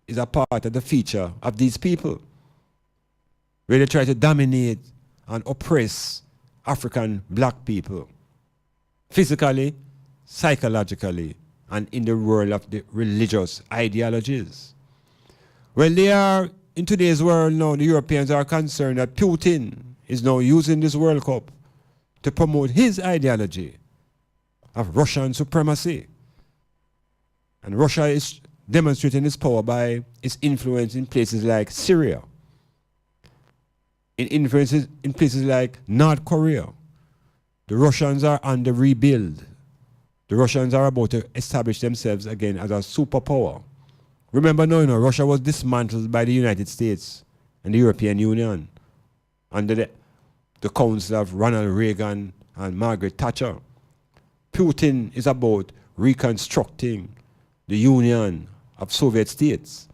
is a part of the feature of these people, where they try to dominate and oppress African black people, physically, psychologically, and in the world of the religious ideologies. Well, they are, in today's world now, the Europeans are concerned that Putin is now using this World Cup to promote his ideology of Russian supremacy. And Russia is demonstrating its power by its influence in places like Syria, in influences in places like North Korea. The Russians are on the rebuild. The Russians are about to establish themselves again as a superpower. Remember now, Russia was dismantled by the United States and the European Union under the counsel of Ronald Reagan and Margaret Thatcher. Putin is about reconstructing the union of Soviet states.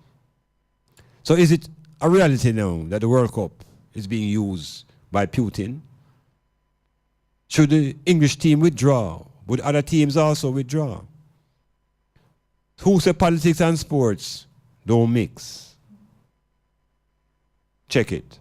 So is it a reality now that the World Cup is being used by Putin Should the English team withdraw? Would other teams also withdraw? Who say politics and sports don't mix? Check it.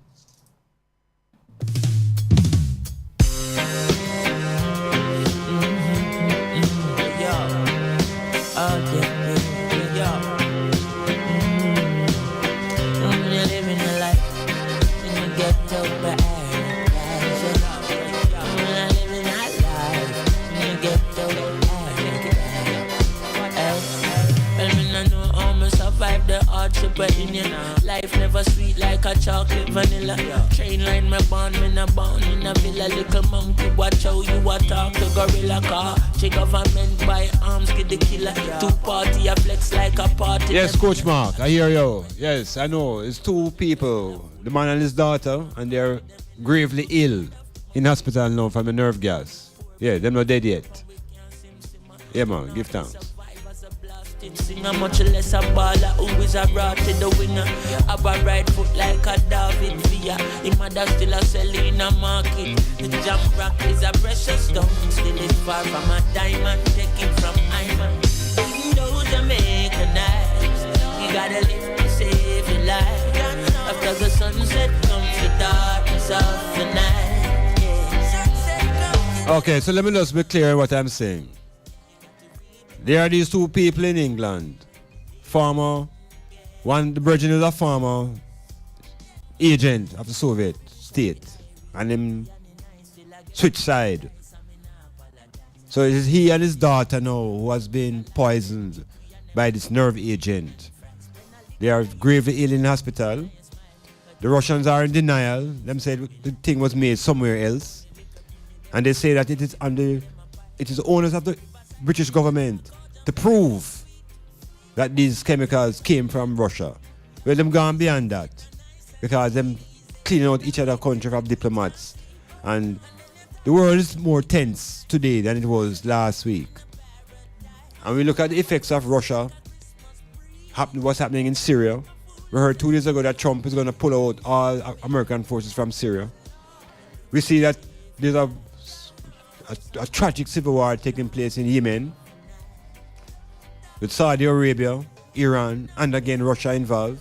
But in your life never sweet like a chocolate vanilla. Train line me born in a villa. Little monkey watch how you a talk to gorilla car. Check government by arms get the killer. Two party a flex like a party. Yes, Coach Mark, I hear you. Yes, I know. It's two people, the man and his daughter, and they're gravely ill in hospital now from a nerve gas. Yeah, they're not dead yet. Yeah, man, give thanks. Singer much less a baller, who is a brought to the winger. Have a right foot like a David Villa. Him mother still a sell in a market. The jam rock is a precious stone. Still is far from a diamond. Take it from Iman. Even though Jamaica nights, you gotta live to save your life. After the sunset comes the darkness of the night. Yeah. Okay, so let me just be clear what I'm saying. There are these two people in England. Farmer, the virgin is a farmer, agent of the Soviet state, and him switch side. So it is he and his daughter now who has been poisoned by this nerve agent. They are gravely ill in hospital. The Russians are in denial. Them say the thing was made somewhere else. And they say that it is the owners of the British government to prove that these chemicals came from Russia. Well, them gone beyond that because them cleaning out each other country from diplomats. And the world is more tense today than it was last week. And we look at the effects of Russia, what's happening in Syria. We heard 2 days ago that Trump is going to pull out all American forces from Syria. We see that there's a tragic civil war taking place in Yemen with Saudi Arabia, Iran, and again Russia involved.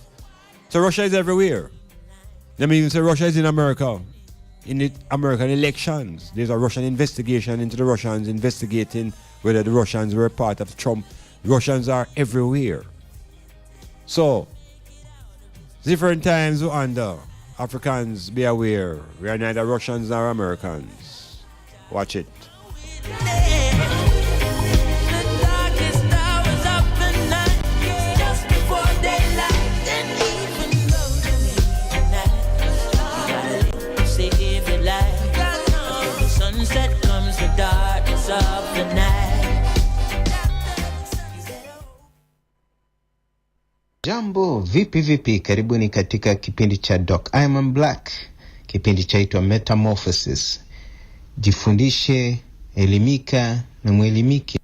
So Russia is everywhere. Let me even say Russia is in America. In the American elections, there's a Russian investigation into the Russians investigating whether the Russians were part of Trump. Russians are everywhere. So, different times we under. Africans, be aware. We are neither Russians nor Americans. Watch it. Jambo, vipi, karibuni katika kipindi cha Doc Iman Blak. Kipindi chaitwa Metamorphosis. Jifundishe, elimika na mwelimike.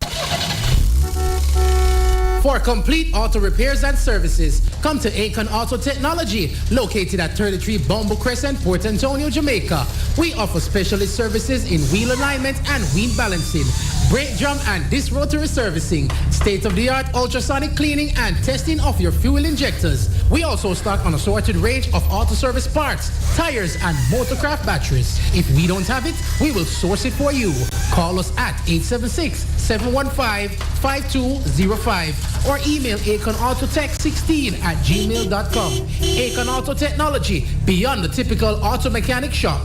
For complete auto repairs and services, come to Akon Auto Technology, located at 33 Bumble Crescent, Port Antonio, Jamaica. We offer specialist services in wheel alignment and wheel balancing, brake drum and disc rotary servicing, state-of-the-art ultrasonic cleaning and testing of your fuel injectors. We also stock an assorted range of auto service parts, tires, and motorcraft batteries. If we don't have it, we will source it for you. Call us at 876-715-5205 or email akonautotech16@gmail.com. Akon Auto Technology, beyond the typical auto mechanic shop.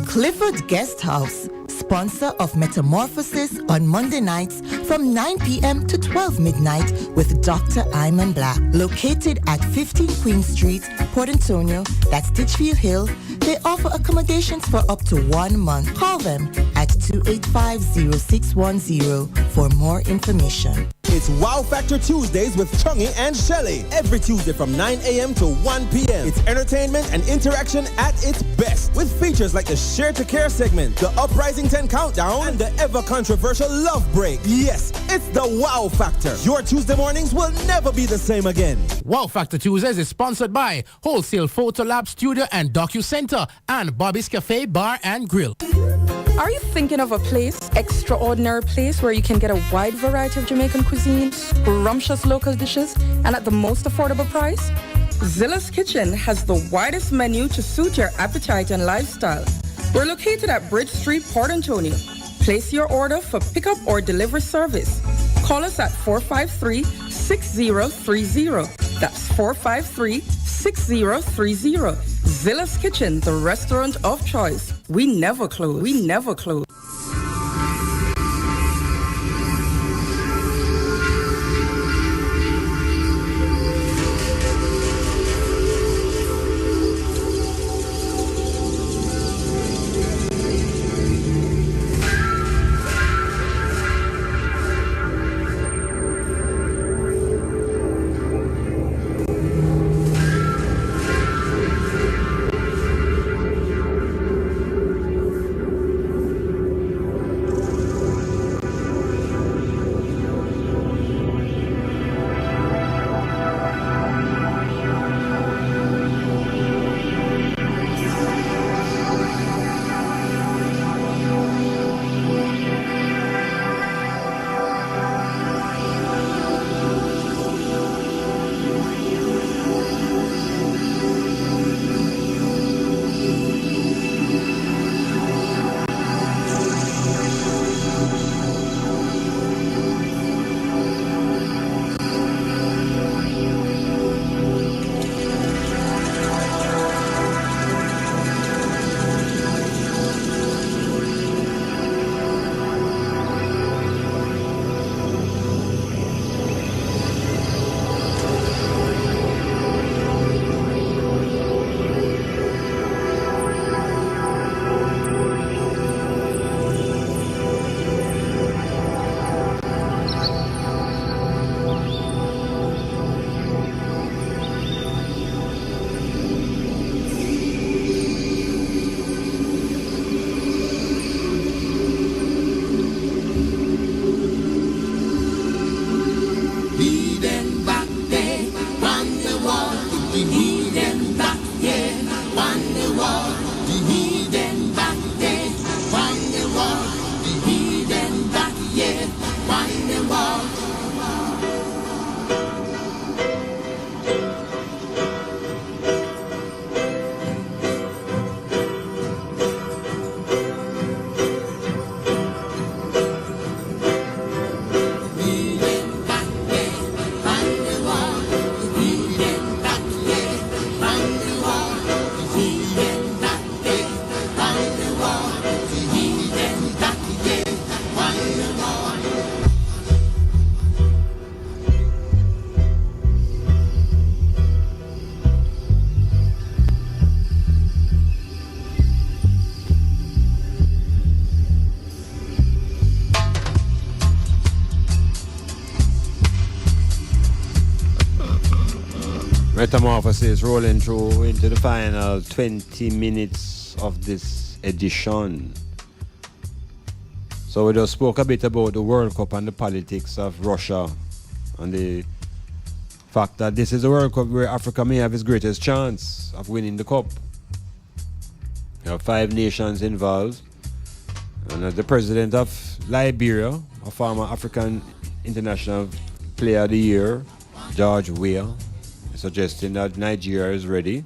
Clifford Guest House, sponsor of Metamorphosis on Monday nights from 9 p.m. to 12 midnight with Dr. Iman Blak. Located at 15 Queen Street, Port Antonio, that's Titchfield Hill. They offer accommodations for up to 1 month. Call them at 285-0610 for more information. It's Wow Factor Tuesdays with Chungy and Shelly. Every Tuesday from 9 a.m. to 1 p.m. It's entertainment and interaction at its best. With features like the Share to Care segment, the Uprising 10 Countdown, and the ever-controversial Love Break. Yes, it's the Wow Factor. Your Tuesday mornings will never be the same again. Wow Factor Tuesdays is sponsored by Wholesale Photo Lab Studio and DocuCenter and Bobby's Cafe Bar and Grill. Are you thinking of a place, extraordinary place where you can get a wide variety of Jamaican cuisine, scrumptious local dishes, and at the most affordable price? Zilla's Kitchen has the widest menu to suit your appetite and lifestyle. We're located at Bridge Street, Port Antonio. Place your order for pickup or delivery service. Call us at 453-6030. That's 453-6030. Zilla's Kitchen, the restaurant of choice. We never close. We never close. Metamorphosis rolling through into the final 20 minutes of this edition. So we just spoke a bit about the World Cup and the politics of Russia and the fact that this is a World Cup where Africa may have its greatest chance of winning the cup. There are 5 nations involved, and as the president of Liberia, a former African International Player of the Year, George Weah, suggesting that Nigeria is ready,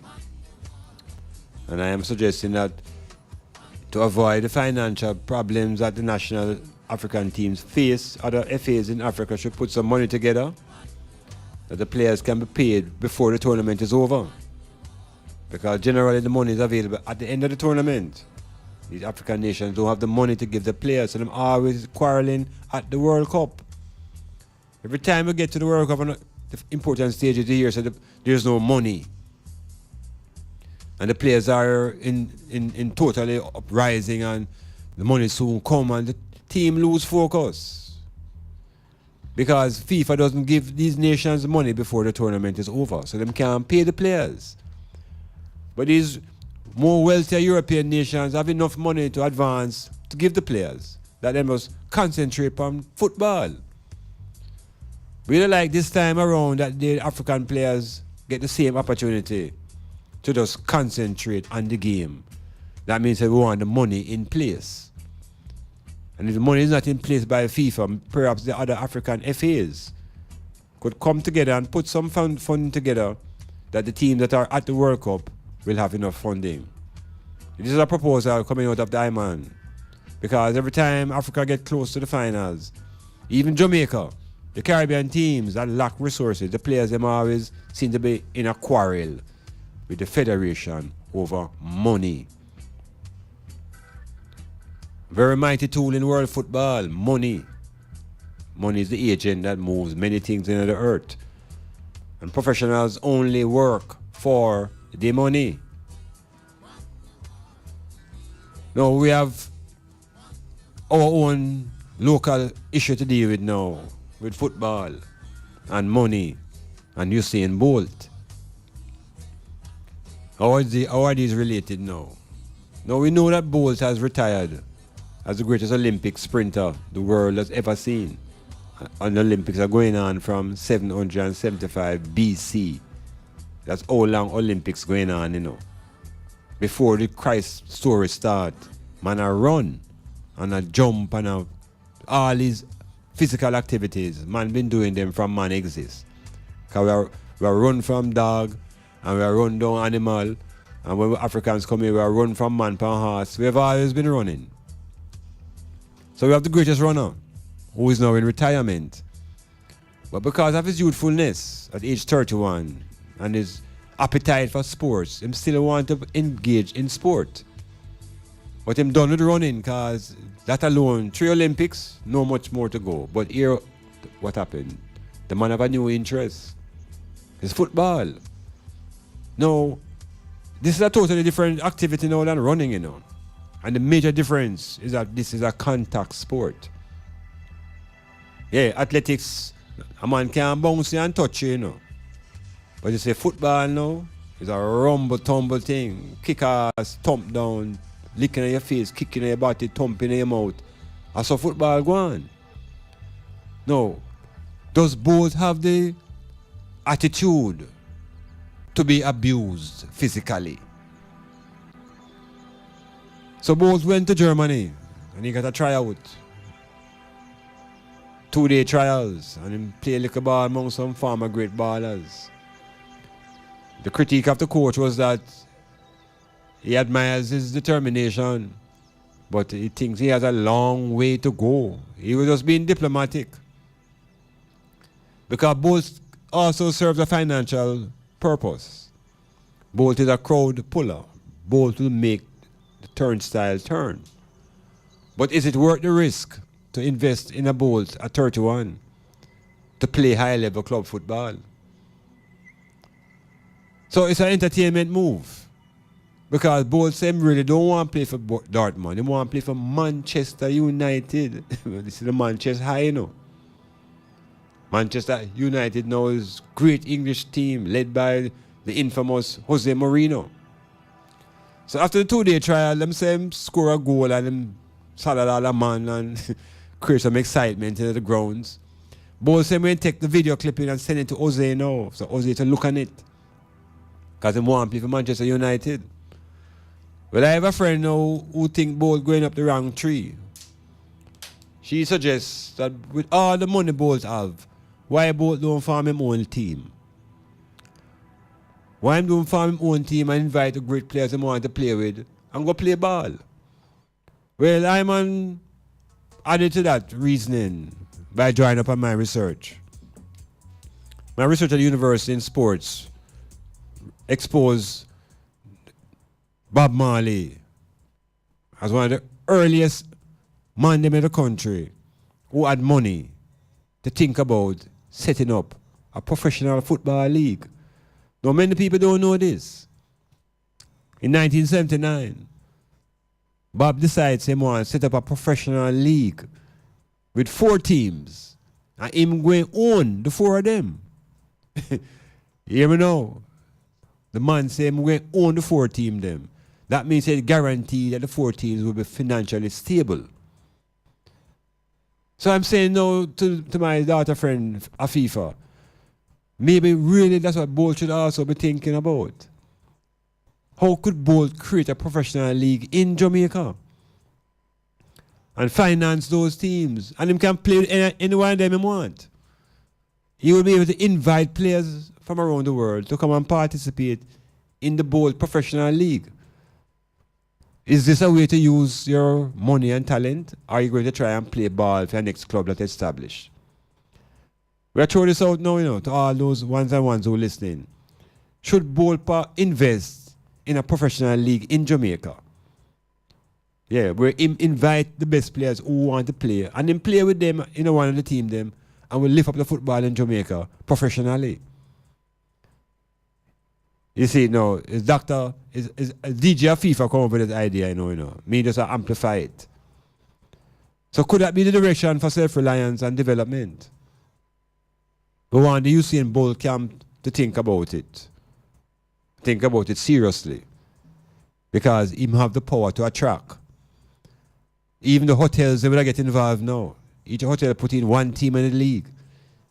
and I am suggesting that to avoid the financial problems that the national African teams face, other FAs in Africa should put some money together that the players can be paid before the tournament is over, because generally the money is available at the end of the tournament. These African nations don't have the money to give the players, so they're always quarreling at the World Cup. Every time we get to the World Cup, the important stage of the year, so there's no money. And the players are in totally uprising and the money soon come and the team lose focus. Because FIFA doesn't give these nations money before the tournament is over, so them can't pay the players. But these more wealthier European nations have enough money to advance to give the players, that they must concentrate on football. We don't like this time around that the African players get the same opportunity to just concentrate on the game. That means that we want the money in place. And if the money is not in place by FIFA, perhaps the other African FAs could come together and put some funding together that the teams that are at the World Cup will have enough funding. This is a proposal coming out of the Iman. Because every time Africa gets close to the finals, even Jamaica, the Caribbean teams that lack resources, the players them always seem to be in a quarrel with the federation over money. Very mighty tool in world football, money. Money is the agent that moves many things in the earth. And professionals only work for the money. Now we have our own local issue to deal with now, with football and money and Usain Bolt. How are these related now? Now we know that Bolt has retired as the greatest Olympic sprinter the world has ever seen. And the Olympics are going on from 775 BC. That's how long Olympics going on, you know. Before the Christ story start, man a run and a jump and all these physical activities, man been doing them from man exists. Cause we are run from dog and we are run down animal, and when Africans come here, we are run from man per horse. We have always been running. So we have the greatest runner, who is now in retirement. But because of his youthfulness at age 31 and his appetite for sports, him still want to engage in sport. But him done with running, because that alone, 3 Olympics, no much more to go. But here, what happened? The man have a new interest. It's football. No, this is a totally different activity now than running, you know. And the major difference is that this is a contact sport. Yeah, athletics, a man can bounce you and touch you, you know. But you say football now, it's a rumble-tumble thing. Kick ass, thump down, licking in your face, kicking in your body, thumping in your mouth. That's how football go on. No, does both have the attitude to be abused physically? So both went to Germany and he got a tryout. 2-day trials, and he played a little ball among some former great ballers. The critique of the coach was that he admires his determination, but he thinks he has a long way to go. He was just being diplomatic. Because Bolt also serves a financial purpose. Bolt is a crowd puller. Bolt will make the turnstile turn. But is it worth the risk to invest in a Bolt at 31 to play high-level club football? So it's an entertainment move. Because Bolt said really don't want to play for Dortmund. They want to play for Manchester United. This is the Manchester High, you know. Manchester United now is a great English team led by the infamous Jose Mourinho. So after the 2-day trial, them say him score a goal and them salad all a man and create some excitement in the grounds. Both say we take the video clipping and send it to Jose now. So Jose to look on it. Because they want to play for Manchester United. Well, I have a friend now who think Bolt going up the wrong tree. She suggests that with all the money Bolt have, why Bolt don't form him own team? Why him don't form him own team and invite the great players he want to play with and go play ball? Well, Iman added to that reasoning by drawing up on my research. My research at the university in sports exposed Bob Marley as one of the earliest men in the country who had money to think about setting up a professional football league. Now, many people don't know this. In 1979, Bob decides he wants to set up a professional league with 4 teams. And him going own the 4 of them. You hear me now? The man say him going own the 4 team them. That means he guarantee that the 4 teams will be financially stable. So I'm saying now to my daughter friend Afifa, maybe really that's what Bolt should also be thinking about. How could Bolt create a professional league in Jamaica and finance those teams? And him can play with any one of them he want. He will be able to invite players from around the world to come and participate in the Bolt professional league. Is this a way to use your money and talent? Or are you going to try and play ball for your next club that's established? We're throwing this out now, to all those ones and ones who are listening. Should Bolt invest in a professional league in Jamaica? Yeah, where invite the best players who want to play and then play with them in one of the team them and will lift up the football in Jamaica professionally. You see, no, is DJ Afifa come up with this idea, you know. Me just amplify it. So could that be the direction for self-reliance and development? We want the Usain Bolt camp to think about it. Think about it seriously. Because him have the power to attract. Even the hotels, they will get involved now. Each hotel put in 1 team in the league.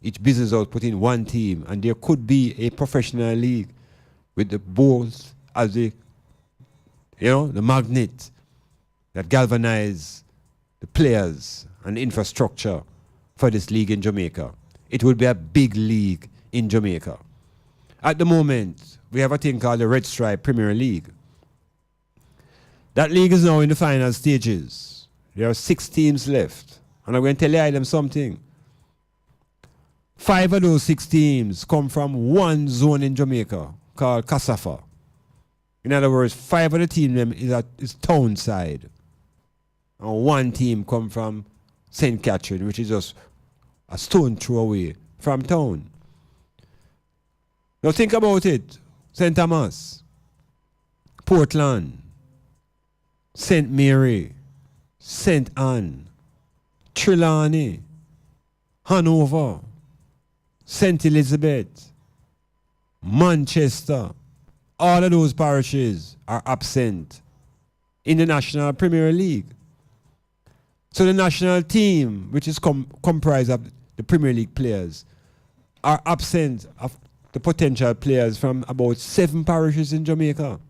Each business house put in 1 team. And there could be a professional league with the Bulls as the magnet that galvanize the players and the infrastructure for this league in Jamaica. It would be a big league in Jamaica. At the moment, we have a thing called the Red Stripe Premier League. That league is now in the final stages. There are 6 teams left. And I'm going to tell you something. 5 of those 6 teams come from one zone in Jamaica called Kasafa. In other words, 5 of the team them is town side. And 1 team come from St. Catherine, which is just a stone throw away from town. Now think about it. St. Thomas, Portland, St. Mary, St. Anne, Trelawney, Hanover, St. Elizabeth, Manchester, all of those parishes are absent in the National Premier League. So the national team, which is comprised of the Premier League players, are absent of the potential players from about 7 parishes in Jamaica.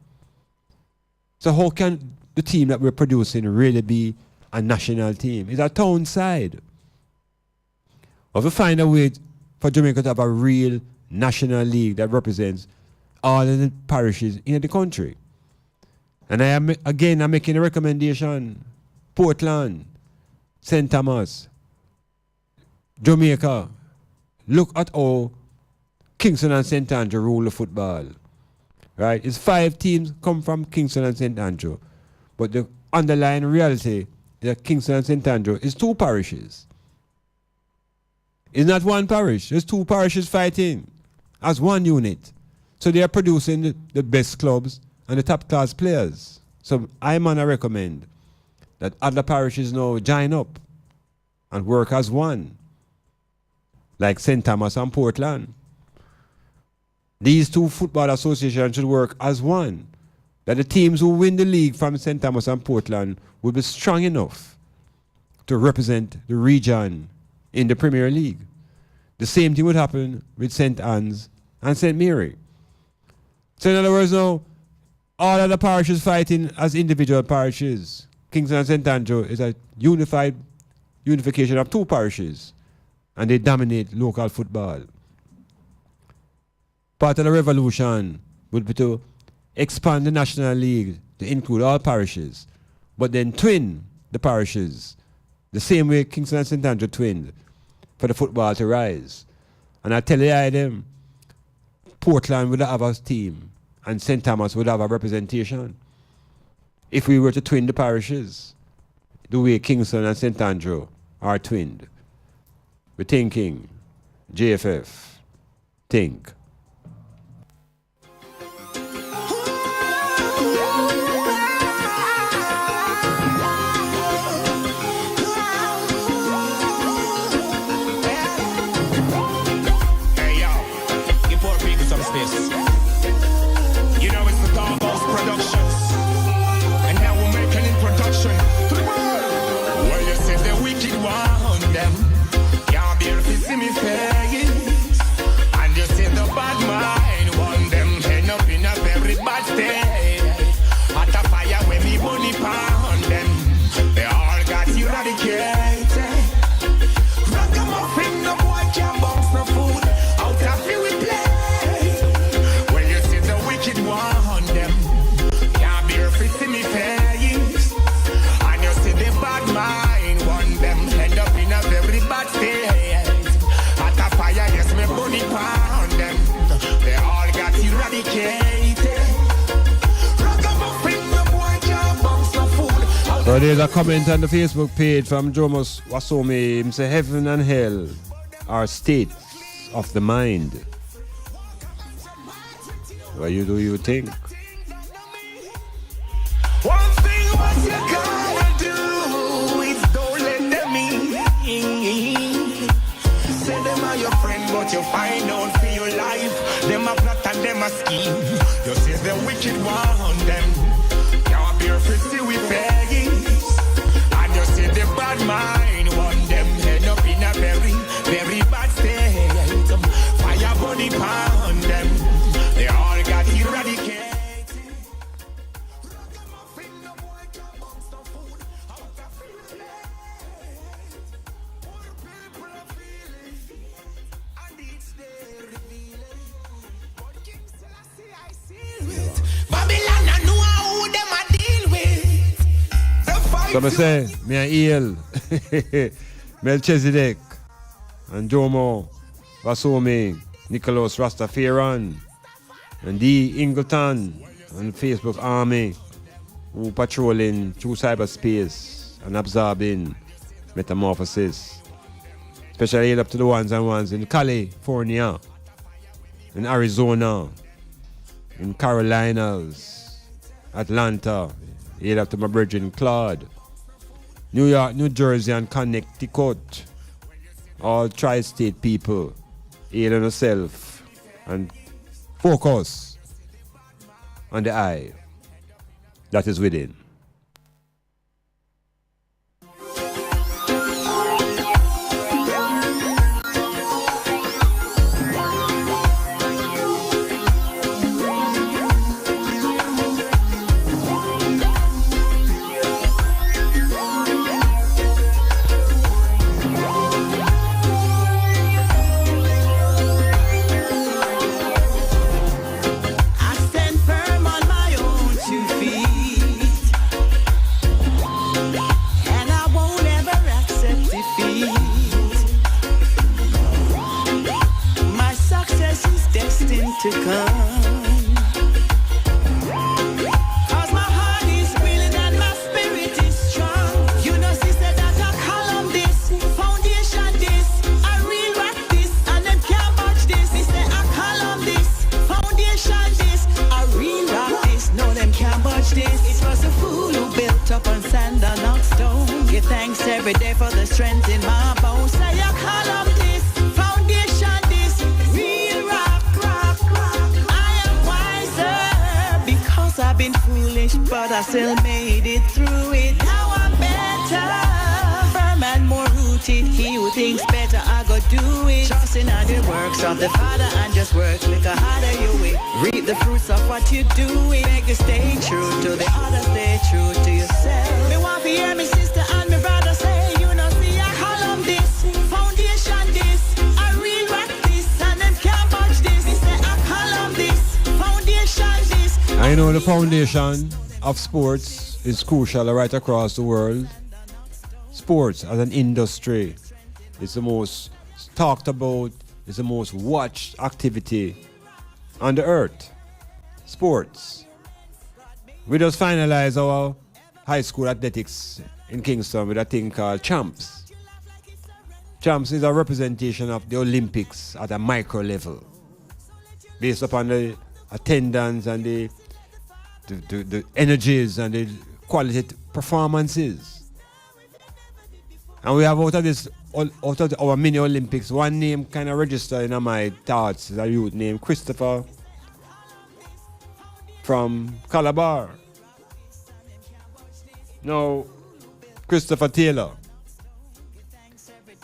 So how can the team that we're producing really be a national team? It's a town side. Or if we find a way for Jamaica to have a real national league that represents all of the parishes in the country. And I'm making a recommendation. Portland, St. Thomas, Jamaica, look at how Kingston and St. Andrew rule the football. Right? It's 5 teams come from Kingston and St. Andrew. But the underlying reality is that Kingston and St. Andrew is 2 parishes. It's not 1 parish. There's 2 parishes fighting as 1 unit. So they are producing the best clubs and the top class players. So I recommend that other parishes now join up and work as 1. Like St. Thomas and Portland. These 2 football associations should work as 1. That the teams who win the league from St. Thomas and Portland will be strong enough to represent the region in the Premier League. The same thing would happen with St. Anne's and St. Mary. So in other words now, all of the parishes fighting as individual parishes. Kingston and St. Andrew is a unification of 2 parishes. And they dominate local football. Part of the revolution would be to expand the National League to include all parishes, but then twin the parishes, the same way Kingston and St. Andrew twinned, for the football to rise. And I tell you them, Portland would have a team, and St. Thomas would have a representation. If we were to twin the parishes, the way Kingston and St. Andrew are twinned. We're thinking, JFF, think. So there's a comment on the Facebook page from Jomos Wasomi. Him say heaven and hell are states of the mind. What you think? One thing what you gotta do is don't let them in. Say them are your friend, but you find out for your life. Them a plot and them a scheme. You say the wicked one them. Can't bear to see we face. And you see the bad mind one them head up in a very, very bad state. Fire body pound them. They all got eradicated. Babylon, I know who them a deal with. So I say, me and Eel, Melchizedek, and Jomo, Wasomi, Nicholas Rastafarian, and D. Ingleton, and Facebook Army, who patrolling through cyberspace and absorbing metamorphosis. Especially up to the ones in California, in Arizona, in Carolinas, Atlanta, head up to my brethren Claude, New York, New Jersey, and Connecticut. All tri-state people, head on yourself and focus on the eye that is within. To come, 'cause my heart is willing and my spirit is strong. You know, sister, that I column this, foundation this, I real rock this, and them can't match this. Me say I column this, foundation this, I real rock this. No, them can't match this. It was a fool who built up on sand and not stone. Give thanks every day for the strength in my bones. Say I column this, foundation this, real rock. I've been foolish, but I still made it through it. Now I'm better, firm and more rooted. He who thinks better, I go do it. Trusting on the works of the Father and just work like a harder you will. Reap the fruits of what you do. Beg you stay true to the other, stay true to yourself. Me want to hear me sister and me brother say, you know, see I column this, foundation this, I real rock this, and them can't match this. Me say I column this, foundation this. I know the foundation of sports is crucial right across the world. Sports as an industry is the most talked about, is the most watched activity on the earth. Sports. We just finalized our high school athletics in Kingston with a thing called Champs. Champs is a representation of the Olympics at a micro level, based upon the attendance and the energies and the quality performances. And we have out of our mini Olympics, one name kind of registered in my thoughts is a youth named Christopher from Calabar. Now, Christopher Taylor.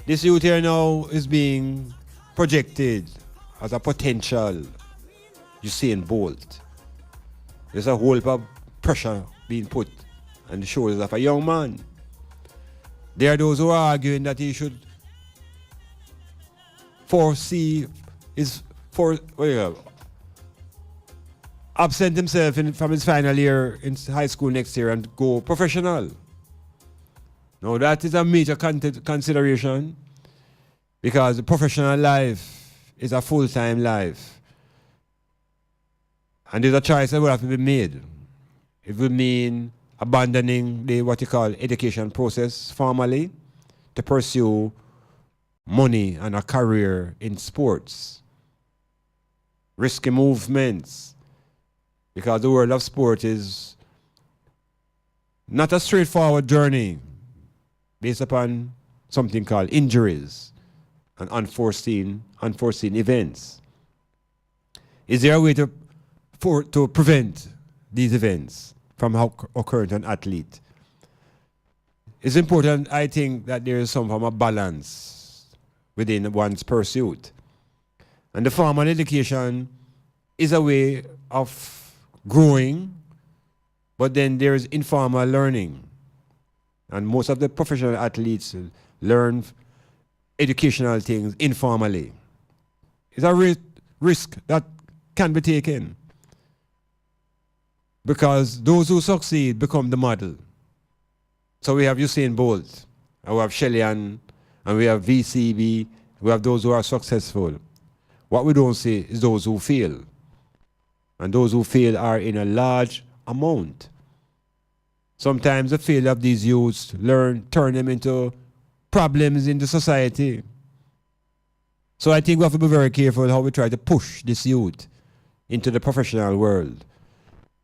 This youth here now is being projected as a potential Usain Bolt. There's a whole heap of pressure being put on the shoulders of a young man. There are those who are arguing that he should absent himself from his final year in high school next year and go professional. Now that is a major consideration, because the professional life is a full-time life. And there's a choice that will have to be made. It will mean abandoning the what you call education process formally to pursue money and a career in sports. Risky movements, because the world of sport is not a straightforward journey based upon something called injuries and unforeseen events. Is there a way to prevent these events from occurring to an athlete? It's important, I think, that there is some form of balance within one's pursuit. And the formal education is a way of growing, but then there is informal learning. And most of the professional athletes learn educational things informally. It's a risk that can be taken, because those who succeed become the model. So we have Usain Bolt, and we have Shellyan, and we have VCB, we have those who are successful. What we don't see is those who fail. And those who fail are in a large amount. Sometimes the failure of these youths turn them into problems in the society. So I think we have to be very careful how we try to push this youth into the professional world.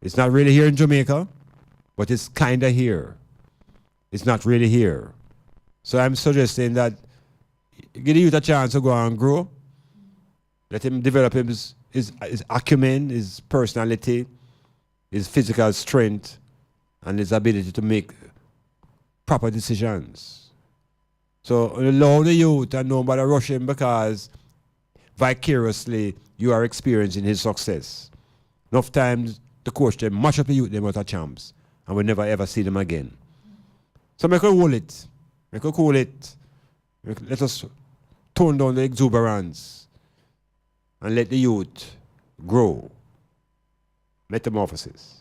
It's not really here in Jamaica, but it's kind of here. It's not really here. So I'm suggesting that give the youth a chance to go and grow. Let him develop his acumen, his personality, his physical strength, and his ability to make proper decisions. So allow the youth and nobody rush him, because vicariously you are experiencing his success. Enough times the coach them mash up the youth them out of champs, and we never ever see them again. So make us hold it. Make us cool it. Let us tone down the exuberance and let the youth grow. Metamorphosis.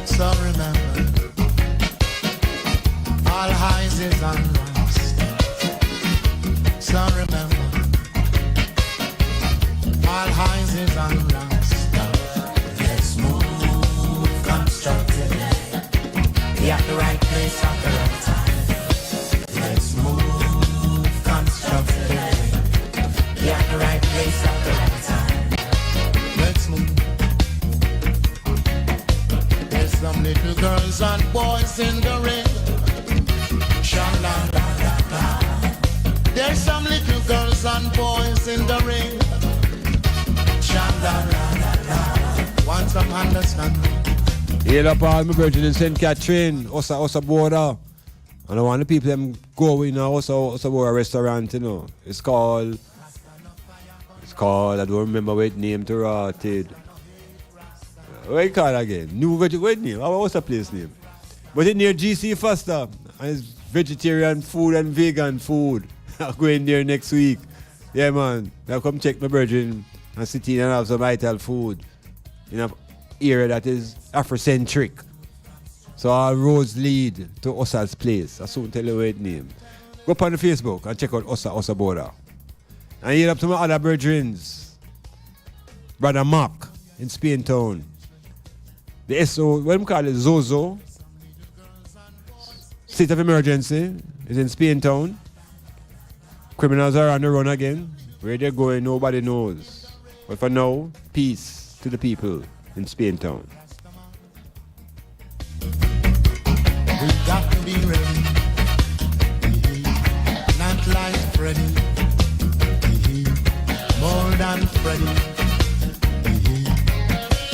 So remember, all highs is on lost. So remember, all highs is on lost. Let's move constructively. Be at the right place at the right time. Let's move constructively. Be at the right place at the right time. Let's move. There's some little girls and boys in the ring. Sha-la-la-la-la. There's some little girls and boys in the ring. Sha-la-la-la-la. Want some understanding? Hail up all my virgin in St. Catherine, Osa border. And I want the people them go in Osa border restaurant, you know. It's called, I don't remember what name to write it. What you call it again? What name? What's the place name? But it's near GC Foster. And it's vegetarian food and vegan food. I'll go in there next week. Yeah, man. I'll come check my virgin and sit in and have some vital food in an area that is Afrocentric. So our roads lead to Osa's place. I'll soon tell you what its name. Go up on the Facebook and check out Osa Border. And hear up to my other brethrens. Brother Mark in Spain Town. The SO, what do you call it? Zozo. State of emergency is in Spain Town. Criminals are on the run again. Where they're going, nobody knows. But for now, peace to the people in Spain Town. We got to be ready. Not like Freddy. More than Freddy.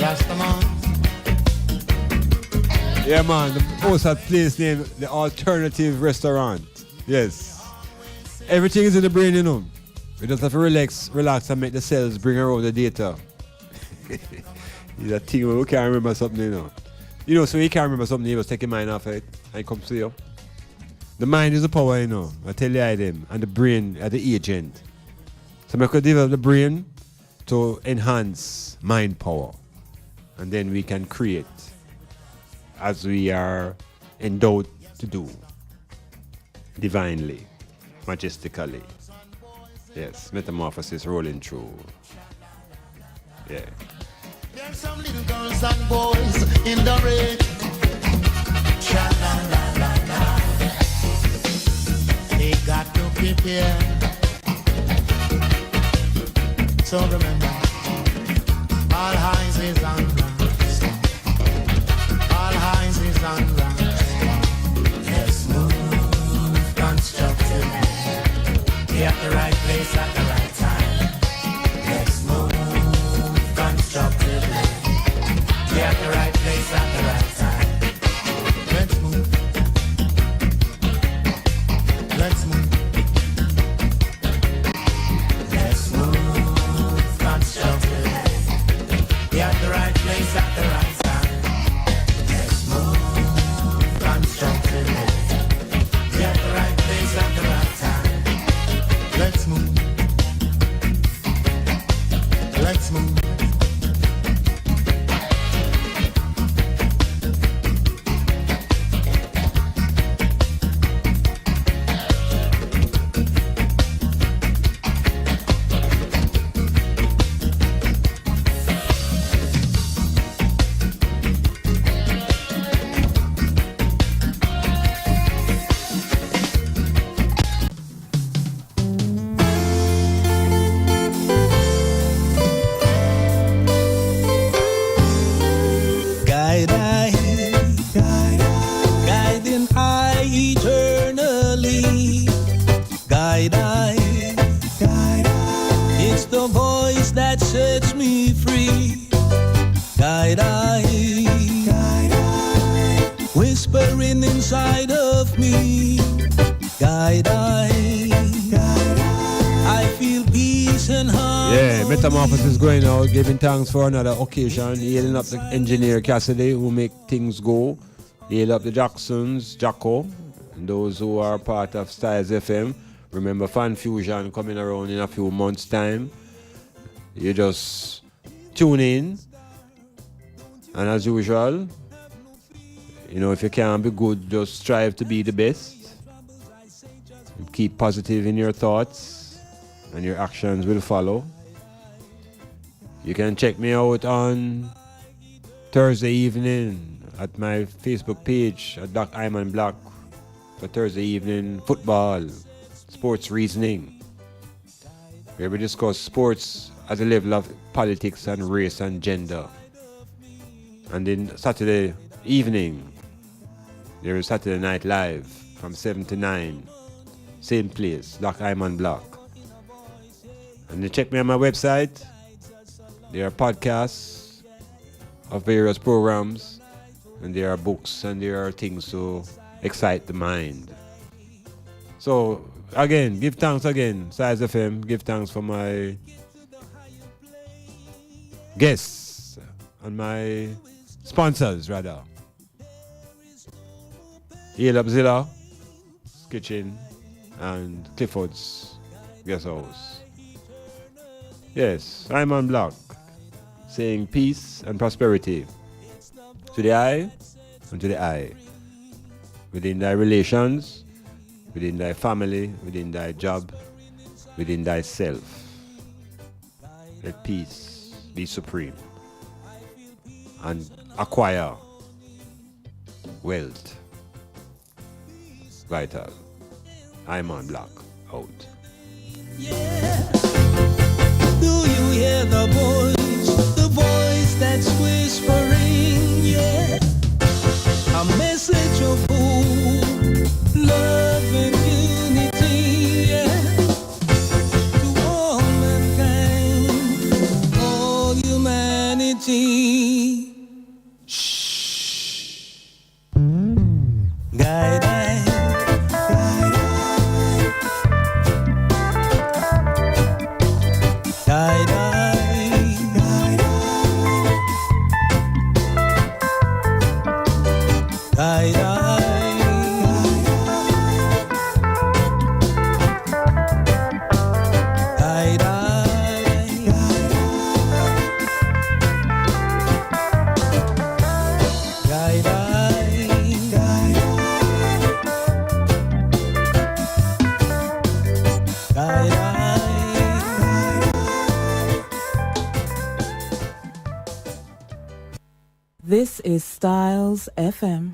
Rastaman. Yeah, man, the Osa place named the Alternative Restaurant. Yes. Everything is in the brain, you know. We just have to relax and make the cells bring around the data. It's a thing where we can't remember something, you know. You know, so you can't remember something, you just take your mind off it and it comes to you. The mind is the power, you know. I tell you them. And the brain are the agent. So we could develop the brain to enhance mind power. And then we can create as we are endowed to do, divinely, majestically. Yes, metamorphosis rolling through. Yeah. There's some little girls and boys in the rain. Sha-la-la-la-la. They got to prepare. So remember, all eyes is on us. All eyes is on us. Let's move constructively. Be at the right place at the right time. Let's move constructively. Be at the right place at the right time. Let's move. Let's move. Let's move constructively. Be at the right place at the right time. Let's move constructively. Be at the right place at the right time. Let's move. Let's move. Guiding I eternally. Guide I. It's the voice that sets me free. Guide I. Whispering inside of me. Guide I. I feel peace and harmony. Yeah, metamorphosis going out, giving thanks for another occasion, hailing up the engineer Cassidy who make things go, hail up the Jacksons, Jacko, and those who are part of Styles FM. Remember Fan Fusion coming around in a few months' time. You just tune in, and as usual, you know, if you can't be good, just strive to be the best. Keep positive in your thoughts, and your actions will follow. You can check me out on Thursday evening at my Facebook page at Doc Iman Blak for Thursday evening football, sports reasoning, where we discuss sports at the level of politics and race and gender. And then Saturday evening, there is Saturday Night Live from 7 to 9, same place, Doc Iman Blak. And then check me on my website. There are podcasts of various programs, and there are books, and there are things to excite the mind. So again, give thanks again, Size FM. Give thanks for my guests and my sponsors, rather. Hail Up Zilla Kitchen and Clifford's Guest House. Yes, I'm Iman Blak, saying peace and prosperity to the eye and to the eye, within thy relations, within thy family, within thy job, within thyself. Let peace be supreme and acquire wealth. Vital. Iman Blak out. Do you hear the voice that's whispering, yeah? A message of hope, love and unity, yeah. To all mankind, all humanity. Shh. Guide I. Guide I. This is Styles FM.